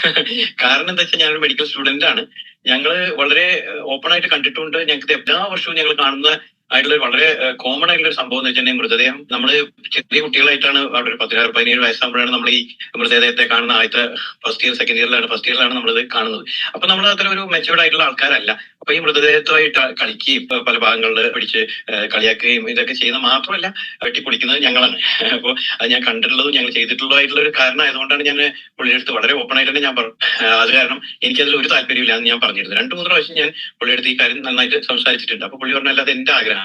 കാരണം എന്താ വെച്ചാൽ ഞാനൊരു മെഡിക്കൽ സ്റ്റുഡന്റ് ആണ്. ഞങ്ങള് വളരെ ഓപ്പൺ ആയിട്ട് കണ്ടിട്ടുണ്ട്. ഞങ്ങൾക്ക് എല്ലാ വർഷവും ഞങ്ങൾ കാണുന്ന ആയിട്ടുള്ള വളരെ കോമൺ ആയിട്ടുള്ള ഒരു സംഭവം എന്ന് വെച്ചിട്ടുണ്ടെങ്കിൽ മൃതദേഹം നമ്മള് ചെറിയ കുട്ടികളായിട്ടാണ് അവിടെ ഒരു 16-17 വയസ്സാകുമ്പോഴാണ് നമ്മൾ ഈ മൃതദേഹത്തെ കാണുന്ന. ആദ്യത്തെ ഫസ്റ്റ് ഇയറിലാണ് നമ്മളിത് കാണുന്നത്. അപ്പൊ നമ്മൾ അത്ര ഒരു മെച്ചുവേർഡ് ആയിട്ടുള്ള ആൾക്കാരല്ല. അപ്പൊ ഈ മൃതദേഹത്തുമായിട്ട് കളിക്കുകയും പല ഭാഗങ്ങളിൽ പിടിച്ച് കളിയാക്കുകയും ഇതൊക്കെ ചെയ്യുന്ന മാത്രമല്ല വെട്ടിപ്പൊളിക്കുന്നത് ഞങ്ങളാണ്. അപ്പോൾ അത് ഞാൻ കണ്ടിട്ടുള്ളതും ഞങ്ങൾ ചെയ്തിട്ടുള്ളതായിട്ടുള്ള ഒരു കാരണം ആയതുകൊണ്ടാണ് ഞാൻ പുള്ളിയുടെ അടുത്ത് വളരെ ഓപ്പൺ ആയിട്ട് തന്നെ ഞാൻ പറഞ്ഞു. അത് കാരണം എനിക്കതിൽ ഒരു താല്പര്യമില്ല എന്ന് ഞാൻ പറഞ്ഞിരുന്നു. 2-3 പ്രാവശ്യം ഞാൻ പുള്ളിയുടെ അടുത്ത് ഈ കാര്യം നന്നായിട്ട് സംസാരിച്ചിട്ടുണ്ട്. അപ്പൊ പുള്ളി പറഞ്ഞാൽ അത് എന്റെ ആഗ്രഹമാണ്,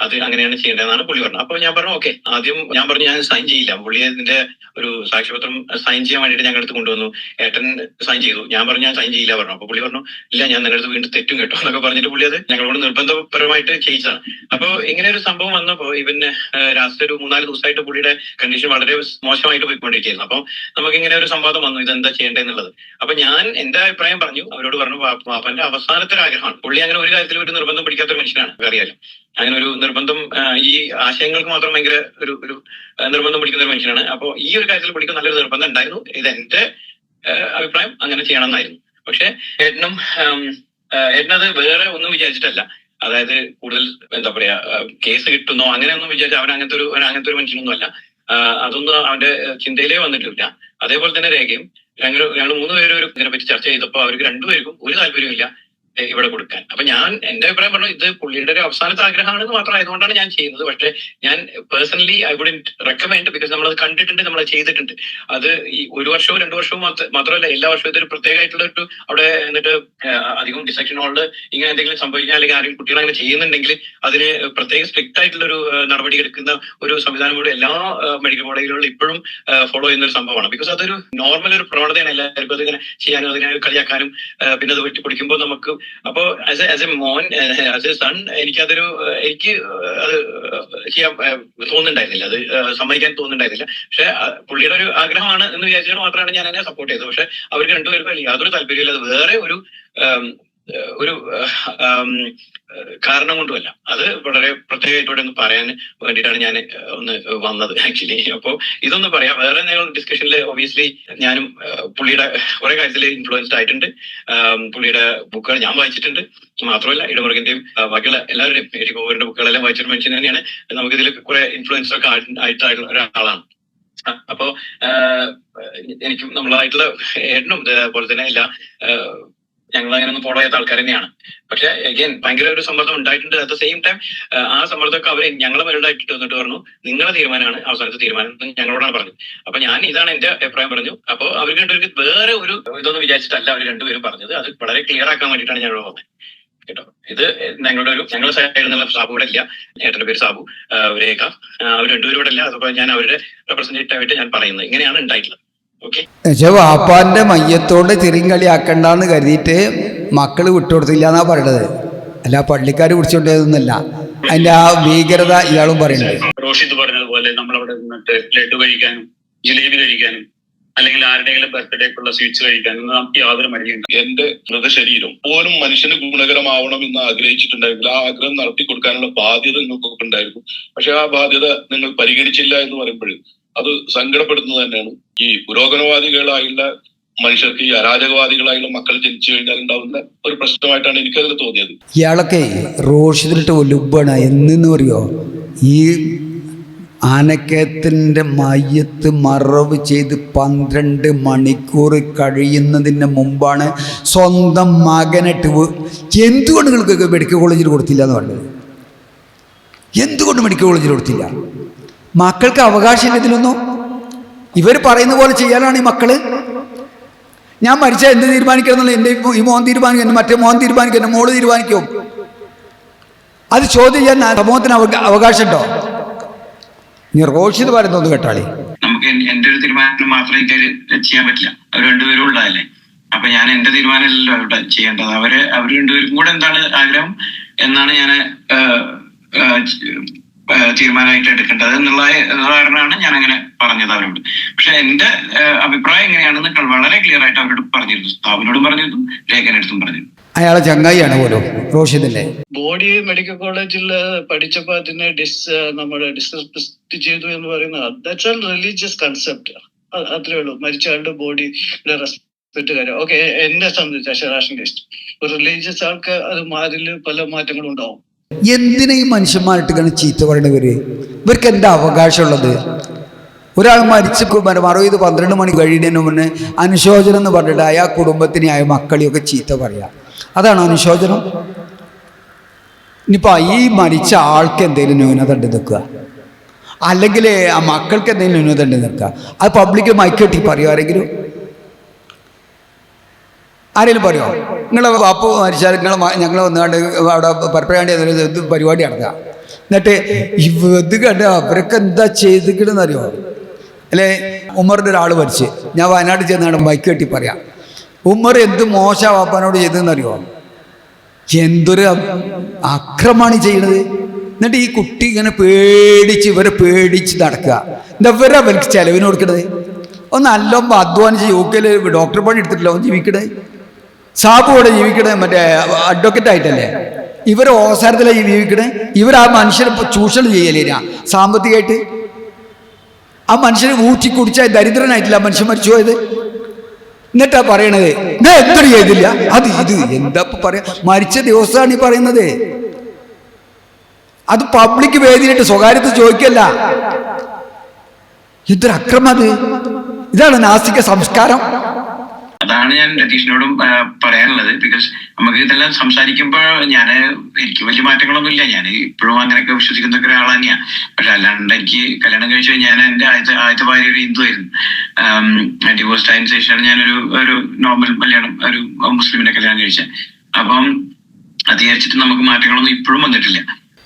അത് അങ്ങനെയാണ് ചെയ്യേണ്ടതെന്നാണ് പുള്ളി പറഞ്ഞത്. അപ്പൊ ഞാൻ പറഞ്ഞു ഓക്കെ. ആദ്യം ഞാൻ പറഞ്ഞു ഞാൻ സൈൻ ചെയ്യില്ല. പുള്ളി അതിന്റെ ഒരു സാക്ഷ്യപത്രം സൈൻ ചെയ്യാൻ വേണ്ടിയിട്ട് ഞങ്ങളുടെ അടുത്ത് കൊണ്ടുവന്നു. ഏട്ടൻ സൈൻ ചെയ്തു. ഞാൻ പറഞ്ഞു ഞാൻ സൈൻ ചെയ്യില്ല പറഞ്ഞു. അപ്പൊ പുള്ളി പറഞ്ഞു ഇല്ല, ഞാൻ നിങ്ങളുടെ അടുത്ത് വീണ്ടും തെറ്റും കേട്ടോ എന്നൊക്കെ പറഞ്ഞിട്ട് പുള്ളി അത് ഞങ്ങളോട് നിർബന്ധപരമായിട്ട് ചെയ്യിച്ചതാണ്. അപ്പൊ ഇങ്ങനെ ഒരു സംഭവം വന്നപ്പോ ഇവന് ലാസ്റ്റ് ഒരു 3-4 ദിവസമായിട്ട് പുള്ളിയുടെ കണ്ടീഷൻ വളരെ മോശമായിട്ട് പോയിക്കൊണ്ടിരിക്കുകയായിരുന്നു. അപ്പൊ നമുക്ക് ഇങ്ങനെ ഒരു സംവാദം വന്നു, ഇതെന്താ ചെയ്യേണ്ടതെന്നുള്ളത്. അപ്പൊ ഞാൻ എന്റെ അഭിപ്രായം പറഞ്ഞു. അവരോട് പറഞ്ഞു പാപ്പന്റെ അവസാനത്തെ ഒരു ആഗ്രഹമാണ്. പുള്ളി അങ്ങനെ ഒരു കാര്യത്തിൽ ഒരു നിർബന്ധം പിടിക്കാത്ത ഒരു മനുഷ്യനാണ്, അറിയാലോ. അങ്ങനെ ഒരു നിർബന്ധം ഈ ആശയങ്ങൾക്ക് മാത്രം ഭയങ്കര ഒരു നിർബന്ധം പിടിക്കുന്ന ഒരു മനുഷ്യനാണ്. അപ്പൊ ഈ ഒരു കാര്യത്തിൽ പുള്ളിക്ക് നല്ലൊരു നിർബന്ധം ഉണ്ടായിരുന്നു. ഇത് എന്റെ അഭിപ്രായം അങ്ങനെ ചെയ്യണമെന്നായിരുന്നു. പക്ഷെ ഏട്ടനത് വേറെ ഒന്നും വിചാരിച്ചിട്ടല്ല. അതായത് കൂടുതൽ എന്താ പറയാ കേസ് കിട്ടുന്നോ അങ്ങനെയൊന്നും വിചാരിച്ച അവൻ അങ്ങനത്തെ ഒരു മനുഷ്യനൊന്നും അല്ല. അതൊന്നും അവന്റെ ചിന്തയിലേ വന്നിട്ടില്ല. അതേപോലെ തന്നെ രേഖയും ഞങ്ങൾ 3 പേരും ഇതിനെ പറ്റി ചർച്ച ചെയ്തപ്പോൾ അവർക്ക് 2 പേർക്കും ഒരു താല്പര്യമില്ല ഇവിടെ കൊടുക്കാൻ. അപ്പൊ ഞാൻ എന്റെ അഭിപ്രായം പറഞ്ഞു ഇത് പുള്ളിയുടെ ഒരു അവസാനത്തെ ആഗ്രഹമാണെന്ന് മാത്രം ആയതുകൊണ്ടാണ് ഞാൻ ചെയ്യുന്നത്. പക്ഷെ ഞാൻ personally I wouldn't recommend, because നമ്മളത് കണ്ടിട്ടുണ്ട്, നമ്മളത് ചെയ്തിട്ടുണ്ട്. അത് ഈ 1 വർഷവും 2 വർഷവും മാത്രമല്ല, എല്ലാ വർഷവും ഇതൊരു പ്രത്യേകമായിട്ടുള്ള ഒരു അവിടെ എന്നിട്ട് അധികം ഡിസെക്ഷൻ ഹാളിൽ ഇങ്ങനെ എന്തെങ്കിലും സംഭവിക്കാൻ അല്ലെങ്കിൽ ആരെങ്കിലും കുട്ടികൾ അങ്ങനെ ചെയ്യുന്നുണ്ടെങ്കിൽ അതിന് പ്രത്യേക സ്ട്രിക്റ്റ് ആയിട്ടുള്ള ഒരു നടപടി എടുക്കുന്ന ഒരു സംവിധാനം കൂടി എല്ലാ മെഡിക്കൽ കോളേജുകളിലും ഇപ്പോഴും ഫോളോ ചെയ്യുന്ന ഒരു സംഭവമാണ്. ബിക്കോസ് അതൊരു നോർമൽ ഒരു പ്രവണതയാണ്. എല്ലാവർക്കും അതിങ്ങനെ ചെയ്യാനും അതിനെ കളിയാക്കാനും പിന്നെ അത് വെട്ടിപ്പൊടിക്കുമ്പോൾ നമുക്ക് അപ്പോ ആസ് എ മോൻ ആസ് എ സൺ എനിക്ക് അത് ചെയ്യാൻ തോന്നുന്നുണ്ടായിരുന്നില്ല, അത് സമ്മതിക്കാൻ തോന്നുന്നുണ്ടായിരുന്നില്ല. പക്ഷെ പുള്ളിയുടെ ഒരു ആഗ്രഹമാണ് എന്ന് വിചാരിച്ചാൽ മാത്രമാണ് ഞാൻ അതിനെ സപ്പോർട്ട് ചെയ്തത്. പക്ഷെ അവർക്ക് 2 പേർക്കും യാതൊരു താല്പര്യമില്ല. അത് വേറെ ഒരു കാരണം കൊണ്ടുമല്ല. അത് വളരെ പ്രത്യേകമായിട്ടൂടെ ഒന്ന് പറയാൻ വേണ്ടിയിട്ടാണ് ഞാൻ ഒന്ന് വന്നത് ആക്ച്വലി. അപ്പോ ഇതൊന്ന് പറയാം. വേറെ ഞങ്ങൾ ഡിസ്കഷനിൽ ഒബിയസ്ലി ഞാനും പുള്ളിയുടെ കുറെ കാര്യത്തിൽ ഇൻഫ്ലുവൻസ്ഡ് ആയിട്ടുണ്ട്. പുള്ളിയുടെ ബുക്കുകൾ ഞാൻ വായിച്ചിട്ടുണ്ട്. മാത്രമല്ല ഇടമുറുകിന്റെയും ബാക്കിയുള്ള എല്ലാവരുടെയും എരിക് ഹൂവറിന്റെ ബുക്കുകളെല്ലാം വായിച്ചൊരു മനുഷ്യൻ തന്നെയാണ്. നമുക്കിതിൽ കുറെ ഇൻഫ്ലുവൻസ് ഒക്കെ ആയിട്ടുള്ള ഒരാളാണ്. അപ്പോ എനിക്കും നമ്മളായിട്ടുള്ള ഏട്ടനും അതുപോലെ തന്നെ എല്ലാ ഞങ്ങൾ അങ്ങനെ ഒന്നും ഫോളോ ചെയ്യാത്ത ആൾക്കാർ തന്നെയാണ്. പക്ഷെ അഗൈൻ ഭയങ്കര ഒരു സമ്മർദ്ദം ഉണ്ടായിട്ടുണ്ട്. അറ്റ് ദ സെയിം ടൈം ആ സമ്മർദ്ദമൊക്കെ അവരെ ഞങ്ങളെ മേളിലായിട്ട് വന്നിട്ട് പറഞ്ഞു നിങ്ങളുടെ തീരുമാനമാണ് അവസാനത്തെ തീരുമാനം ഞങ്ങളോടാണ് പറഞ്ഞത്. അപ്പൊ ഞാൻ ഇതാണ് എന്റെ അഭിപ്രായം പറഞ്ഞു. അപ്പൊ അവർ 2 പേർക്ക് വേറെ ഒരു ഇതൊന്നും വിചാരിച്ചിട്ടല്ല അവർ 2 പേരും പറഞ്ഞത്. അത് വളരെ ക്ലിയർ ആക്കാൻ വേണ്ടിയിട്ടാണ് ഞങ്ങൾ വന്നത് കേട്ടോ. ഇത് ഞങ്ങളുടെ സൈഡിൽ നിന്നുള്ള സാബു ഇവിടെ ഇല്ല. ഏട്ടന്റെ പേര് സാബു, രേഖ, അവർ 2 പേരും ഇവിടെ ഇല്ല. അതുപോലെ ഞാൻ അവരുടെ റെപ്രസെന്റേറ്റീവ് ആയിട്ട് ഞാൻ പറയുന്നത് ഇങ്ങനെയാണ് ഉണ്ടായിട്ടുള്ളത്. വാപ്പാന്റെ മയ്യത്തോട് ചെറിയങ്കളിയാക്കണ്ടെന്ന് കരുതിയിട്ട് മക്കള് വിട്ടുകൊടുത്തില്ല എന്നാ പറയണത്. അല്ല പള്ളിക്കാർ പിടിച്ചോണ്ടതൊന്നുമല്ല. അതിന്റെ ആ ഭീകരത ഇയാളും പറയുന്നത്. റോഷിദ് പറഞ്ഞതുപോലെ നമ്മളവിടെ നിന്നിട്ട് ലഡു കഴിക്കാനും ജിലേബി കഴിക്കാനും അല്ലെങ്കിൽ ആരുടെയെങ്കിലും ബർത്ത്ഡേക്കുള്ള സ്വീറ്റ്സ് കഴിക്കാനും നമുക്ക് യാതൊരു മടിയുണ്ട്. എന്റെ മൃതശരീരം പോലും മനുഷ്യന് ഗുണകരമാവണം എന്ന് ആഗ്രഹിച്ചിട്ടുണ്ടായിരുന്നില്ല. ആ ആഗ്രഹം നടത്തി കൊടുക്കാനുള്ള ബാധ്യത നിങ്ങൾക്കൊക്കെ ഉണ്ടായിരുന്നു. പക്ഷെ ആ ബാധ്യത നിങ്ങൾ പരിഗണിച്ചില്ല എന്ന് പറയുമ്പോൾ അത് സങ്കടപ്പെടുന്നത് തന്നെയാണ്. ഈ പുരോഗമനവാദികളായുള്ള മനുഷ്യർക്ക് ഈ അരാജകവാദികളായുള്ള മക്കൾ ജനിച്ചു കഴിഞ്ഞാൽ ഉണ്ടാവുന്ന ഒരു പ്രശ്നമായിട്ടാണ് എനിക്കതിൽ തോന്നിയത്. ഇയാളൊക്കെ റോഷിദിലിട്ട് ഒലുബാണ് എന്ന് പറയോ. ഈ ആനക്കയത്തിൻ്റെ മയ്യത്ത് മറവ് ചെയ്ത് 12 മണിക്കൂർ കഴിയുന്നതിന് മുമ്പാണ് സ്വന്തം മകനിട്ട് എന്തുകൊണ്ട് നിങ്ങൾക്ക് മെഡിക്കൽ കോളേജിൽ കൊടുത്തില്ല എന്ന് പറഞ്ഞത്? എന്തുകൊണ്ട് മെഡിക്കൽ കോളേജിൽ കൊടുത്തില്ല? മക്കൾക്ക് അവകാശമില്ല ഇതിലൊന്നും. ഇവർ പറയുന്ന പോലെ ചെയ്യാനാണ് ഈ മക്കള്. ഞാൻ മരിച്ചാൽ എന്ത് തീരുമാനിക്കണം എന്നുള്ള എൻ്റെ ഈ മോൻ തീരുമാനിക്കും, എൻ്റെ മറ്റേ മോൻ തീരുമാനിക്കും, എൻ്റെ മോള് തീരുമാനിക്കും. അത് ചോദ്യം ചെയ്യാൻ സമൂഹത്തിന് അവകാശമുണ്ടോ? നീ റോഷിദ് പറയുന്നത് കേട്ടാളി. നമുക്ക് എന്റെ ഒരു തീരുമാനം മാത്രമേ ചെയ്യാൻ പറ്റില്ല. അവർ രണ്ടുപേരും ഉള്ളതല്ലേ. അപ്പൊ ഞാൻ എന്റെ തീരുമാനമല്ലല്ലോ അവിടെ ചെയ്യേണ്ടത്. അവർ രണ്ടുപേർക്കും കൂടെ എന്താണ് ആഗ്രഹം എന്നാണ് ഞാൻ തീരുമാനമായിട്ട് എടുക്കേണ്ടത് എന്നുള്ള കാരണമാണ് ഞാൻ അങ്ങനെ പറഞ്ഞത് അവരോട്. പക്ഷെ എന്റെ അഭിപ്രായം എങ്ങനെയാണെന്ന് വളരെ ക്ലിയർ ആയിട്ട് അവരോട് പറഞ്ഞിരുന്നു. സ്ഥാപനോടും പറഞ്ഞിരുന്നു, ലേഖനടുത്തും പറഞ്ഞിരുന്നു. അയാളെ ചങ്ങായിയാണ് പോലും റോഷിദല്ലേ. ബോഡി മെഡിക്കൽ കോളേജിൽ പഠിച്ചപ്പോൾ അതിനെ നമ്മുടെ ഡിസ്റെസ്പെക്ട് ചെയ്തു എന്ന് പറയുന്നത് ദാറ്റ്സ് എ റിലീജിയസ് കൺസെപ്റ്റ്. അത്രേ ഉള്ളൂ. മരിച്ച ആളുടെ ബോഡിയുടെ റെസ്പെക്ട് കാര്യം. ഓക്കെ, എന്നെ സംബന്ധിച്ച് റാഷൻ ടെസ്റ്റ് ഒരു റിലീജിയസ് ആൾക്ക് അത് അതിൽ പല മാറ്റങ്ങളും ഉണ്ടാവും. എന്തിനാ ഈ മനുഷ്യന്മാരിട്ട് ഇങ്ങനെ ചീത്ത പറയണവര്? ഇവർക്ക് എന്താ അവകാശമുള്ളത്? ഒരാൾ മരിച്ച് 60-12 മണി കഴിയുന്നതിന് മുന്നേ അനുശോചനം എന്ന് പറഞ്ഞിട്ട് അയാൾ കുടുംബത്തിനെ അയാൾ മക്കളെയൊക്കെ ചീത്ത പറയാം. അതാണ് അനുശോചനം. ഇനിയിപ്പോൾ ഈ മരിച്ച ആൾക്ക് എന്തെങ്കിലും ന്യൂനത ഉണ്ട് നിൽക്കുക, അല്ലെങ്കിൽ ആ മക്കൾക്ക് എന്തെങ്കിലും ന്യൂനത ഉണ്ട് നിൽക്കുക, അത് പബ്ലിക് മൈക്കെട്ടി പറയുമോ? ആരെങ്കിലും പറയുമോ? നിങ്ങളെ വാപ്പ മരിച്ചാൽ ഞങ്ങൾ വന്നുകൊണ്ട് അവിടെ പരപ്പരാണ്ടി പരിപാടി നടക്കുക, എന്നിട്ട് ഇത് കണ്ട അവരൊക്കെ എന്താ ചെയ്തിക്കണെന്നറിയോ? അല്ലേ, ഉമ്മറിൻ്റെ ഒരാൾ മരിച്ച് ഞാൻ വയനാട്ടിൽ ചെന്നാണ് ബൈക്ക് കെട്ടി പറയാം, ഉമ്മർ എന്ത് മോശ വാപ്പാനോട് ചെയ്തതെന്നറിയോ? എന്തൊരു അക്രമമാണ് ചെയ്യണത്. എന്നിട്ട് ഈ കുട്ടി ഇങ്ങനെ ഇവരെ പേടിച്ച് നടക്കുക. എന്താ അവർക്ക് ചെലവിന് കൊടുക്കണത്? ഒന്ന് നല്ലോണം അധ്വാനിച്ച് യൂക്കയിൽ ഡോക്ടർ പണി എടുത്തിട്ടില്ല ജീവിക്കണേ, സാബുവിടെ ജീവിക്കണേ, മറ്റേ അഡ്വക്കറ്റ് ആയിട്ടല്ലേ. ഇവർ ഓസാരത്തിലാണ് ജീവിക്കണേ. ഇവർ ആ മനുഷ്യനെ ചൂഷണം ചെയ്യലേനാ സാമ്പത്തികമായിട്ട്. ആ മനുഷ്യനെ ഊറ്റി കുടിച്ചാൽ ദരിദ്രനായിട്ടില്ല ആ മനുഷ്യൻ മരിച്ചു പോയത്. എന്നിട്ടാ പറയണത് ഞാൻ എത്ര ചെയ്തില്ല, അത് ഇത് എന്താ പറയാ? മരിച്ച ദിവസമാണ് ഈ പറയുന്നത്. അത് പബ്ലിക് വേദിയിലിട്ട് സ്വകാര്യത ചോദിക്കല്ല. എന്തൊരു അക്രമം അത്! ഇതാണ് നാസ്തിക സംസ്കാരം. അതാണ് ഞാൻ രതീഷിനോടും പറയാനുള്ളത്. ബിക്കോസ് നമുക്ക് ഇതെല്ലാം സംസാരിക്കുമ്പോൾ എനിക്ക് വലിയ മാറ്റങ്ങളൊന്നും ഇല്ല. ഞാൻ ഇപ്പോഴും അങ്ങനെയൊക്കെ വിശ്വസിക്കുന്ന ഒരാൾ തന്നെയാണ്. പക്ഷെ അല്ലാണ്ട് എനിക്ക് കല്യാണം കഴിച്ചു ഞാൻ എൻ്റെ ആദ്യത്തെ ഭാര്യ ഒരു ഹിന്ദു ആയിരുന്നു. ഡിവോഴ്സ് ആയതിനു ശേഷമാണ് ഞാനൊരു നോർമൽ കല്യാണം, ഒരു മുസ്ലിമിനെ കല്യാണം കഴിച്ചത്. അപ്പം അത് വിചാരിച്ചിട്ട് നമുക്ക് മാറ്റങ്ങളൊന്നും ഇപ്പോഴും വന്നിട്ടില്ല.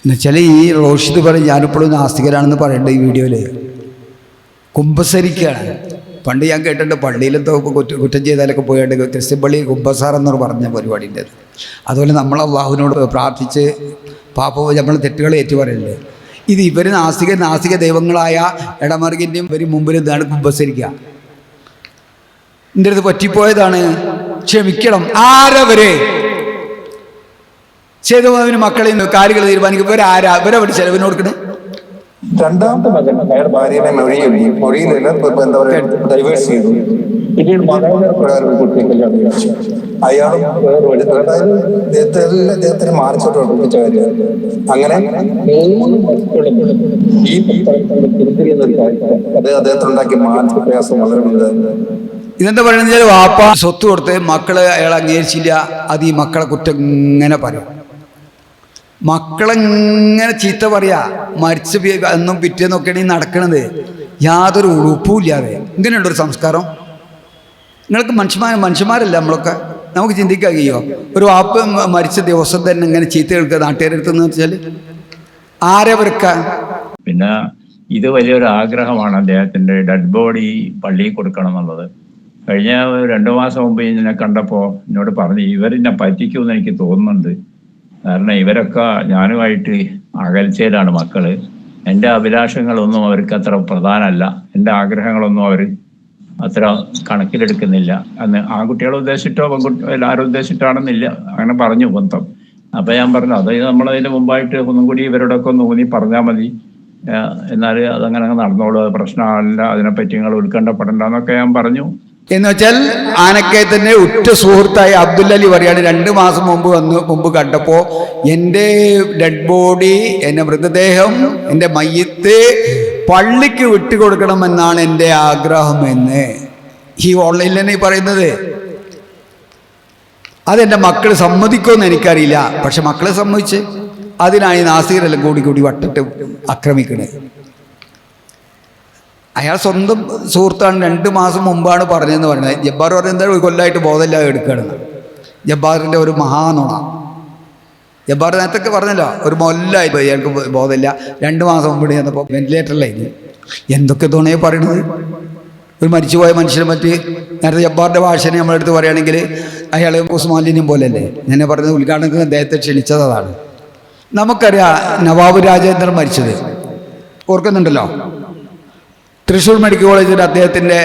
എന്നുവെച്ചാൽ ഈ റോഷിദ് പറയും ഞാനിപ്പോഴും നാസ്തികരാണെന്ന് പറയേണ്ട ഈ വീഡിയോയില് കുമ്പസരിക്കുകയാണ്. പണ്ട് ഞാൻ കേട്ടിട്ടുണ്ട് പള്ളിയിലെന്തോ കുറ്റം ചെയ്താലൊക്കെ പോയിട്ട് ക്രിസ്ത്യൻ പള്ളി കുമ്പസാറെന്നൊരു പറഞ്ഞ പരിപാടിൻ്റെ. അതുപോലെ നമ്മൾ അള്ളാഹുവിനോട് പ്രാർത്ഥിച്ച് നമ്മൾ തെറ്റുകൾ ഏറ്റുപറയുന്നുണ്ട്. ഇത് ഇവർ നാസ്തിക ദൈവങ്ങളായ ഇടമറുകിൻ്റെയും ഇവർ മുമ്പിൽ എന്താണ് കുമ്പസരിക്കുക. എൻ്റെ അടുത്ത് പറ്റിപ്പോയതാണ്, ക്ഷമിക്കണം. ആരവരെ ചെയ്തവന് മക്കളെ കാര്യങ്ങൾ തീരുമാനിക്കും. ഇവരവിടെ ചെലവിന് കൊടുക്കണേ. രണ്ടാമത്തെ മകൻ അയാൾ ഭാര്യനെ മൊഴിയിലില്ല, എന്താ പറയുക, ഡൈവേഴ്സ് ചെയ്തു. പിന്നീട് മാതാപിതാക്കൾ കുട്ടിയെ കല്യാണം കഴിച്ചു. അയാളും അതായത് അദ്ദേഹത്തിന് മാർച്ചോട്ട് ഉറപ്പിച്ച കാര്യം. അങ്ങനെ 3 മക്കളും ഈ അത് അദ്ദേഹത്തിനുണ്ടാക്കിയ മാനസിക പ്രയാസം വളരെ വലുതായിരുന്നു. ഇതെന്താ പറയുന്നത്? വാപ്പ സ്വത്ത് കൊടുത്ത് മക്കള് അയാൾ അംഗീകരിച്ചില്ല. അത് ഈ മക്കളെ കുറ്റം ഇങ്ങനെ പറയും. മക്കളെങ്ങനെ ചീത്ത പറയാ. മരിച്ച എന്നും പിറ്റേന്നൊക്കെയാണ് ഈ നടക്കണത്. യാതൊരു ഉറുപ്പുമില്ലാതെ. ഇങ്ങനെയുള്ളൊരു സംസ്കാരം. നിങ്ങൾക്ക് മനുഷ്യന്മാരല്ല നമ്മളൊക്കെ. നമുക്ക് ചിന്തിക്കാൻ കഴിയുമോ? ഒരു വാപ്പ മരിച്ച ദിവസം തന്നെ ഇങ്ങനെ ചീത്ത കേൾക്കുക നാട്ടുകാരെടുത്തെന്ന് വെച്ചാൽ ആരവർക്കാൻ? പിന്നെ ഇത് വലിയൊരു ആഗ്രഹമാണ് അദ്ദേഹത്തിന്റെ ഡെഡ് ബോഡി പള്ളിയിൽ കൊടുക്കണം എന്നുള്ളത്. കഴിഞ്ഞ 2 മാസം മുമ്പ് ഇതിനെ കണ്ടപ്പോൾ എന്നോട് പറഞ്ഞു ഇവരെന്നെ പറ്റിക്കുമെന്ന് എനിക്ക് തോന്നുന്നുണ്ട്. കാരണം ഇവരൊക്കെ ഞാനുമായിട്ട് അകൽച്ചയിലാണ് മക്കള്. എൻ്റെ അഭിലാഷങ്ങളൊന്നും അവർക്ക് അത്ര പ്രധാനമല്ല, എൻ്റെ ആഗ്രഹങ്ങളൊന്നും അവർ അത്ര കണക്കിലെടുക്കുന്നില്ല എന്ന്. ആൺകുട്ടികളെ ഉദ്ദേശിച്ചിട്ടോ എല്ലാവരും ഉദ്ദേശിച്ചിട്ടാണെന്നില്ല, അങ്ങനെ പറഞ്ഞു മൊത്തം. അപ്പൊ ഞാൻ പറഞ്ഞു അതായത് നമ്മളതിന് മുമ്പായിട്ട് ഒന്നും കൂടി ഇവരോടൊക്കെ ഒന്ന് ഊന്നി പറഞ്ഞാൽ മതി, എന്നാൽ അതങ്ങനെ നടന്നോളൂ, അത് പ്രശ്നമല്ല, അതിനെപ്പറ്റി നിങ്ങൾ ഉത്കണ്ഠപ്പെടണ്ട എന്നൊക്കെ ഞാൻ പറഞ്ഞു. എന്ന് വെച്ചാൽ ആനക്കയത്തിൻ്റെ ഉറ്റ സുഹൃത്തായ അബ്ദുല്ലലി പറയാണ് 2 മാസം മുമ്പ് കണ്ടപ്പോൾ എൻ്റെ ഡെഡ് ബോഡി, എൻ്റെ മൃതദേഹം, എൻ്റെ മയ്യത്ത് പള്ളിക്ക് വിട്ടുകൊടുക്കണമെന്നാണ് എൻ്റെ ആഗ്രഹം എന്ന് ഈ ഓൺലൈനിൽ തന്നെ പറയുന്നത്. അതെൻ്റെ മക്കൾ സമ്മതിക്കുമെന്ന് എനിക്കറിയില്ല. പക്ഷെ മക്കളെ സമ്മതിച്ച് അതിനായി നാസീറെല്ലാം കൂടി വട്ടിട്ട് ആക്രമിക്കണേ. അയാൾ സ്വന്തം സുഹൃത്താണ്. 2 മാസം മുമ്പാണ് പറഞ്ഞതെന്ന് പറയുന്നത്. ജബ്ബാർ പറയുന്നത് ഒരു കൊല്ലമായിട്ട് ബോധമില്ലാതെ എടുക്കുകയാണെന്ന്. ജബ്ബാറിൻ്റെ ഒരു മഹാനുണ. ജബ്ബാർ നേരത്തൊക്കെ പറഞ്ഞല്ലോ, ഒരു കൊല്ലമായി അയാൾക്ക് ബോധമില്ല. 2 മാസം മുമ്പ് ചെന്നപ്പോൾ വെന്റിലേറ്ററിലായിരുന്നു. എന്തൊക്കെ തോണിയാണ് പറയണത്? ഒരു മരിച്ചുപോയ മനുഷ്യനെ പറ്റി നേരത്തെ ജബ്ബാറിൻ്റെ ഭാഷനെ നമ്മളെടുത്ത് പറയുകയാണെങ്കിൽ അയാൾ ഉസ്മാലിനും പോലെയല്ലേ. ഞാൻ പറഞ്ഞത് ഉദ്ഘാടനത്തിന് അദ്ദേഹത്തെ ക്ഷണിച്ചതാണ്. നമുക്കറിയാം നവാബ് രാജേന്ദ്രൻ മരിച്ചത് ഓർക്കുന്നുണ്ടല്ലോ. തൃശ്ശൂർ മെഡിക്കൽ കോളേജിൽ അദ്ദേഹത്തിൻ്റെ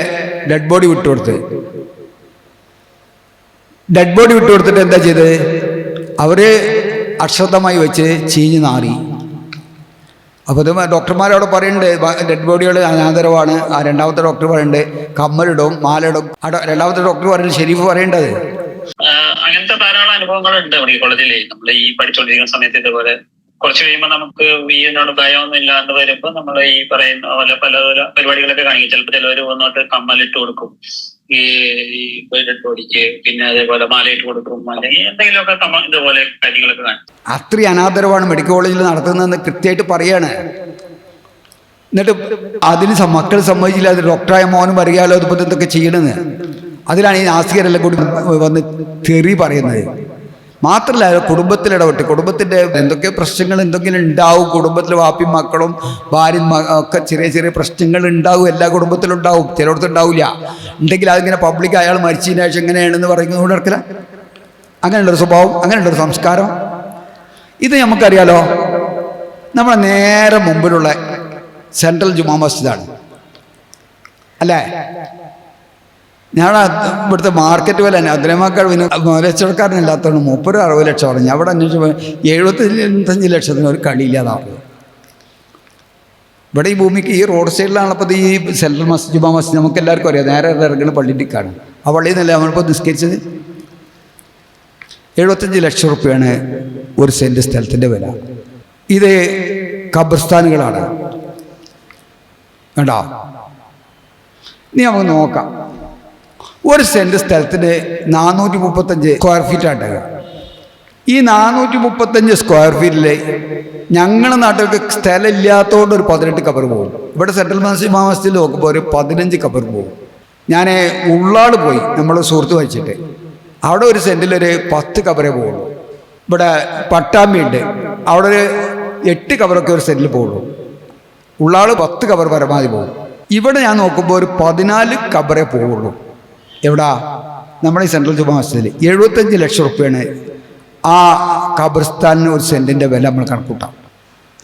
ഡെഡ് ബോഡി വിട്ടുകൊടുത്ത് എന്താ ചെയ്തത്? അവർ അശ്രദ്ധമായി വെച്ച് ചീഞ്ഞ് നാറി. അപ്പോൾ ഇത് ഡോക്ടർമാരവിടെ പറയുന്നുണ്ട് ഡെഡ് ബോഡികൾ അനാദരവാണ്. ആ രണ്ടാമത്തെ ഡോക്ടർ പറയുന്നുണ്ട് കമ്മലിടും മാലയിടും. രണ്ടാമത്തെ ഡോക്ടർ പറയുന്നത് ഷെരീഫ് പറയേണ്ടത്. അങ്ങനത്തെ ധാരാളം അനുഭവങ്ങളുണ്ട് മെഡിക്കൽ കോളേജിൽ. നമ്മൾ ഈ പഠിച്ചുകൊണ്ടിരിക്കുന്ന സമയത്ത് ഇതുപോലെ കുറച്ച് കഴിയുമ്പോൾ നമുക്ക് ഇതിനോട് ഭയമൊന്നും ഇല്ലാണ്ട് വരുമ്പോൾ നമ്മൾ ഈ പറയുന്ന പോലെ പല പരിപാടികളൊക്കെ കാണിക്കും. ചിലപ്പോൾ ചിലവർ വന്നിട്ട് കമ്മലിട്ട് കൊടുക്കും ഈ ഡെഡ് ബോഡിക്ക്, പിന്നെ അതേപോലെ മാലയിട്ട് കൊടുക്കും, അല്ലെങ്കിൽ എന്തെങ്കിലുമൊക്കെ ഇതുപോലെ കാര്യങ്ങളൊക്കെ കാണിക്കും. അത്രയും അനാദരവാണ് മെഡിക്കൽ കോളേജിൽ നടത്തുന്നതെന്ന് കൃത്യമായിട്ട് പറയാണ്. എന്നിട്ട് അതിന് മക്കൾ സമ്മതിച്ചില്ല. അത് ഡോക്ടറായ മോനും അറിയാലോ ഇതിപ്പോൾ എന്തൊക്കെ ചെയ്യണമെന്ന്. അതിലാണ് ഈ നാസ്തികരെല്ലാം കൂടി വന്ന് തെറി പറയുന്നത്. മാത്രമല്ല കുടുംബത്തിലിടപെട്ട് കുടുംബത്തിൻ്റെ എന്തൊക്കെ പ്രശ്നങ്ങൾ എന്തെങ്കിലും ഉണ്ടാവും. കുടുംബത്തിൽ വാപ്പിയും മക്കളും ഭാര്യയും ഒക്കെ ചെറിയ ചെറിയ പ്രശ്നങ്ങൾ ഉണ്ടാവും. എല്ലാ കുടുംബത്തിലും ഉണ്ടാവും, ചിലയിടത്തും ഉണ്ടാവില്ല. ഉണ്ടെങ്കിൽ അതിങ്ങനെ പബ്ലിക് അയാൾ മരിച്ചതിന് ശേഷം എങ്ങനെയാണെന്ന് പറയുന്നത് നടക്കില്ല. അങ്ങനെയുള്ളൊരു സ്വഭാവം, അങ്ങനെയുള്ളൊരു സംസ്കാരം. ഇത് നമുക്കറിയാലോ. നമ്മളെ നേരെ മുമ്പിലുള്ള സെൻട്രൽ ജുമാ മസ്ജിദാണ് അല്ലേ? ഞാൻ ഇവിടുത്തെ മാർക്കറ്റ് വില അദ്രമാക്കാൾ കച്ചവടക്കാരനില്ലാത്തതാണ്. 60 ലക്ഷം പറഞ്ഞു. അവിടെ അന്വേഷിച്ചപ്പോൾ 75 ലക്ഷത്തിന് ഒരു കളിയില്ലാതാവുക. ഇവിടെ ഈ ഭൂമിക്ക് ഈ റോഡ് സൈഡിലാണ്. അപ്പോൾ ഈ സെൻട്രൽ മസ്ജിദ് ജുമാ മസ്ജിദ് നമുക്ക് എല്ലാവർക്കും അറിയാം. നേരെ ഇറങ്ങുന്ന പള്ളിക്കാണ്. ആ പള്ളിയിൽ നിന്നല്ലേ നമ്മളിപ്പോൾ നിസ്കരിച്ചത്. 75 ലക്ഷം റുപ്യാണ് ഒരു സെൻറ്റ് സ്ഥലത്തിൻ്റെ വില. ഇത് ഖബർസ്ഥാനുകളാണ് കേട്ടോ. ഇനി നമുക്ക് നോക്കാം. ഒരു സെൻറ്റ് സ്ഥലത്തിന് 435 സ്ക്വയർ ഫീറ്റാണ്. ഈ 435 സ്ക്വയർ ഫീറ്റിൽ ഞങ്ങളുടെ നാട്ടിലൊക്കെ സ്ഥലം ഇല്ലാത്തതുകൊണ്ട് ഒരു 18 കബർ പോകും. ഇവിടെ സെൻട്രൽ മസ്ജിദ് നോക്കുമ്പോൾ ഒരു 15 കബർ പോകും. ഞാൻ ഉള്ളാട് പോയി നമ്മൾ സുഹൃത്ത് വഹിച്ചിട്ട് അവിടെ ഒരു സെൻറ്റിലൊരു 10 കബറേ പോകുള്ളൂ. ഇവിടെ പട്ടാമ്പിയുണ്ട്, അവിടെ ഒരു 8 കബറൊക്കെ ഒരു സെൻറ്റിൽ പോകുള്ളൂ. ഉള്ളാട് 10 കബർ പരമാവധി പോകും. ഇവിടെ ഞാൻ നോക്കുമ്പോൾ ഒരു 14 കബറേ പോവുള്ളൂ. എവിടാ? നമ്മുടെ ഈ സെൻട്രൽ ജുമാ മസ്ജിദിൽ 75 ലക്ഷം റുപ്യാണ് ആ ഖബർസ്ഥാനിന് ഒരു സെൻറ്റിൻ്റെ വില നമ്മൾ കണക്കൂട്ടാം.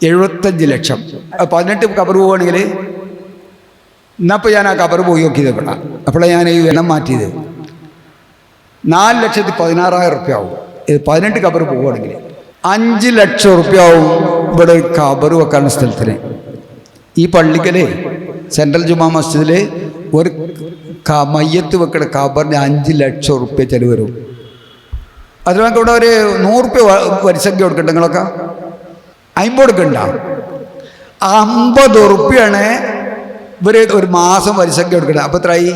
75 ലക്ഷം. 18 കബർ പോവുകയാണെങ്കിൽ എന്നപ്പോൾ ഞാൻ ആ കബർ പോയി നോക്കിയത് ഇവിടെ. അപ്പോഴാണ് ഞാൻ ഈ വില മാറ്റിയത്. 4,16,000 റുപ്യ ആവും. ഇത് 18 കബർ പോവുകയാണെങ്കിൽ 5 ലക്ഷം റുപ്യ ആവും ഇവിടെ കബർ വെക്കാനുള്ള സ്ഥലത്തിന്. ഈ പള്ളിക്കല് സെൻട്രൽ ജുമാ മസ്ജിദിൽ ഒരു മയ്യത്ത് വെക്കണ ഖബറിന് 5 ലക്ഷം റുപ്യ ചെലവ് വരും. അത് നമുക്ക് ഇവിടെ ഒരു 100 റുപ്യ വരിസംഖ്യ കൊടുക്കണ്ട. നിങ്ങളൊക്കെ 50 കൊടുക്കണ്ട. 50 റുപ്യാണ് ഇവർ ഒരു മാസം വരിസംഖ്യ കൊടുക്കണം. അപ്പോൾ എത്രയായി?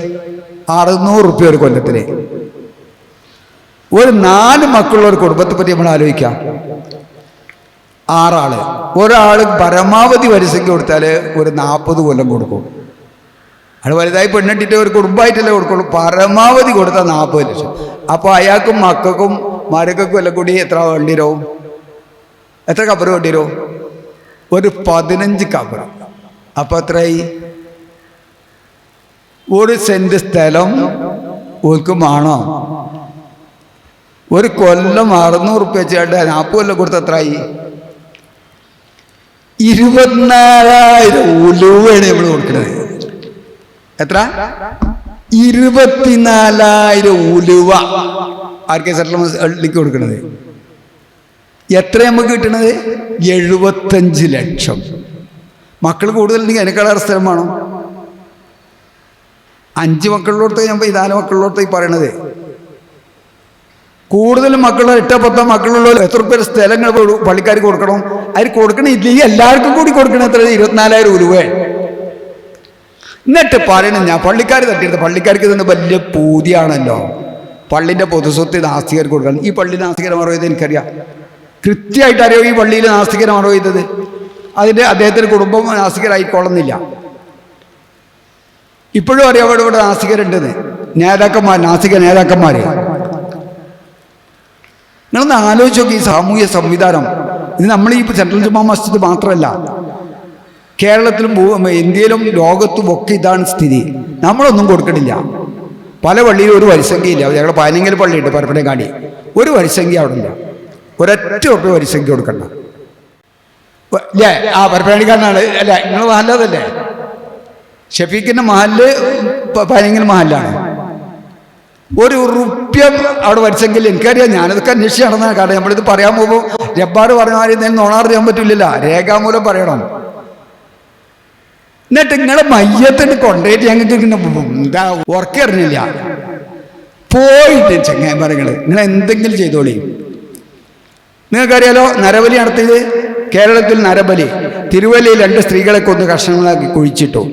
600 റുപ്യ ഒരു കൊല്ലത്തിന്. ഒരു 4 മക്കളുള്ള ഒരു കുടുംബത്തെ പറ്റി നമ്മൾ ആലോചിക്കാം. 6 ആള്. ഒരാൾ പരമാവധി വരിസംഖ്യ കൊടുത്താൽ ഒരു 40 കൊല്ലം കൊടുക്കും. അത് വലുതായി പെണ്ണിട്ടിട്ട് ഒരു കുടുംബമായിട്ടല്ലേ കൊടുക്കുള്ളൂ. പരമാവധി കൊടുത്താൽ 40 ലക്ഷം. അപ്പോൾ അയാൾക്കും മക്കൾക്കും മരക്കും എല്ലാം കൂടി എത്ര വേണ്ടി വരും? എത്ര കബർ വേണ്ടി വരും? ഒരു 15 കബർ. അപ്പോൾ എത്രയായി? ഒരു സെൻറ്റ് സ്ഥലം ഓൽക്കുമാണോ? ഒരു കൊല്ലം 600 റുപ്യ വെച്ചിട്ട് 40 കൊല്ലം കൊടുത്ത് എത്രയായി? 24,000 ഉലുവയാണ് നമ്മൾ കൊടുക്കുന്നത്. എത്ര? 24,000 ഉലുവ ആർക്കെ സെറ്റിൽമെന്റ് കൊടുക്കുന്നത്. എത്ര നമുക്ക് കിട്ടണത്? 75 ലക്ഷം. മക്കൾ കൂടുതലുണ്ടെങ്കിൽ അതിനേക്കാളേറെ സ്ഥലം വേണം. 5 മക്കളിലോട്ട് ഞാൻ 4 മക്കളിലോട്ട് ഈ പറയണത്. കൂടുതലും മക്കളുള്ള 8-10 മക്കളുള്ള എത്ര റുപ്യ സ്ഥലങ്ങൾ പള്ളിക്കാർക്ക് കൊടുക്കണം? അതിന് കൊടുക്കണില്ലെങ്കിൽ എല്ലാവർക്കും കൂടി കൊടുക്കണം. എത്ര? 24,000 ഉലുവ. എന്നിട്ട് പറയണം ഞാൻ പള്ളിക്കാർ തട്ടിയെടുത്ത പള്ളിക്കാർക്ക് ഇതിന് വലിയ പൂതിയാണല്ലോ. പള്ളിൻ്റെ പൊതുസ്വത്ത് നാസ്തികർക്ക് കൊടുക്കണം. ഈ പള്ളി നാസ്തികരം മറവ് ചെയ്ത് എനിക്കറിയാം. കൃത്യമായിട്ട് അറിയോ ഈ പള്ളിയിൽ നാസ്തികരം മറവ് ചെയ്തത്. അതിൻ്റെ അദ്ദേഹത്തിൻ്റെ കുടുംബം നാസ്തികരായിക്കൊള്ളുന്നില്ല. ഇപ്പോഴും അറിയാം ഇവിടെ നാസ്തികരുണ്ടെന്ന്, നാസ്തിക നേതാക്കന്മാർ. നിങ്ങളൊന്ന് ആലോചിച്ച് നോക്കി, ഈ സാമൂഹ്യ സംവിധാനം ഇത് നമ്മൾ ഈ സെൻട്രൽ ജുമാ മസ്ജിദ് മാത്രമല്ല, കേരളത്തിലും ഇന്ത്യയിലും ലോകത്തും ഒക്കെ ഇതാണ് സ്ഥിതി. നമ്മളൊന്നും കൊടുക്കണില്ല. പല പള്ളിയിലും ഒരു വരിസംഖ്യയില്ല. ഞങ്ങളുടെ പതിനെങ്കിൽ പള്ളിയുണ്ട് പരപ്പനങ്ങാടി, ഒരു വരിസംഖ്യ അവിടെ ഇല്ല. ഒരൊറ്റ ഉറപ്പ് വരിസംഖ്യ കൊടുക്കണ്ട അല്ലേ? ആ പരപ്പനങ്ങാടിക്കാരനാണ് അല്ലേ? നിങ്ങൾ മഹല്ലതല്ലേ? ഷഫീഖിന്റെ മഹല്ല് പതിനെങ്കിൽ മഹല്ലാണ്. ഒരു റുപ്യം അവിടെ വരിസെങ്കിൽ എനിക്കറിയാം. ഞാനതൊക്കെ അന്വേഷിച്ച് നടന്നതാണ്. കാരണം നമ്മളിത് പറയാൻ പോകുമ്പോൾ ജബ്ബാർ പറഞ്ഞ മാതിരി എന്തെങ്കിലും നോണാറിയാൻ പറ്റില്ലല്ലോ, രേഖാമൂലം പറയണം. എന്നിട്ട് നിങ്ങളെ മയ്യത്തിന് കൊണ്ടുപോയിട്ട് ഞങ്ങൾക്ക് എന്താ ഉറക്കറിഞ്ഞില്ല. പോയിട്ട് ചങ്ങായിമാരങ്ങൾ നിങ്ങൾ എന്തെങ്കിലും ചെയ്തോളി. നിങ്ങൾക്കറിയാലോ നരബലി നടത്തിയത് കേരളത്തിൽ. നരബലി തിരുവല്ലയിൽ 2 സ്ത്രീകളെ കൊന്ന് കഷ്ണങ്ങളാക്കി കുഴിച്ചിട്ടു.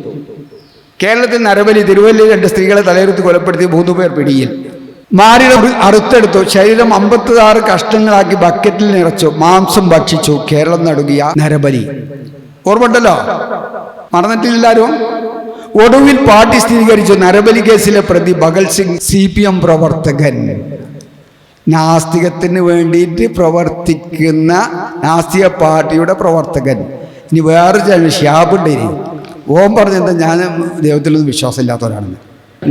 കേരളത്തിൽ നരബലി തിരുവല്ലയിൽ 2 സ്ത്രീകളെ തലയിരുത്ത് കൊലപ്പെടുത്തി 3 പേർ പിടിയിൽ. മാരിടം അറുത്തെടുത്തു, ശരീരം 56 കഷ്ണങ്ങളാക്കി ബക്കറ്റിൽ നിറച്ചു, മാംസം ഭക്ഷിച്ചു. കേരളം നടുങ്ങിയ നരബലി ഓർമ്മണ്ടല്ലോ, മറന്നിട്ടില്ലാരും. ഒടുവിൽ പാർട്ടി സ്ഥിരീകരിച്ചു നരബലി കേസിലെ പ്രതി ഭഗത് സിംഗ് CPM പ്രവർത്തകൻ. നാസ്തികത്തിന് വേണ്ടിയിട്ട് പ്രവർത്തിക്കുന്ന നാസ്തിക പാർട്ടിയുടെ പ്രവർത്തകൻ. ഇനി വേറൊരു ഷിയാബുണ്ടേനി, ഓം പറഞ്ഞത് ഞാൻ ദൈവത്തിലൊന്നും വിശ്വാസമില്ലാത്തവരാണെന്ന്.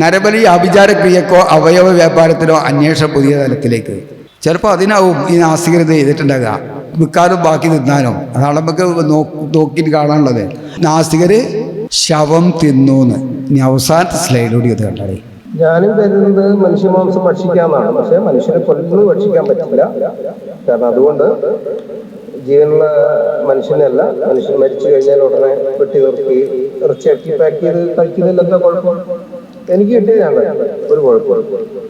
നരബലി ആഭിചാരക്രിയക്കോ അവയവ വ്യാപാരത്തിനോ അന്വേഷണം പുതിയ തലത്തിലേക്ക്. ചിലപ്പോൾ അതിനാവും ഈ നാസ്തികത ചെയ്തിട്ടുണ്ടാകുക, മിക്കാരും ബാക്കി നിന്നാനോ. അതാണ് നമുക്ക് നോക്കിയിട്ട് കാണാനുള്ളത്. നാസ്തികർ ശവം തിന്നൂന്ന്. ഇനി അവസാനത്തെ സ്ലൈഡിലൂടെ ഇത് കണ്ടാളേ. ഞാനും കരുതുന്നത് മനുഷ്യമാംസം ഭക്ഷിക്കാമെന്നാണ്. പക്ഷെ മനുഷ്യനെ കൊല്ലുന്നത് ഭക്ഷിക്കാൻ പറ്റില്ല. കാരണം അതുകൊണ്ട് ജീവനുള്ള മനുഷ്യനല്ല, മനുഷ്യൻ മരിച്ചു കഴിഞ്ഞാൽ ഉടനെ വെട്ടി നിർത്തി ഇറച്ചിയാക്കി പാക്ക് ചെയ്ത് കഴിക്കുന്നതിൽ എന്താ കുഴപ്പം? എനിക്ക് കിട്ടിയതാണ് ഒരു കുഴപ്പം.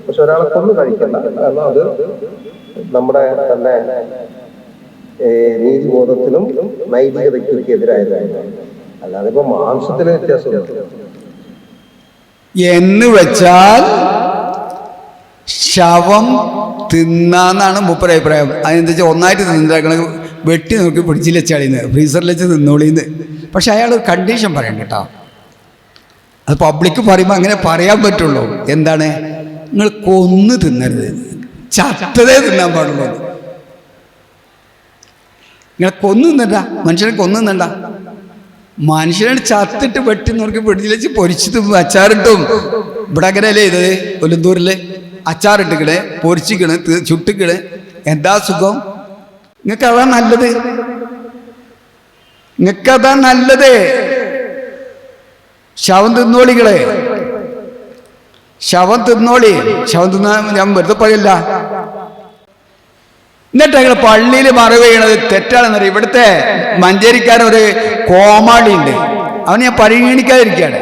പക്ഷെ ഒരാളെ കൊന്ന് കഴിക്കണ്ട. കാരണം അത് നമ്മുടെ തന്നെ നീതിബോധത്തിനും നൈതികതയ്ക്കും എതിരായതാണ്. അല്ലാതെ ഇപ്പൊ മാംസത്തിന് വ്യത്യാസമില്ല. എന്ന് വെച്ചാൽ ശവം തിന്നാന്നാണ് മൂപ്പര അഭിപ്രായം. അതിനെന്താ വെച്ചാൽ ഒന്നായിട്ട് തിന്നിട്ടാക്കണ, വെട്ടി നോക്കി പിടിച്ചിൽ വെച്ചാളിന്ന്, ഫ്രീസറിൽ വെച്ച് തിന്നോളിന്ന്. പക്ഷെ അയാൾ ഒരു കണ്ടീഷൻ പറയണ്ട കേട്ടോ. അത് പബ്ലിക്ക് പറയുമ്പോൾ അങ്ങനെ പറയാൻ പറ്റുള്ളൂ. എന്താണ്? നിങ്ങൾ കൊന്ന് തിന്നരുത്, ചത്തതേ തിന്നാൻ പാടുള്ളൂ. നിങ്ങൾ കൊന്നു തിന്നണ്ട, മനുഷ്യനെ കൊന്നു തിന്നണ്ട. മനുഷ്യനെ ചത്തിട്ട് വെട്ടി നോക്കി പിടിച്ചിൽ വെച്ച് പൊരിച്ചിട്ടും അച്ചാറിട്ടും. ഇവിടെ അങ്ങനെയല്ലേ ഇത് ഒലന്തൂരിൽ അച്ചാറിട്ടിക്കണേ, പൊരിച്ചിക്കണ്, ചുട്ടിക്കണ്. എന്താ സുഖം? നിങ്ങൾക്കതാ നല്ലത്, നിങ്ങൾക്കതാ നല്ലത്. ശവം തിന്നോളികളെ, ശവം തിന്നോളി. ശവം തിന്നാൻ ഞാൻ വെറുതെ പറയല്ല. എന്നിട്ട് ഞങ്ങൾ പള്ളിയിൽ മറവ് ചെയ്യണത് തെറ്റാണെന്നറിയാം. ഇവിടുത്തെ മഞ്ചേരിക്കാരൊരു കോമാളി ഉണ്ട്, അവന് ഞാൻ പരിഗണിക്കാതിരിക്കുകയാണ്.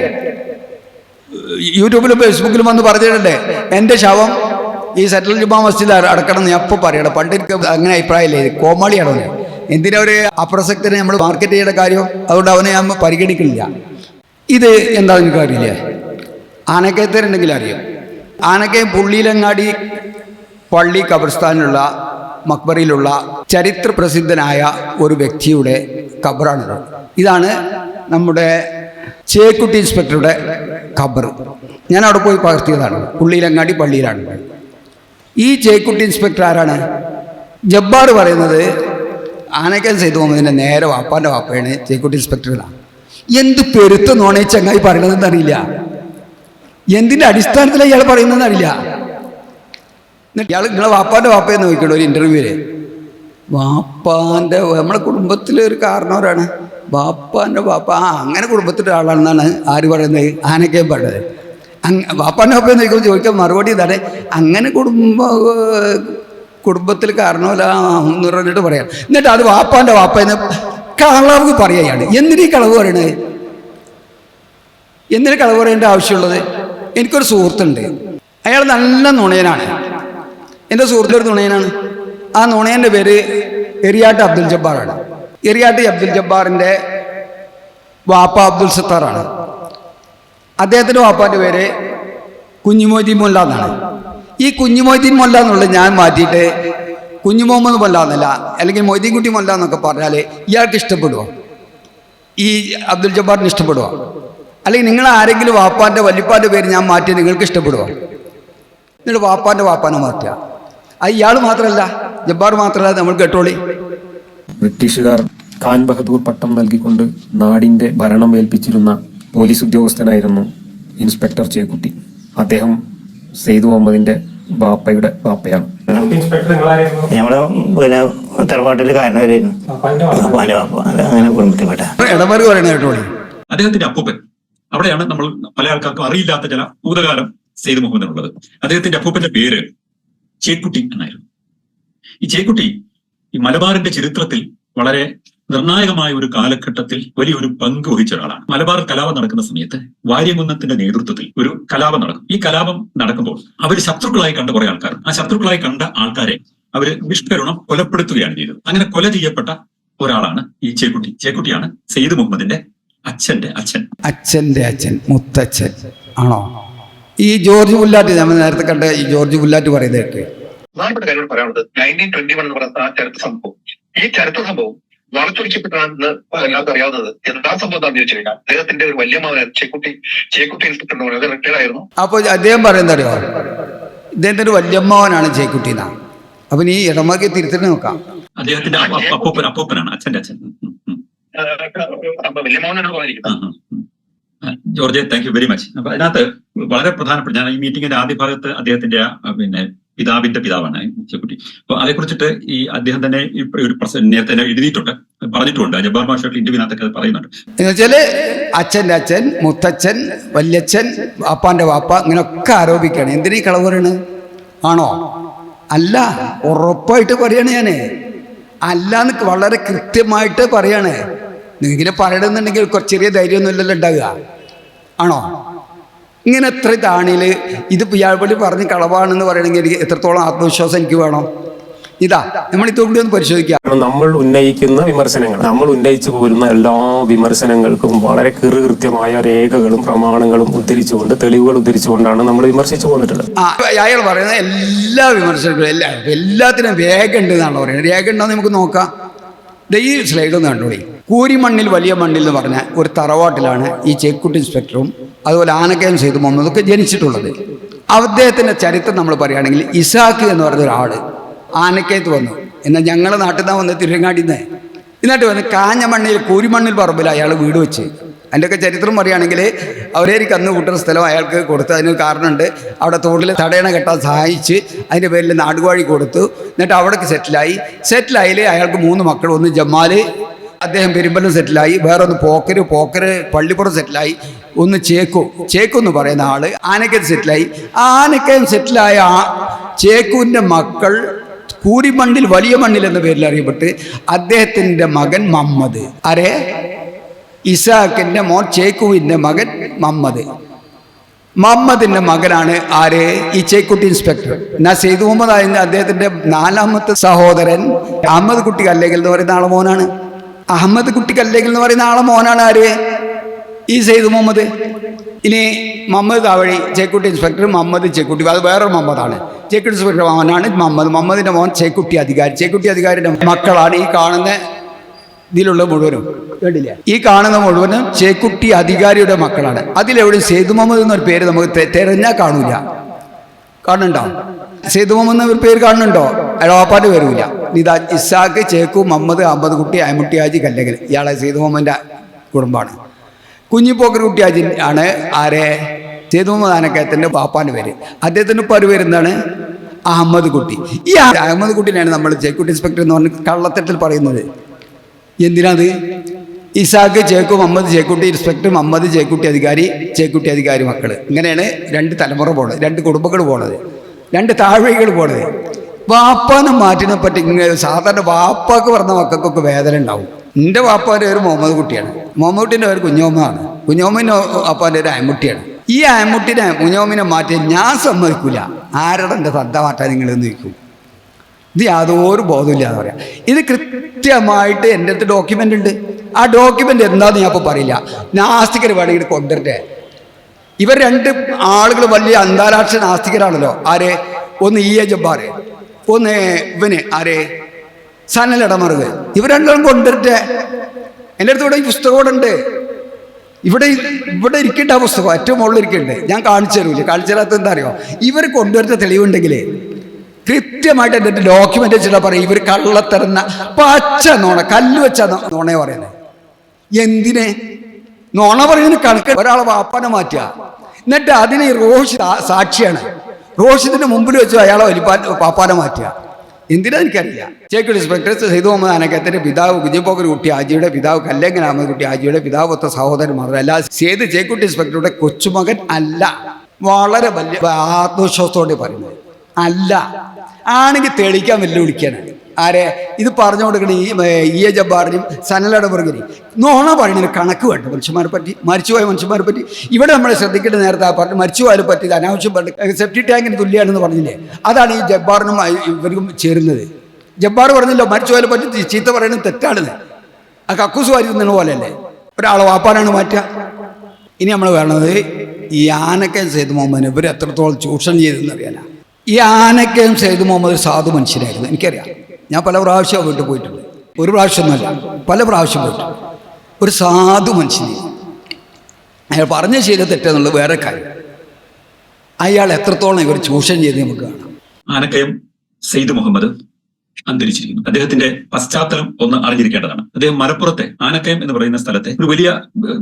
യൂട്യൂബിലും ഫേസ്ബുക്കിലും വന്ന് പറഞ്ഞിട്ടുണ്ട് എൻ്റെ ശവം ഈ സെൻട്രൽ ജുമാ മസ്ജിദ് അടക്കണം എന്ന് ഞാൻ ഇപ്പോൾ പറയണം. പണ്ട് എനിക്ക് അങ്ങനെ അഭിപ്രായമില്ലേ, കോമാളിയാണോ? എന്തിനാ ഒരു അപ്രസക്തനെ നമ്മൾ മാർക്കറ്റ് ചെയ്യേണ്ട കാര്യം? അതുകൊണ്ട് അവനെ ഞാൻ പരിഗണിക്കുന്നില്ല. ഇത് എന്താണെന്ന് എനിക്ക് അറിയില്ലേ? ആനക്കയത്തേരുണ്ടെങ്കിൽ അറിയാം. ആനക്കയം പുള്ളിയിലങ്ങാടി പള്ളി ഖബർസ്ഥാനിലുള്ള മക്ബറിയിലുള്ള ചരിത്ര പ്രസിദ്ധനായ ഒരു വ്യക്തിയുടെ ഖബറാണിത്. ഇതാണ് നമ്മുടെ ചേക്കുട്ടി ഇൻസ്പെക്ടറുടെ ഖബർ. ഞാൻ അവിടെ പോയി പകർത്തിയതാണ്. പുള്ളിയിലങ്ങാടി പള്ളിയിലാണ്. ഈ ചേക്കുട്ടി ഇൻസ്പെക്ടർ ആരാണ്? ജബ്ബാർ പറയുന്നത് ആനക്കൻ സെയ്ദ് മുഹമ്മദിൻ്റെ നേരെ വാപ്പാൻ്റെ വാപ്പയാണ് ചേക്കുട്ടി ഇൻസ്പെക്ടറാണ്. എന്ത് പെരുത്ത നോണേ ചങ്ങായി പറയണതെന്ന് അറിയില്ല. എന്തിൻ്റെ അടിസ്ഥാനത്തിലാണ് ഇയാൾ പറയുന്നതെന്ന് അറിയില്ല. ഇയാൾ നിങ്ങളെ വാപ്പാൻ്റെ വാപ്പയെന്ന് നോക്കിക്കണോ ഒരു ഇൻ്റർവ്യൂവിൽ. വാപ്പാൻ്റെ നമ്മളെ കുടുംബത്തിലെ ഒരു കാരണവരാണ് വാപ്പാൻ്റെ വാപ്പ. അങ്ങനെ കുടുംബത്തിൻ്റെ ആളാണെന്നാണ് ആര് പറയുന്നത്? ആനക്കയം പറഞ്ഞത്. വാപ്പാൻ്റെ വാപ്പയെന്ന് നോക്കുമ്പോൾ ചോദിക്കാൻ മറുപടി ഇതാണ്, അങ്ങനെ കുടുംബത്തിൽ കാരണമല്ല എന്ന് പറഞ്ഞിട്ട് പറയാം. എന്നിട്ട് അത് വാപ്പാൻ്റെ വാപ്പയെന്ന് കളവ് പറയുകയാണ്. എന്തിനീ കളവ് പറയണത്? എന്തിനു കളവ് പറയേണ്ട ആവശ്യമുള്ളത്? എനിക്കൊരു സുഹൃത്തുണ്ട്, അയാൾ നല്ല നുണയനാണ്. എൻ്റെ സുഹൃത്തിൻ്റെ ഒരു നുണയനാണ്. ആ നുണയൻ്റെ പേര് എറിയാട്ട് അബ്ദുൽ ജബ്ബാറാണ്. എറിയാട്ട് അബ്ദുൽ ജബ്ബാറിൻ്റെ വാപ്പ അബ്ദുൽ സത്താറാണ്. അദ്ദേഹത്തിൻ്റെ വാപ്പാൻ്റെ പേര് കുഞ്ഞുമൊയ്തീൻ മൊല്ല എന്നാണ്. ഈ കുഞ്ഞുമൊയ്തീൻ മൊല്ല എന്നുള്ളത് ഞാൻ മാറ്റിയിട്ട് കുഞ്ഞു മുഹമ്മദ് മൊല്ല എന്നല്ല, അല്ലെങ്കിൽ മൊയ്തീൻ കുട്ടി മൊല്ല എന്നൊക്കെ പറഞ്ഞാൽ ഇയാൾക്ക് ഇഷ്ടപ്പെടുമോ? ഈ അബ്ദുൽ ജബ്ബാറിന് ഇഷ്ടപ്പെടുമോ? അല്ലെങ്കിൽ നിങ്ങൾ ആരെങ്കിലും വാപ്പാൻ്റെ വല്യപ്പാൻ്റെ പേര് ഞാൻ മാറ്റി നിങ്ങൾക്ക് ഇഷ്ടപ്പെടുമോ? എന്നിട്ട് വാപ്പാനെ മാറ്റുക. ഇയാൾ മാത്രമല്ല, ജബ്ബാർ മാത്രമല്ല, നമ്മൾ കേട്ടോളി. ബ്രിട്ടീഷുകാർ ഖാൻ ബഹദൂർ പട്ടം നൽകിക്കൊണ്ട് നാടിന്റെ ഭരണം ഏൽപ്പിച്ചിരുന്ന പോലീസ് ഉദ്യോഗസ്ഥനായിരുന്നു ഇൻസ്പെക്ടർ ചേക്കുട്ടി. അദ്ദേഹം സെയ്ദ് മുഹമ്മദിന്റെ ബാപ്പയുടെ ബാപ്പയാണ്. നമ്മുടെ പിന്നെ തറവാട്ടില് കാരണവരായിരുന്നു അങ്ങനെ കുടുംബത്തിൽപ്പെട്ട ഇടമറി പറയണ കേട്ടോളി. അദ്ദേഹത്തിന്റെ അപ്പൂപ്പൻ, അവിടെയാണ് നമ്മൾ പല ആൾക്കാർക്കും അറിയില്ലാത്ത ചില ഭൂതകാലം സെയ്ദ് മുഹമ്മദിനുള്ളത്. അദ്ദേഹത്തിന്റെ അപ്പൂപ്പന്റെ പേര് ചേക്കുട്ടി എന്നായിരുന്നു. ഈ ചേക്കുട്ടി ഈ മലബാറിന്റെ ചരിത്രത്തിൽ വളരെ നിർണായകമായ ഒരു കാലഘട്ടത്തിൽ വലിയൊരു പങ്ക് വഹിച്ച ഒരാളാണ്. മലബാർ കലാപം നടക്കുന്ന സമയത്ത് വാര്യംകുന്നത്തിന്റെ നേതൃത്വത്തിൽ ഒരു കലാപം നടക്കും. ഈ കലാപം നടക്കുമ്പോൾ അവർ ശത്രുക്കളായി കണ്ട കുറെ ആൾക്കാർ, ആ ശത്രുക്കളായി കണ്ട ആൾക്കാരെ അവര് നിഷ്കരുണം കൊലപ്പെടുത്തുകയാണ് ചെയ്തത്. അങ്ങനെ കൊല ചെയ്യപ്പെട്ട ഒരാളാണ് ഈ ചേക്കുട്ടി. ചേക്കുട്ടിയാണ് സെയ്ദ് മുഹമ്മദിന്റെ അച്ഛന്റെ അച്ഛൻ, മുത്തച്ഛൻ ആണോ? ഈ ജോർജ് പുല്ലാറ്റ്, നമ്മൾ നേരത്തെ കണ്ട ഈ ജോർജ് പുല്ലാറ്റ് പറയുന്നതൊക്കെ പ്രധാനപ്പെട്ട കാര്യങ്ങൾ പറയാനുള്ളത് 1921 എന്ന് പറയുന്ന ആ ചരിത്ര സംഭവം. ഈ ചരിത്ര സംഭവം വളച്ചൊടിക്കപ്പെട്ടാണെന്ന് എല്ലാവർക്കും അറിയാവുന്നത്. എന്താ സംഭവം എന്താണെന്ന് ചോദിച്ചു കഴിഞ്ഞാൽ അദ്ദേഹത്തിന്റെ ഒരു വലിയ മകനായിരുന്നു ചേക്കുട്ടി ഇൻസ്പെക്ടർ എന്ന് പറയുന്നത്, റിട്ടയർഡ് ആയിരുന്നു. അപ്പൊ അദ്ദേഹം പറയുന്നത് അറിയോ, ഇദ്ദേഹത്തിന്റെ ഒരു വല്യമ്മാവനാണ് ചേക്കുട്ടി എന്നാ. അപ്പൊ നീ ഇടമക്ക് തിരുത്തിട്ട് നോക്കാം. അദ്ദേഹത്തിന്റെ അപ്പൂപ്പനാണ്, അച്ഛന്റെ അച്ഛൻ. വലിയ മകനാണ് പറഞ്ഞിരിക്കുന്നത്. George, thank you very much. അപ്പൊ അതിനകത്ത് വളരെ പ്രധാനപ്പെട്ട, ഞാൻ ഈ മീറ്റിംഗിന്റെ ആദ്യ ഭാഗത്ത് അദ്ദേഹത്തിന്റെ പിന്നെ പിതാവിന്റെ പിതാവാണ് ചേക്കുട്ടി. അപ്പൊ അതേക്കുറിച്ചിട്ട് ഈ അദ്ദേഹം തന്നെ ഒരു നേരത്തെ തന്നെ എഴുതിയിട്ടുണ്ട്, പറഞ്ഞിട്ടുണ്ട്. ജബ്ബാർ മാഷയുടെ ഇന്റർവ്യൂവിനകത്തൊക്കെ അത് പറയുന്നുണ്ട്. എന്നുവെച്ചാല് അച്ഛന്റെ അച്ഛൻ, മുത്തച്ഛൻ, വല്യച്ഛൻ, വാപ്പാന്റെ വാപ്പ, ഇങ്ങനെയൊക്കെ ആരോപിക്കുകയാണ്. എന്തിനീ കളവ് പറയണ്? ആണോ? അല്ല, ഉറപ്പായിട്ട് പറയാണ് ഞാന്. അല്ലാന്ന് വളരെ കൃത്യമായിട്ട് പറയാണ്. നിങ്ങനെ പറയണമെന്നുണ്ടെങ്കിൽ കുറച്ച് ചെറിയ ധൈര്യമൊന്നും ഇല്ലല്ലോ ഉണ്ടാകുക. ആണോ? ഇങ്ങനെ എത്ര താണില് ഇതിപ്പോൾ ഇയാൾ പള്ളി പറഞ്ഞ് കളവാണെന്ന് പറയണമെങ്കിൽ എനിക്ക് എത്രത്തോളം ആത്മവിശ്വാസം എനിക്ക് വേണം? ഇതാ നമ്മൾ ഇതുകൂടി ഒന്ന് പരിശോധിക്കാം. നമ്മൾ ഉന്നയിക്കുന്ന വിമർശനങ്ങൾ, നമ്മൾ ഉന്നയിച്ചു പോരുന്ന എല്ലാ വിമർശനങ്ങൾക്കും വളരെ കൃത്യമായ രേഖകളും പ്രമാണങ്ങളും ഉദ്ധരിച്ചുകൊണ്ട്, തെളിവുകൾ ഉദ്ധരിച്ചുകൊണ്ടാണ് നമ്മൾ വിമർശിച്ചു പോന്നിട്ടുള്ളത്. അയാൾ പറയുന്ന എല്ലാ വിമർശനങ്ങളും എല്ലാത്തിനും രേഖ ഉണ്ട് എന്നാണ് പറയുന്നത്. രേഖ ഉണ്ടോ നമുക്ക് നോക്കാം. ഈ സ്ലൈഡ് ഒന്ന് കണ്ടോളി. കൂരിമണ്ണിൽ വലിയ മണ്ണിൽ എന്ന് പറഞ്ഞ ഒരു തറവാട്ടിലാണ് ഈ ചേക്കുട്ടി ഇൻസ്പെക്ടറും അതുപോലെ ആനക്കയം സെയ്ദ് മുഹമ്മദൊക്കെ ജനിച്ചിട്ടുള്ളത്. അദ്ദേഹത്തിൻ്റെ ചരിത്രം നമ്മൾ പറയുകയാണെങ്കിൽ ഇസാഖ് എന്ന് പറഞ്ഞ ഒരാൾ ആനക്കയത്ത് വന്നു. എന്നാൽ ഞങ്ങളുടെ നാട്ടിൽ നിന്നാണ് വന്ന് തിരുവങ്ങാടിയിൽ നിന്ന്. എന്നിട്ട് വന്ന് കാഞ്ഞ മണ്ണിൽ കൂരിമണ്ണിൽ പറമ്പിൽ അയാൾ വീട് വെച്ച്. അതിൻ്റെയൊക്കെ ചരിത്രം പറയുകയാണെങ്കിൽ അവരേക്ക് അന്ന് കൂട്ടുന്ന സ്ഥലം അയാൾക്ക് കൊടുത്തു. അതിനൊരു കാരണമുണ്ട്. അവിടെ തോട്ടിൽ തടയണ കെട്ടാൻ സഹായിച്ച് അതിൻ്റെ പേരിൽ നാടുവാഴി കൊടുത്തു. എന്നിട്ട് അവിടേക്ക് സെറ്റിലായി അയാൾക്ക് 3 മക്കൾ. ഒന്ന് ജമാല്, അദ്ദേഹം പെരുമ്പലം സെറ്റിലായി. വേറൊന്ന് പോക്കര് പള്ളിപ്പുറം സെറ്റിലായി. ഒന്ന് ചേക്കു എന്ന് പറയുന്ന ആള് ആനക്കയം സെറ്റിലായി. ആനക്കയം സെറ്റിലായ ചേക്കുവിൻ്റെ മക്കൾ കൂരിമണ്ണിൽ വലിയ മണ്ണിൽ എന്ന പേരിൽ അറിയപ്പെട്ട് അദ്ദേഹത്തിൻ്റെ മകൻ മുഹമ്മദ്, ഇസാഖിന്റെ മോൻ ചേക്കുവിന്റെ മകൻ മുഹമ്മദിന്റെ മകനാണ് ഈ ചേക്കുട്ടി ഇൻസ്പെക്ടർ. എന്നാ സെയ്ദ് മുഹമ്മദ് ആയിരുന്ന അദ്ദേഹത്തിന്റെ 4ാമത്തെ സഹോദരൻ അഹമ്മദ് കുട്ടി കല്ലേകൽ എന്ന് പറയുന്ന ആളെ മോനാണ്. അഹമ്മദ് കുട്ടി കല്ലേകൽ എന്ന് പറയുന്ന ആളെ മോനാണ് ഈ സെയ്ദ് മുഹമ്മദ്. ഇനി മുഹമ്മദ് താവഴി ചേക്കുട്ടി ഇൻസ്പെക്ടർ മുഹമ്മദ് ചേക്കുട്ടി, അത് വേറൊരു മുഹമ്മദാണ്. ചേക്കുട്ടി ഇൻസ്പെക്ടർ മോനാണ് മുഹമ്മദിന്റെ മോൻ ചേക്കുട്ടി അധികാരിയുടെ മക്കളാണ് ഈ കാണുന്ന ഇതിലുള്ള മുഴുവനും. കേട്ടില്ല? ഈ കാണുന്ന മുഴുവനും ചേക്കുട്ടി അധികാരിയുടെ മക്കളാണ്. അതിലെവിടെ സെയ്ദ് മുഹമ്മദ് എന്നൊരു പേര് നമുക്ക് തിരഞ്ഞാൽ കാണൂല. കാണുന്നുണ്ടോ? സെയ്ദ് മുഹമ്മദ് എന്നൊരു പേര് കാണുന്നുണ്ടോ? അയാളാപ്പാട്ട് വരൂല. ഇതാ ഇസാഖ്, ചേക്കു, മുഹമ്മദ്, അഹമ്മദ് കുട്ടി, അയമുട്ടി ഹാജി കല്ലകൽ. ഇയാളെ സെയ്ദ് മുഹമ്മദിന്റെ കുടുംബമാണ്. കുഞ്ഞിപ്പോക്കർ കുട്ടി ഹാജി ആണ് സെയ്ദ് മുഹമ്മദ് ആനക്കയത്തിന്റെ പാപ്പാന്റെ പേര്. അദ്ദേഹത്തിന്റെ പേര് എന്താണ്? അഹമ്മദ് കുട്ടി. ഈ അഹമ്മദ് കുട്ടിനെയാണ് നമ്മൾ ചേക്കുട്ടി ഇൻസ്പെക്ടർ എന്ന് പറഞ്ഞ് കള്ളത്തട്ടിൽ പറയുന്നത്. എന്തിനാത്? ഇസാഖ്, ചേക്കു, മുഹമ്മദ് ചേക്കുട്ടി ഇൻസ്പെക്ടർ, മുഹമ്മദ് ചേക്കുട്ടി അധികാരി മക്കള്. ഇങ്ങനെയാണ് 2 തലമുറ പോണത്, 2 കുടുംബങ്ങൾ പോണത്, 2 താഴ്വഴികൾ പോണത്. വാപ്പാനെ മാറ്റിനെ പറ്റി സാധാരണ വാപ്പാക്ക് പറഞ്ഞ മക്കൾക്കൊക്കെ വേദന ഉണ്ടാവും. എൻ്റെ വാപ്പാൻ്റെ പേര് മുഹമ്മദ് കുട്ടിയാണ്, മുഹമ്മദ് കുട്ടീൻ്റെ പേര് കുഞ്ഞോമ്മയാണ്, കുഞ്ഞോമ്മിൻ്റെ വാപ്പാൻ്റെ പേര് അയമുട്ടിയാണ്. ഈ അയമുട്ടിനെ കുഞ്ഞോമ്മിനെ മാറ്റി ഞാൻ സമ്മതിക്കൂല. ആരുടെ എൻ്റെ ശ്രദ്ധ മാറ്റാൻ നിങ്ങളെന്ന് ചോദിക്കും. ഇത് യാതൊരു ബോധമില്ല എന്ന് പറയാം. ഇത് കൃത്യമായിട്ട് എൻ്റെ അടുത്ത് ഡോക്യുമെൻ്റ് ഉണ്ട്. ആ ഡോക്യുമെൻ്റ് എന്താണെന്ന് ഞാൻ ഇപ്പോൾ പറയില്ല. നാസ്തികർ വേണമെങ്കിൽ കൊണ്ടുവരട്ടെ. ഇവർ 2 ആളുകൾ വലിയ അന്താരാഷ്ട്ര നാസ്തികരാണല്ലോ. ഒന്ന് ഇ എ ജബ്ബാർ, ഒന്ന് ഇവന് സനൽ ഇടമറുക്. ഇവർ 2 കൊണ്ടുവരട്ടെ. എൻ്റെ അടുത്ത് ഇവിടെ ഈ പുസ്തകം ഉണ്ട്. ഇവിടെ ഇവിടെ ഇരിക്കേണ്ട ആ പുസ്തകം ഏറ്റവും മുകളിൽ ഇരിക്കുന്നുണ്ട്. ഞാൻ കാണിച്ചു തരൂല്ലേ? കാണിച്ചു തരാത്ത എന്താ അറിയോ? ഇവർ കൊണ്ടുവരുന്ന തെളിവുണ്ടെങ്കിൽ കൃത്യമായിട്ട് എൻ്റെ ഡോക്യുമെന്റ് വെച്ചിട്ട് പറയും ഇവർ കള്ളത്തരുന്ന പച്ച നോണ, കല്ല് വെച്ച നോണയെ പറയുന്നത്. എന്തിനെ നോണ പറയുന്നതിന് കണക്ക്? ഒരാളെ വാപ്പാനെ മാറ്റുക, എന്നിട്ട് അതിന് റോഷിദ് സാക്ഷിയാണ്, റോഷിദിന്റെ മുമ്പിൽ വെച്ച് അയാളെ പാപ്പാനെ മാറ്റുക. എന്തിനാ എനിക്കറിയില്ല. ചേക്കുട്ടി ഇൻസ്പെക്ടർ സെയ്ദ് മുഹമ്മദ് ആനക്കത്തിന്റെ പിതാവ് കുഞ്ഞിപ്പോക്കർ കുട്ടി ആജിയുടെ പിതാവ് കല്ലങ്കൻ അഹമ്മദ് കുട്ടി ആജിയുടെ പിതാവ് ഒത്ത സഹോദരൻ മാത്രമല്ല, സെയ്ദ് ചേക്കുട്ടി ഇൻസ്പെക്ടറുടെ കൊച്ചുമകൻ അല്ല. വളരെ വലിയ ആത്മവിശ്വാസത്തോടെ പറയുന്നത് അല്ല. ആണെങ്കിൽ തെളിയിക്കാൻ വെല്ലുവിളിക്കാനാണ്. ആരെ ഇത് പറഞ്ഞു കൊടുക്കണ ഈ ജബ്ബാറിനും സനലയുടെ പുറകിൽ നോണ പറയുന്നതിന് കണക്ക് വേണ്ട. മനുഷ്യന്മാരെ പറ്റി, മരിച്ചുപോയ മനുഷ്യന്മാരെ പറ്റി ഇവിടെ നമ്മൾ ശ്രദ്ധിക്കേണ്ട. നേരത്തെ പറഞ്ഞു മരിച്ചുപോയാലും പറ്റി അനാവശ്യം പറഞ്ഞു സെപ്റ്റി ടാങ്കിന് തുല്യമാണെന്ന് പറഞ്ഞില്ലേ? അതാണ് ഈ ജബ്ബാറിനും ഇവർക്കും ചേരുന്നത്. ജബ്ബാർ പറഞ്ഞല്ലോ മരിച്ചുപോയാലും പറ്റി ചീത്ത പറയുന്നത് തെറ്റാണെന്ന്. ആ കക്കൂസ് വാരി തിന്നണ പോലെയല്ലേ ഒരാളെ വാപ്പാനാണ് മാറ്റുക. ഇനി നമ്മൾ വേണത് ഈ ആനക്കയം സെയ്ദ് മുഹമ്മദിനെ ഇവർ എത്രത്തോളം ചൂഷണം ചെയ്തെന്ന് അറിയാനാ. ഈ ആനക്കയം സെയ്ദ് മുഹമ്മദ് ഒരു സാധു മനുഷ്യനായിരുന്നു, എനിക്കറിയാം. ഞാൻ പല പ്രാവശ്യം വീട്ടിൽ പോയിട്ടുണ്ട്. ഒരു പ്രാവശ്യമൊന്നുമല്ല, പല പ്രാവശ്യം പോയിട്ടുണ്ട്. ഒരു സാധു മനുഷ്യനെ അയാൾ പറഞ്ഞ ശരി തെറ്റെന്നുള്ളത് വേറെ കാര്യം. അയാൾ എത്രത്തോളം ഇവർ ചൂഷണം ചെയ്ത് നമുക്ക് കാണാം. ആനക്കയം സെയ്ദ് മുഹമ്മദ് അന്തരിച്ചിരിക്കുന്നു. അദ്ദേഹത്തിന്റെ പശ്ചാത്തലം ഒന്ന് അറിഞ്ഞിരിക്കേണ്ടതാണ്. അദ്ദേഹം മലപ്പുറത്തെ ആനക്കയം എന്ന് പറയുന്ന സ്ഥലത്തെ ഒരു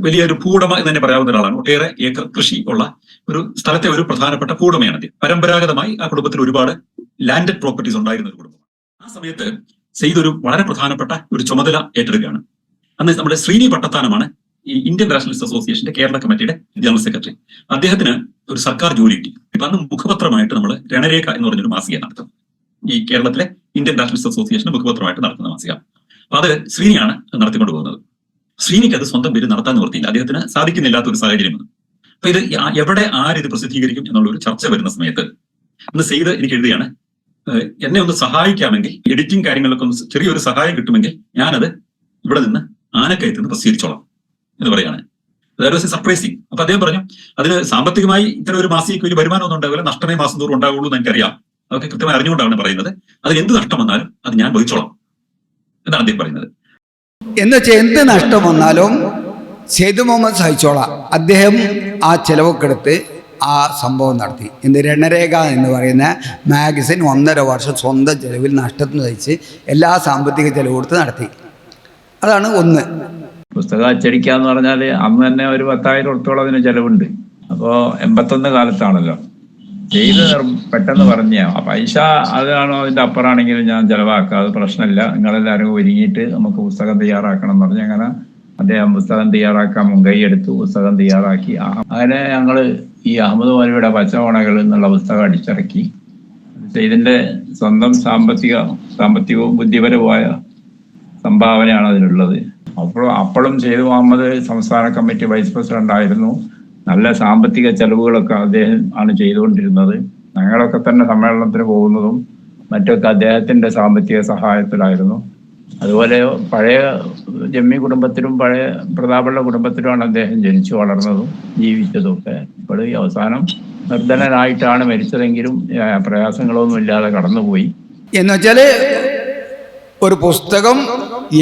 വലിയൊരു ഭൂവുടമ എന്ന് തന്നെ പറയാവുന്ന ഒരാളാണ്. ഒട്ടേറെ ഏക്കർ കൃഷി ഉള്ള ഒരു സ്ഥലത്തെ ഒരു പ്രധാനപ്പെട്ട ഭൂവുടമയാണ് അദ്ദേഹം. പരമ്പരാഗതമായി ആ കുടുംബത്തിൽ ഒരുപാട് ലാൻഡഡ് പ്രോപ്പർട്ടീസ് ഉണ്ടായിരുന്ന ഒരു കുടുംബമാണ്. ആ സമയത്ത് സെയ്ദ് ഒരു വളരെ പ്രധാനപ്പെട്ട ഒരു ചുമതല ഏറ്റെടുക്കുകയാണ്. അന്ന് നമ്മുടെ ശ്രീനി പട്ടത്താനമാണ് ഈ ഇന്ത്യൻ നാഷണലിസ്റ്റ് അസോസിയേഷന്റെ കേരള കമ്മിറ്റിയുടെ ജനറൽ സെക്രട്ടറി. അദ്ദേഹത്തിന് ഒരു സർക്കാർ ജോലി കിട്ടി. ഇപ്പൊ അന്ന് മുഖപത്രമായിട്ട് നമ്മൾ രണരേഖ എന്ന് പറഞ്ഞൊരു മാസിക നടത്തും. ഈ കേരളത്തിലെ ഇന്ത്യൻ നാഷണലിസ്റ്റ് അസോസിയേഷൻ മുഖപത്രമായിട്ട് നടത്തുന്ന മാസിക. അപ്പൊ അത് ശ്രീനിയാണ് നടത്തിക്കൊണ്ട് പോകുന്നത്. ശ്രീനിക്ക് അത് സ്വന്തം പേര് നടത്താൻ നിവർത്തിയില്ല, അദ്ദേഹത്തിന് സാധിക്കുന്നില്ലാത്ത ഒരു സാഹചര്യമാണ്. അപ്പൊ ഇത് എവിടെ ആരിത് പ്രസിദ്ധീകരിക്കും എന്നുള്ള ഒരു ചർച്ച വരുന്ന സമയത്ത് അന്ന് സെയ്ദ് എനിക്ക് എഴുതിയാണ്, എന്നെ ഒന്ന് സഹായിക്കാമെങ്കിൽ, എഡിറ്റിംഗ് കാര്യങ്ങളൊക്കെ ഒന്ന് ചെറിയൊരു സഹായം കിട്ടുമെങ്കിൽ ഞാനത് ഇവിടെ നിന്ന് ആനക്കയത്ത് നിന്ന് പ്രസിദ്ധീകരിച്ചോളാം എന്ന് പറയാണ്. അതായത് സർപ്രൈസിങ്. അപ്പൊ അദ്ദേഹം പറഞ്ഞു അതിന് സാമ്പത്തികമായി ഇത്തരം ഒരു മാസികയ്ക്ക് വലിയ വരുമാനമൊന്നും ഉണ്ടാവില്ല, നഷ്ടമേ മാസം തോറും ഉണ്ടാവുള്ളൂ എന്ന് എനിക്കറിയാം. അതൊക്കെ കൃത്യമായി അറിഞ്ഞുകൊണ്ടാണ് പറയുന്നത്. അതിന് എന്ത് നഷ്ടം വന്നാലും അത് ഞാൻ വഹിച്ചോളാം എന്നാണ് അദ്ദേഹം പറയുന്നത്. എന്നുവെച്ചാൽ എന്ത് നഷ്ടം വന്നാലും സെയ്ദ് മുഹമ്മദ് സഹിച്ചോളാം. അദ്ദേഹം ആ ചെലവൊക്കെ എടുത്ത് ആ സംഭവം നടത്തി. രണരേഖ എന്ന് പറയുന്ന മാഗസിൻ 1.5 വർഷം സ്വന്തം ചെലവിൽ നഷ്ടത്തിന് സഹിച്ച് എല്ലാ സാമ്പത്തിക ചെലവ് കൊടുത്ത് നടത്തി. അതാണ് ഒന്ന്. പുസ്തകം അച്ചടിക്കാന്ന് പറഞ്ഞാൽ അന്ന് തന്നെ ഒരു 10,000 ഉറുപ്പിയോളം അതിന് ചെലവുണ്ട്. അപ്പോൾ 81 കാലത്താണല്ലോ ചെയ്ത് പെട്ടെന്ന് പറഞ്ഞ പൈസ അതാണോ അതിന്റെ അപ്പുറമാണെങ്കിലും ഞാൻ ചെലവാക്കാം, അത് പ്രശ്നമില്ല, നിങ്ങളെല്ലാവരും ഒരുങ്ങിയിട്ട് നമുക്ക് പുസ്തകം തയ്യാറാക്കണം എന്ന് പറഞ്ഞ് അങ്ങനെ അദ്ദേഹം പുസ്തകം തയ്യാറാക്കാൻ മുൻകൈ എടുത്തു. പുസ്തകം തയ്യാറാക്കി. അങ്ങനെ ഞങ്ങൾ ഈ അഹമ്മദ് മൗലവിയുടെ പച്ചമോണകൾ എന്നുള്ള പുസ്തകം അടിച്ചിറക്കി. ഇതിന്റെ സ്വന്തം സാമ്പത്തികവും ബുദ്ധിപരവുമായ സംഭാവനയാണ് അതിനുള്ളത്. അപ്പോഴും സെയ്ദ് മുഹമ്മദ് സംസ്ഥാന കമ്മിറ്റി വൈസ് പ്രസിഡന്റ് ആയിരുന്നു. നല്ല സാമ്പത്തിക ചെലവുകളൊക്കെ അദ്ദേഹം ആണ് ചെയ്തുകൊണ്ടിരുന്നത്. ഞങ്ങളൊക്കെ തന്നെ സമ്മേളനത്തിന് പോകുന്നതും മറ്റൊക്കെ അദ്ദേഹത്തിന്റെ സാമ്പത്തിക സഹായത്തിലായിരുന്നു. അതുപോലെ പഴയ ജമ്മി കുടുംബത്തിലും പഴയ പ്രതാപുള്ള കുടുംബത്തിലുമാണ് അദ്ദേഹം ജനിച്ചു വളർന്നതും ജീവിച്ചതും ഒക്കെ. ഇപ്പോൾ ഈ അവസാനം നിർധനനായിട്ടാണ് മരിച്ചതെങ്കിലും പ്രയാസങ്ങളൊന്നും ഇല്ലാതെ കടന്നുപോയി. എന്നുവെച്ചാല് ഒരു പുസ്തകം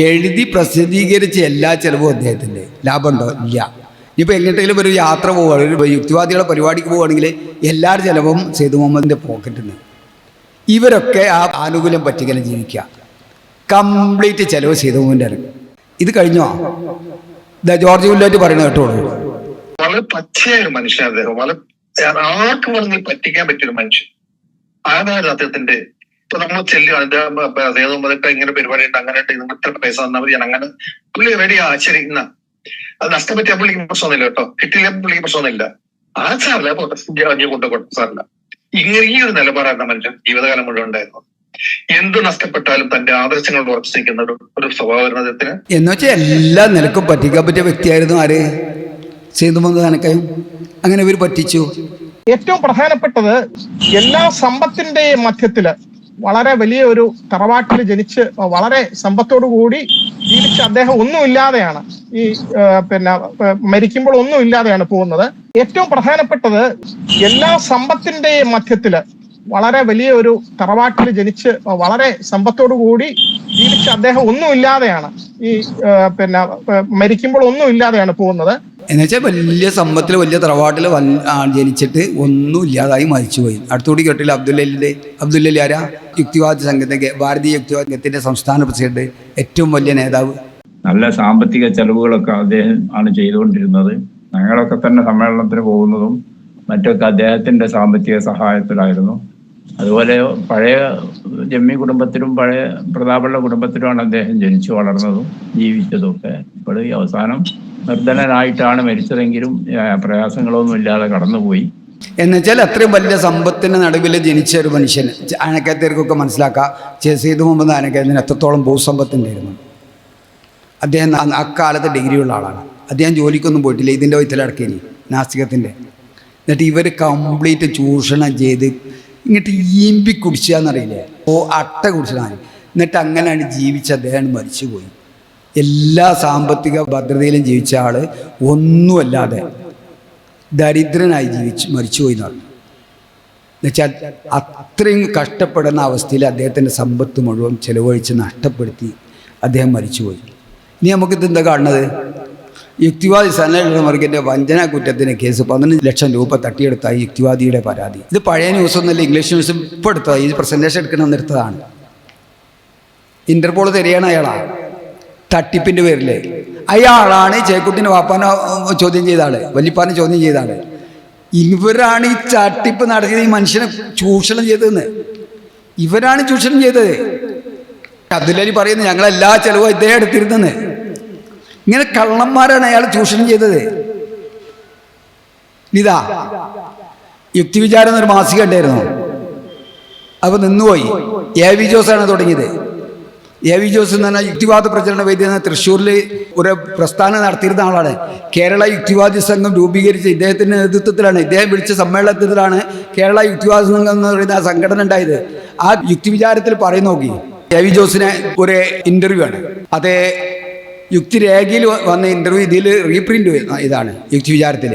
എഴുതി പ്രസിദ്ധീകരിച്ച് എല്ലാ ചെലവും അദ്ദേഹത്തിന്റെ ലാഭമുണ്ടോ? ഇല്ല. ഇപ്പൊ എങ്ങോട്ടെങ്കിലും ഒരു യാത്ര പോവുകയാണ്, ഒരു യുക്തിവാദികളുടെ പരിപാടിക്ക് പോവുകയാണെങ്കിൽ എല്ലാവരുടെ ചെലവും സെയ്ദ് മുഹമ്മദിന്റെ പോക്കറ്റിൽ നിന്ന്. ഇവരൊക്കെ ആ ആനുകൂല്യം പറ്റിക്കലും ജീവിക്കുക. കംപ്ലീറ്റ് ചെലവ് സെയ്ദ് മുഹമ്മദിന്റെ ആണ്. ഇത് കഴിഞ്ഞോ? ജോർജ് ഉല്ലാറ്റ് പറയുന്നത് കേട്ടോളൂ. വളരെ പച്ചയായ ഒരു മനുഷ്യൻ അദ്ദേഹം. വളരെ ആർക്ക് വേണമെങ്കിൽ പറ്റിക്കാൻ പറ്റിയൊരു മനുഷ്യൻ. അതായത് അദ്ദേഹത്തിന്റെ ഇപ്പൊ നമ്മൾ ചെല്ലുകയാണ് സെയ്ദ് മുഹമ്മദൊക്കെ ഇങ്ങനെ പരിപാടി ഉണ്ട്, അങ്ങനെ ഉണ്ട്, നിങ്ങൾ ഇത്ര പൈസ തന്നാൽ മതി, അങ്ങനെ പുള്ളി റെഡിയാ. ശരി, എന്നാ അത് നഷ്ടപ്പെട്ടിയ പുള്ളിക്ക് പ്രശ്നമൊന്നുമില്ല കേട്ടോ, കിട്ടിയില്ല പുള്ളിക്ക് പ്രശ്നമൊന്നുമില്ല. ആ സാറില്ല കൊണ്ടുകൊടുത്ത സാറില്ല. ഇങ്ങനെ ഈ ഒരു നിലപാടാണ് മനുഷ്യൻ ജീവിതകാലം മുഴുവൻ ഉണ്ടായിരുന്നത്. എന്ത് നഷ്ടപ്പെട്ടാലും തന്റെ ആദർശങ്ങൾ ഉറച്ചു നിൽക്കുന്ന ഒരു സ്വഭാവത്തിന് എന്നുവെച്ചാൽ എല്ലാ നിലക്കും പറ്റിക്കാൻ പറ്റിയ വ്യക്തിയായിരുന്നു ആര്? സെയ്ദ് മുഹമ്മദ് ആനക്കയം. അങ്ങനെ ഇവർ പറ്റിച്ചു. ഏറ്റവും പ്രധാനപ്പെട്ടത് എല്ലാ സമ്പത്തിന്റെ മധ്യത്തില് വളരെ വലിയ ഒരു തറവാട്ടിൽ ജനിച്ച് വളരെ സമ്പത്തോടു കൂടി ജീവിച്ച് അദ്ദേഹം ഒന്നുമില്ലാതെയാണ് ഈ മരിക്കുമ്പോൾ ഒന്നുമില്ലാതെയാണ് പോകുന്നത്. ഏറ്റവും പ്രധാനപ്പെട്ടത് എല്ലാ സമ്പത്തിന്റെ മധ്യത്തില് വളരെ വലിയ ഒരു തറവാട്ടിൽ ജനിച്ച് വളരെ സമ്പത്തോടു കൂടി ജീവിച്ച് അദ്ദേഹം ഒന്നുമില്ലാതെയാണ് ഈ മരിക്കുമ്പോൾ ഒന്നുമില്ലാതെയാണ് പോകുന്നത്. എന്നുവെച്ചാൽ വലിയ സമ്പത്തിൽ വലിയ തറവാട്ടിൽ ജനിച്ചിട്ട് ഒന്നും ഇല്ലാതായി മരിച്ചുപോയി. അടുത്തുകൂടി കേട്ടില്ല അബ്ദുല്ലലി ആരാ? യുക്തിവാദ സംഘത്തിന്റെ, ഭാരതീയ യുക്തിവാദ സംഘത്തിന്റെ സംസ്ഥാന പ്രസിഡന്റ്, ഏറ്റവും വലിയ നേതാവ്. നല്ല സാമ്പത്തിക ചെലവുകളൊക്കെ അദ്ദേഹം ആണ് ചെയ്തുകൊണ്ടിരുന്നത്. ഞങ്ങളൊക്കെ തന്നെ സമ്മേളനത്തിന് പോകുന്നതും മറ്റൊക്കെ അദ്ദേഹത്തിന്റെ സാമ്പത്തിക സഹായത്തിലായിരുന്നു. അതുപോലെ പഴയ ജമ്മി കുടുംബത്തിലും പഴയ പ്രതാപുള്ള കുടുംബത്തിലുമാണ് അദ്ദേഹം ജനിച്ചു വളർന്നതും ജീവിച്ചതും ഒക്കെ. ഇപ്പോൾ ഈ അവസാനം നിർധനനായിട്ടാണ് മരിച്ചതെങ്കിലും പ്രയാസങ്ങളൊന്നും ഇല്ലാതെ കടന്നുപോയി. എന്നുവെച്ചാൽ അത്രയും വലിയ സമ്പത്തിന് നടുവിൽ ജനിച്ച ഒരു മനുഷ്യൻ. ആനക്കയത്തേർക്കൊക്കെ മനസ്സിലാക്കാം സെയ്ദ് മുഹമ്മദ് ആനക്കയത്തിന് എത്രത്തോളം ഭൂസമ്പത്തുണ്ടായിരുന്നു. അദ്ദേഹം അക്കാലത്ത് ഡിഗ്രിയുള്ള ആളാണ്. അദ്ദേഹം ജോലിക്കൊന്നും പോയിട്ടില്ല, ഇതിൻ്റെ വയറ്റിലടക്കേനി നാസ്തികത്തിൻ്റെ. എന്നിട്ട് ഇവർ കംപ്ലീറ്റ് ചൂഷണം ചെയ്ത് ഇങ്ങോട്ട് ഈമ്പി കുടിച്ചാന്നറിയില്ലേ, അട്ട കുടിച്ചതാണ്. എന്നിട്ട് അങ്ങനെയാണ് ജീവിച്ച അദ്ദേഹം മരിച്ചുപോയി. എല്ലാ സാമ്പത്തിക ഭദ്രതയിലും ജീവിച്ച ആൾ ഒന്നുമല്ലാതെ ദരിദ്രനായി മരിച്ചുപോയി എന്ന് പറഞ്ഞു. എന്നുവെച്ചാൽ അത്രയും കഷ്ടപ്പെടുന്ന അവസ്ഥയിൽ അദ്ദേഹത്തിൻ്റെ സമ്പത്ത് മുഴുവൻ ചെലവഴിച്ച് നഷ്ടപ്പെടുത്തി അദ്ദേഹം മരിച്ചുപോയി. ഇനി നമുക്കിത് എന്താ കാണുന്നത്? യുക്തിവാദി സനൽമാർഗിൻ്റെ വഞ്ചന കുറ്റത്തിന് കേസ് 15 ലക്ഷം രൂപ തട്ടിയെടുത്തായി യുക്തിവാദിയുടെ പരാതി. ഇത് പഴയ ന്യൂസൊന്നുമല്ല, ഇംഗ്ലീഷ് ന്യൂസും ഇപ്പോൾ എടുത്തതാണ്. ഈ പ്രസൻറ്റേഷൻ എടുക്കണമെന്ന് എടുത്തതാണ്. ഇന്റർപോൾ തരികയാണ് അയാളാണ് തട്ടിപ്പിൻ്റെ പേരിൽ. അയാളാണ് ചേക്കുട്ടിന് വാപ്പാനെ ചോദ്യം ചെയ്ത ആള്, വല്യപ്പാനെ ചോദ്യം ചെയ്ത ആള്. ഇവരാണ് ഈ തട്ടിപ്പ് നടത്തിയത്, ഈ മനുഷ്യനെ ചൂഷണം ചെയ്തതെന്ന്. ഇവരാണ് ചൂഷണം ചെയ്തത്. അബ്ദുല്ലലി പറയുന്നത് ഞങ്ങളെല്ലാ ചെലവും ഇദ്ദേഹം എടുത്തിരുന്നെന്ന്. ഇങ്ങനെ കള്ളന്മാരാണ് അയാൾ ചൂഷണം ചെയ്തത്. ഇതാ യുക്തിവിചാരം എന്നൊരു മാസിക ഉണ്ടായിരുന്നു, അപ്പോൾ നിന്നുപോയി. AV ജോസാണ് തുടങ്ങിയത്. AV ജോസ് എന്ന് പറഞ്ഞാൽ യുക്തിവാദ പ്രചരണ വേദി എന്ന തൃശ്ശൂരിൽ ഒരു പ്രസ്ഥാനം നടത്തിയിരുന്ന ആളാണ്. കേരള യുക്തിവാദി സംഘം രൂപീകരിച്ച് ഇദ്ദേഹത്തിൻ്റെ നേതൃത്വത്തിലാണ്, ഇദ്ദേഹം വിളിച്ച സമ്മേളനത്തിലാണ് കേരള യുക്തിവാദ സംഘം എന്ന് പറയുന്ന ആ സംഘടന ഉണ്ടായത്. ആ യുക്തിവിചാരത്തിൽ പറയും നോക്കി. AV ജോസിനെ ഒരു ഇൻ്റർവ്യൂ ആണ്, അതേ യുക്തിരേഖയിൽ വന്ന ഇൻ്റർവ്യൂ ഇതിൽ റീപ്രിൻ്റ് ഇതാണ് യുക്തിവിചാരത്തിൽ.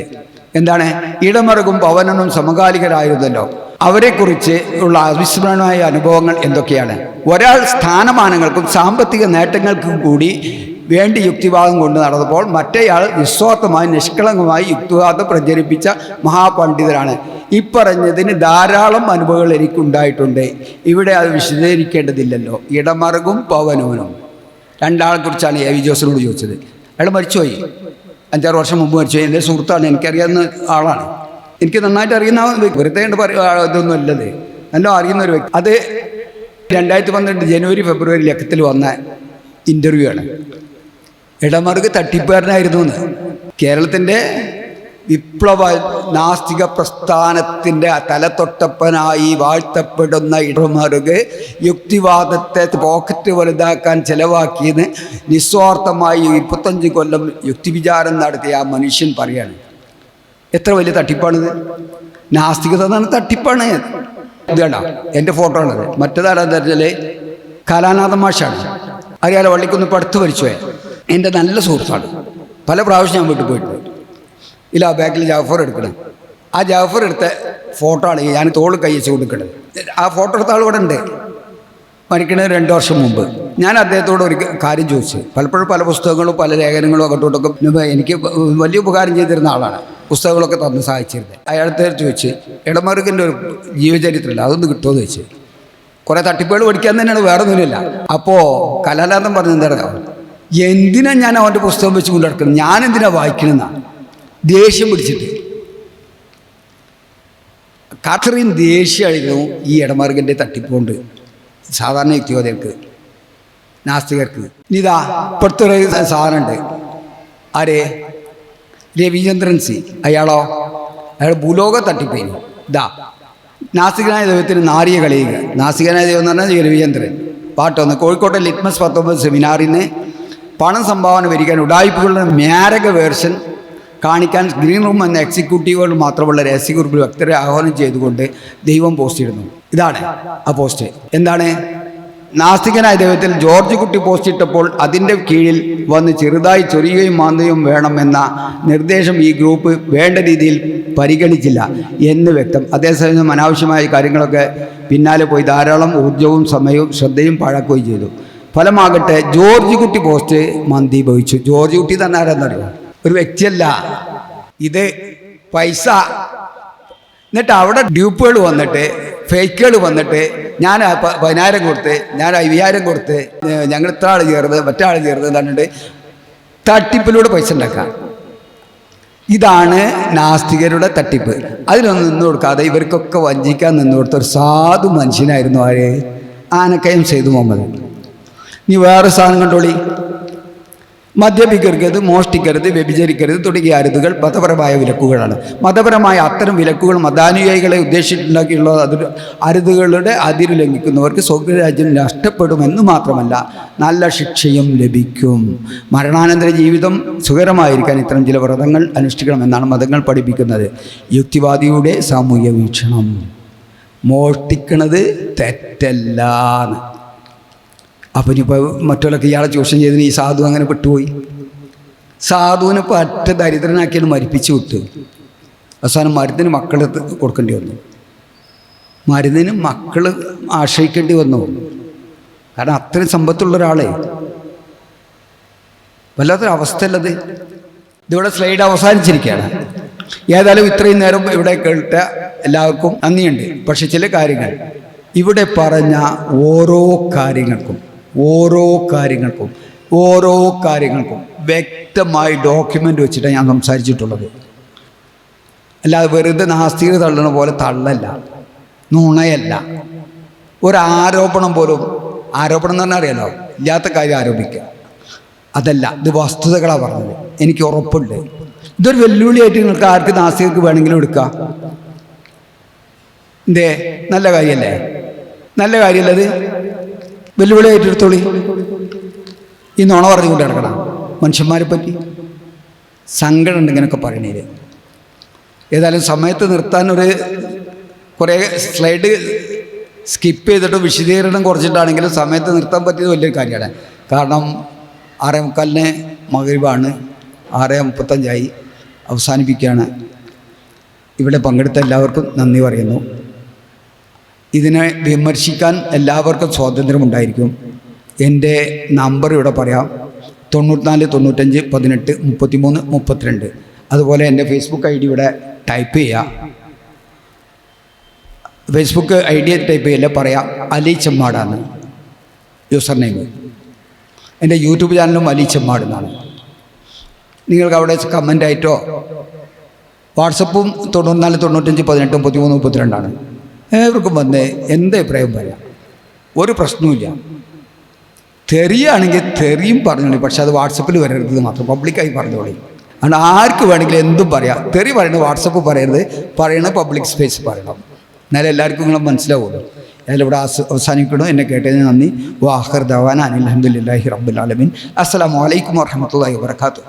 എന്താണ്? ഇടമറുകും പവനനും സമകാലികരായിരുന്നല്ലോ, അവരെക്കുറിച്ച് ഉള്ള അവിസ്മരണമായ അനുഭവങ്ങൾ എന്തൊക്കെയാണ്? ഒരാൾ സ്ഥാനമാനങ്ങൾക്കും സാമ്പത്തിക നേട്ടങ്ങൾക്കും കൂടി വേണ്ടി യുക്തിവാദം കൊണ്ട് നടന്നപ്പോൾ മറ്റേയാൾ നിസ്വാർത്ഥമായി നിഷ്കളങ്കമായി യുക്തിവാദം പ്രചരിപ്പിച്ച മഹാപണ്ഡിതരാണ്. ഇപ്പറഞ്ഞതിന് ധാരാളം അനുഭവങ്ങൾ എനിക്കുണ്ടായിട്ടുണ്ട്. ഇവിടെ അത് വിശദീകരിക്കേണ്ടതില്ലല്ലോ. ഇടമറുകും പവനവനും രണ്ടാളെ കുറിച്ചാണ് AV ജോസിനോട് ചോദിച്ചത്. അയാൾ മരിച്ചുപോയി, 5-6 വർഷം മുമ്പ് മരിച്ചുപോയി. എൻ്റെ സുഹൃത്താണ്, എനിക്കറിയാവുന്ന ആളാണ്, എനിക്ക് നന്നായിട്ട് അറിയുന്ന വെറുതെ ഇതൊന്നും അല്ലത്, നല്ല അറിയുന്ന ഒരു വ്യക്തി. അത് 2012 ജനുവരി ഫെബ്രുവരി ലക്കത്തിൽ വന്ന ഇൻ്റർവ്യൂ ആണ്. ഇടമറുക് തട്ടിപ്പുകാരനായിരുന്നു എന്ന്. കേരളത്തിൻ്റെ വിപ്ലവ നാസ്തിക പ്രസ്ഥാനത്തിൻ്റെ തലതൊട്ടപ്പനായി വാഴ്ത്തപ്പെടുന്ന ഇടമറുക് യുക്തിവാദത്തെ പോക്കറ്റ് വലുതാക്കാൻ ചെലവാക്കിയെന്ന് നിസ്വാർത്ഥമായി 25 കൊല്ലം യുക്തിവിചാരം നടത്തിയ ആ മനുഷ്യൻ പറയാണ്. എത്ര വലിയ തട്ടിപ്പാണിത്! നാസ്തികത എന്നാണ് തട്ടിപ്പാണ്. ഇത് വേണ്ട, എൻ്റെ ഫോട്ടോ ആണത്. മറ്റേതാണെന്ന് വെച്ചാൽ കലാനാഥൻ മാഷാണ്, അറിയാലോ, വള്ളിക്കുന്ന് പടുത്ത് മരിച്ചുപോയ എൻ്റെ നല്ല സുഹൃത്താണ്. പല പ്രാവശ്യം ഞാൻ വീട്ടിൽ പോയിട്ടുണ്ട്. ഇല്ല, ബാക്കിൽ ജാഫർ എടുക്കണം. ആ ജാഫർ എടുത്ത ഫോട്ടോ ആണ് ഞാൻ തോൾ കയ്യച്ച് കൊടുക്കുന്നത്. ആ ഫോട്ടോ എടുത്ത ആൾ ഇവിടെ ഉണ്ട്, മരിക്കുന്നത് 2 വർഷം മുമ്പ്. ഞാൻ അദ്ദേഹത്തോട് ഒരു കാര്യം ചോദിച്ചു. പലപ്പോഴും പല പുസ്തകങ്ങളും പല ലേഖനങ്ങളും അങ്ങോട്ടൊക്കെ എനിക്ക് വലിയ ഉപകാരം ചെയ്തിരുന്ന ആളാണ്, പുസ്തകങ്ങളൊക്കെ തന്ന് സഹായിച്ചിരുന്നത്. അയാളത്തെ ചോദിച്ച് ഇടമറുകിൻ്റെ ഒരു ജീവചരിത്രമില്ല, അതൊന്ന് കിട്ടുമോ എന്ന് ചോദിച്ചു. കുറേ തട്ടിപ്പുകൾ പഠിക്കാൻ തന്നെയാണ്, വേറെ ഒന്നുമില്ല. അപ്പോൾ കലാനാഥൻ പറഞ്ഞ എന്താ, എന്തിനാ ഞാൻ അവൻ്റെ പുസ്തകം വെച്ച് കൊണ്ട് നടക്കണം, ഞാൻ എന്തിനാ വായിക്കണമെന്നാണ് ദേഷ്യം പിടിച്ചിട്ട്. അത്രയും ദേഷ്യമായിരുന്നു ഈ ഇടമറുകിൻ്റെ തട്ടിപ്പുകൊണ്ട് സാധാരണ യുക്തിവാദികൾക്ക്, നാസ്തികർക്ക്. ഇതാ ഇപ്പോഴത്തെ ഒരു സാധനമുണ്ട്, ആരെ? രവിചന്ദ്രൻ സി. അയാളോ? അയാൾ ഭൂലോക തട്ടിപ്പേനി. ഇതാ നാസ്തികനായ ദൈവത്തിന് നാരിയെ കളിയുക. നാസ്തികനായ ദൈവം എന്ന് പറഞ്ഞാൽ രവിചന്ദ്രൻ. പാട്ടൊന്ന് കോഴിക്കോട്ടെ ലിറ്റ്മസ് 19 സെമിനാറിന് പണം സംഭാവന വരിക്കാൻ ഉഡായിപ്പുകളുടെ മാരക വേർഷൻ കാണിക്കാൻ ഗ്രീൻ റൂം എന്ന എക്സിക്യൂട്ടീവുകൾ മാത്രമുള്ള രഹസ്യ ഗ്രൂപ്പിൽ വ്യക്തരെ ആഹ്വാനം ചെയ്തുകൊണ്ട് ദൈവം പോസ്റ്റ് ഇടുന്നു. ഇതാണ് ആ പോസ്റ്റ്. എന്താണ്? നാസ്തികനായ ദൈവത്തിൽ ജോർജ് കുട്ടി പോസ്റ്റ് ഇട്ടപ്പോൾ അതിൻ്റെ കീഴിൽ വന്ന് ചെറുതായി ചൊരിയുകയും മാന്തുകയും വേണം എന്ന നിർദ്ദേശം ഈ ഗ്രൂപ്പ് വേണ്ട രീതിയിൽ പരിഗണിച്ചില്ല എന്ന് വ്യക്തം. അതേസമയം അനാവശ്യമായ കാര്യങ്ങളൊക്കെ പിന്നാലെ പോയി ധാരാളം ഊർജവും സമയവും ശ്രദ്ധയും പാഴാക്കുകയും ചെയ്തു. ഫലമാകട്ടെ ജോർജ് കുട്ടി പോസ്റ്റ് മന്ദീഭവിച്ചു. ജോർജ് കുട്ടി തന്നെ ആരാന്നറിയോ? ഒരു വ്യക്തിയല്ല. ഇത് പൈസ. എന്നിട്ട് അവിടെ ഡ്യൂപ്പുകൾ വന്നിട്ട്, ഫേക്കുകൾ വന്നിട്ട്, ഞാൻ 10,000 കൊടുത്ത്, ഞാൻ 5,000 കൊടുത്ത്, ഞങ്ങൾ ഇത്ര ആൾ ചേർന്ന് മറ്റാൾ ചേർന്ന് പറഞ്ഞിട്ട് തട്ടിപ്പിലൂടെ പൈസ ഉണ്ടാക്കാം. ഇതാണ് നാസ്തികരുടെ തട്ടിപ്പ്. അതിനൊന്നും നിന്ന് കൊടുക്കാതെ ഇവർക്കൊക്കെ വഞ്ചിക്കാൻ നിന്ന് കൊടുത്ത ഒരു സാധു മനുഷ്യനായിരുന്നു ആര്? ആനക്കയം സെയ്ദ് മുഹമ്മദ്. നീ വേറെ സാധനം കണ്ടോളി. മദ്യപിക്കരുത്, മോഷ്ടിക്കരുത്, വ്യഭിചരിക്കരുത് തുടങ്ങിയ അരുതുകൾ മതപരമായ വിലക്കുകളാണ്. മതപരമായ അത്തരം വിലക്കുകൾ മതാനുയായികളെ ഉദ്ദേശിച്ചുണ്ടാക്കിയുള്ള അരുതുകളുടെ അതിര് ലംഘിക്കുന്നവർക്ക് സ്വർഗ്ഗരാജ്യം നഷ്ടപ്പെടുമെന്ന് മാത്രമല്ല നല്ല ശിക്ഷയും ലഭിക്കും. മരണാനന്തര ജീവിതം സുഖകരമായിരിക്കാൻ ഇത്തരം ചില വ്രതങ്ങൾ അനുഷ്ഠിക്കണമെന്നാണ് മതങ്ങൾ പഠിപ്പിക്കുന്നത്. യുക്തിവാദിയുടെ സാമൂഹ്യ വീക്ഷണം. മോഷ്ടിക്കണത് തെറ്റല്ലാന്ന്. അപ്പം ഇനിയിപ്പോൾ മറ്റുള്ളവരൊക്കെ ഇയാളെ ചൂഷണം ചെയ്തതിന് ഈ സാധു അങ്ങനെ പെട്ടുപോയി. സാധുവിനെ പറ്റ ദരിദ്രനാക്കിയാണ് മരിപ്പിച്ചു വിട്ടു. അവസാനം മരുന്നിന് മക്കൾ കൊടുക്കേണ്ടി വന്നു. മരുന്നിന് മക്കൾ ആശ്രയിക്കേണ്ടി വന്നു. കാരണം അത്രയും സമ്പത്തുള്ള ഒരാളെ. വല്ലാത്തൊരു അവസ്ഥയല്ലത്. ഇതിവിടെ സ്ലൈഡ് അവസാനിച്ചിരിക്കുകയാണ്. ഏതായാലും ഇത്രയും നേരം ഇവിടെ കേട്ട എല്ലാവർക്കും നന്ദിയുണ്ട്. പക്ഷെ ചില കാര്യങ്ങൾ ഇവിടെ പറഞ്ഞ ഓരോ കാര്യങ്ങൾക്കും വ്യക്തമായി ഡോക്യുമെൻ്റ് വെച്ചിട്ടാണ് ഞാൻ സംസാരിച്ചിട്ടുള്ളത്. അല്ലാതെ വെറുതെ നാസ്തികത തള്ളണ പോലെ തള്ളല്ല, നുണയല്ല. ഒരാരോപണം പോലും, ആരോപണം എന്ന് പറഞ്ഞാൽ അറിയാലോ, ഇല്ലാത്ത കാര്യം ആരോപിക്കുക, അതല്ല. ഇത് വസ്തുതകളാണ് പറഞ്ഞത്. എനിക്ക് ഉറപ്പുണ്ട് ഇതൊരു വെല്ലുവിളിയായിട്ട് നിങ്ങൾക്ക് ആർക്ക് നാസ്തികർക്ക് വേണമെങ്കിലും എടുക്കാം. എന്തേ, നല്ല കാര്യമല്ലേ? നല്ല കാര്യമല്ല അത്? വെല്ലുവിളിയായിട്ട് എടുത്തോളി. ഈ നുണ പറഞ്ഞുകൊണ്ട് കിടക്കണം മനുഷ്യന്മാരെ പറ്റി. സങ്കടം ഉണ്ട് ഇങ്ങനെയൊക്കെ പറയണേല്. ഏതായാലും സമയത്ത് നിർത്താനൊരു കുറേ സ്ലൈഡ് സ്കിപ്പ് ചെയ്തിട്ട് വിശദീകരണം കുറച്ചിട്ടാണെങ്കിലും സമയത്ത് നിർത്താൻ പറ്റിയത് വലിയൊരു കാര്യമാണ്. കാരണം 6:45 മഗ്‌രിബാണ്, 6:35 അവസാനിപ്പിക്കുകയാണ്. ഇവിടെ പങ്കെടുത്ത എല്ലാവർക്കും നന്ദി പറയുന്നു. ഇതിനെ വിമർശിക്കാൻ എല്ലാവർക്കും സ്വാതന്ത്ര്യമുണ്ടായിരിക്കും. എൻ്റെ നമ്പർ ഇവിടെ പറയാം: 94 95 18 33 32. അതുപോലെ എൻ്റെ ഫേസ്ബുക്ക് ID ഇവിടെ ടൈപ്പ് ചെയ്യുക. ഫേസ്ബുക്ക് ID ടൈപ്പ് ചെയ്യില്ല, പറയാം അലി ചെമ്മാടാണ് യൂസർ നെയിം. എൻ്റെ യൂട്യൂബ് ചാനലും അലി ചെമ്മാട് എന്നാണ്. നിങ്ങൾക്ക് അവിടെ കമൻ്റായിട്ടോ, വാട്സപ്പും 94 95 18 33 32. ഏവർക്കും വന്ന് എൻ്റെ അഭിപ്രായം പറയാം, ഒരു പ്രശ്നവുമില്ല. തെറിയാണെങ്കിൽ തെറിയും പറഞ്ഞോളി, പക്ഷെ അത് വാട്സപ്പിൽ വരരുത് മാത്രം, പബ്ലിക്കായി പറഞ്ഞോളി. അതുകൊണ്ട് ആർക്ക് വേണമെങ്കിലും എന്തും പറയാം. തെറി പറയണത് വാട്സപ്പ് പറയരുത്, പറയണത് പബ്ലിക് സ്പേസ് പറയണം. എന്നാലും എല്ലാവർക്കും നിങ്ങൾ മനസ്സിലാവുള്ളൂ. അതിലിവിടെ അവസാനിക്കണം. എന്നെ കേട്ടതിന് നന്ദി. വാഹിർ ദവാന അനിൽ അൽഹംദുലില്ലാഹി റബ്ബിൽ ആലമീൻ. അസ്സലാമു അലൈക്കും വറഹ്മത്തുള്ളാഹി വബറകാതുഹു.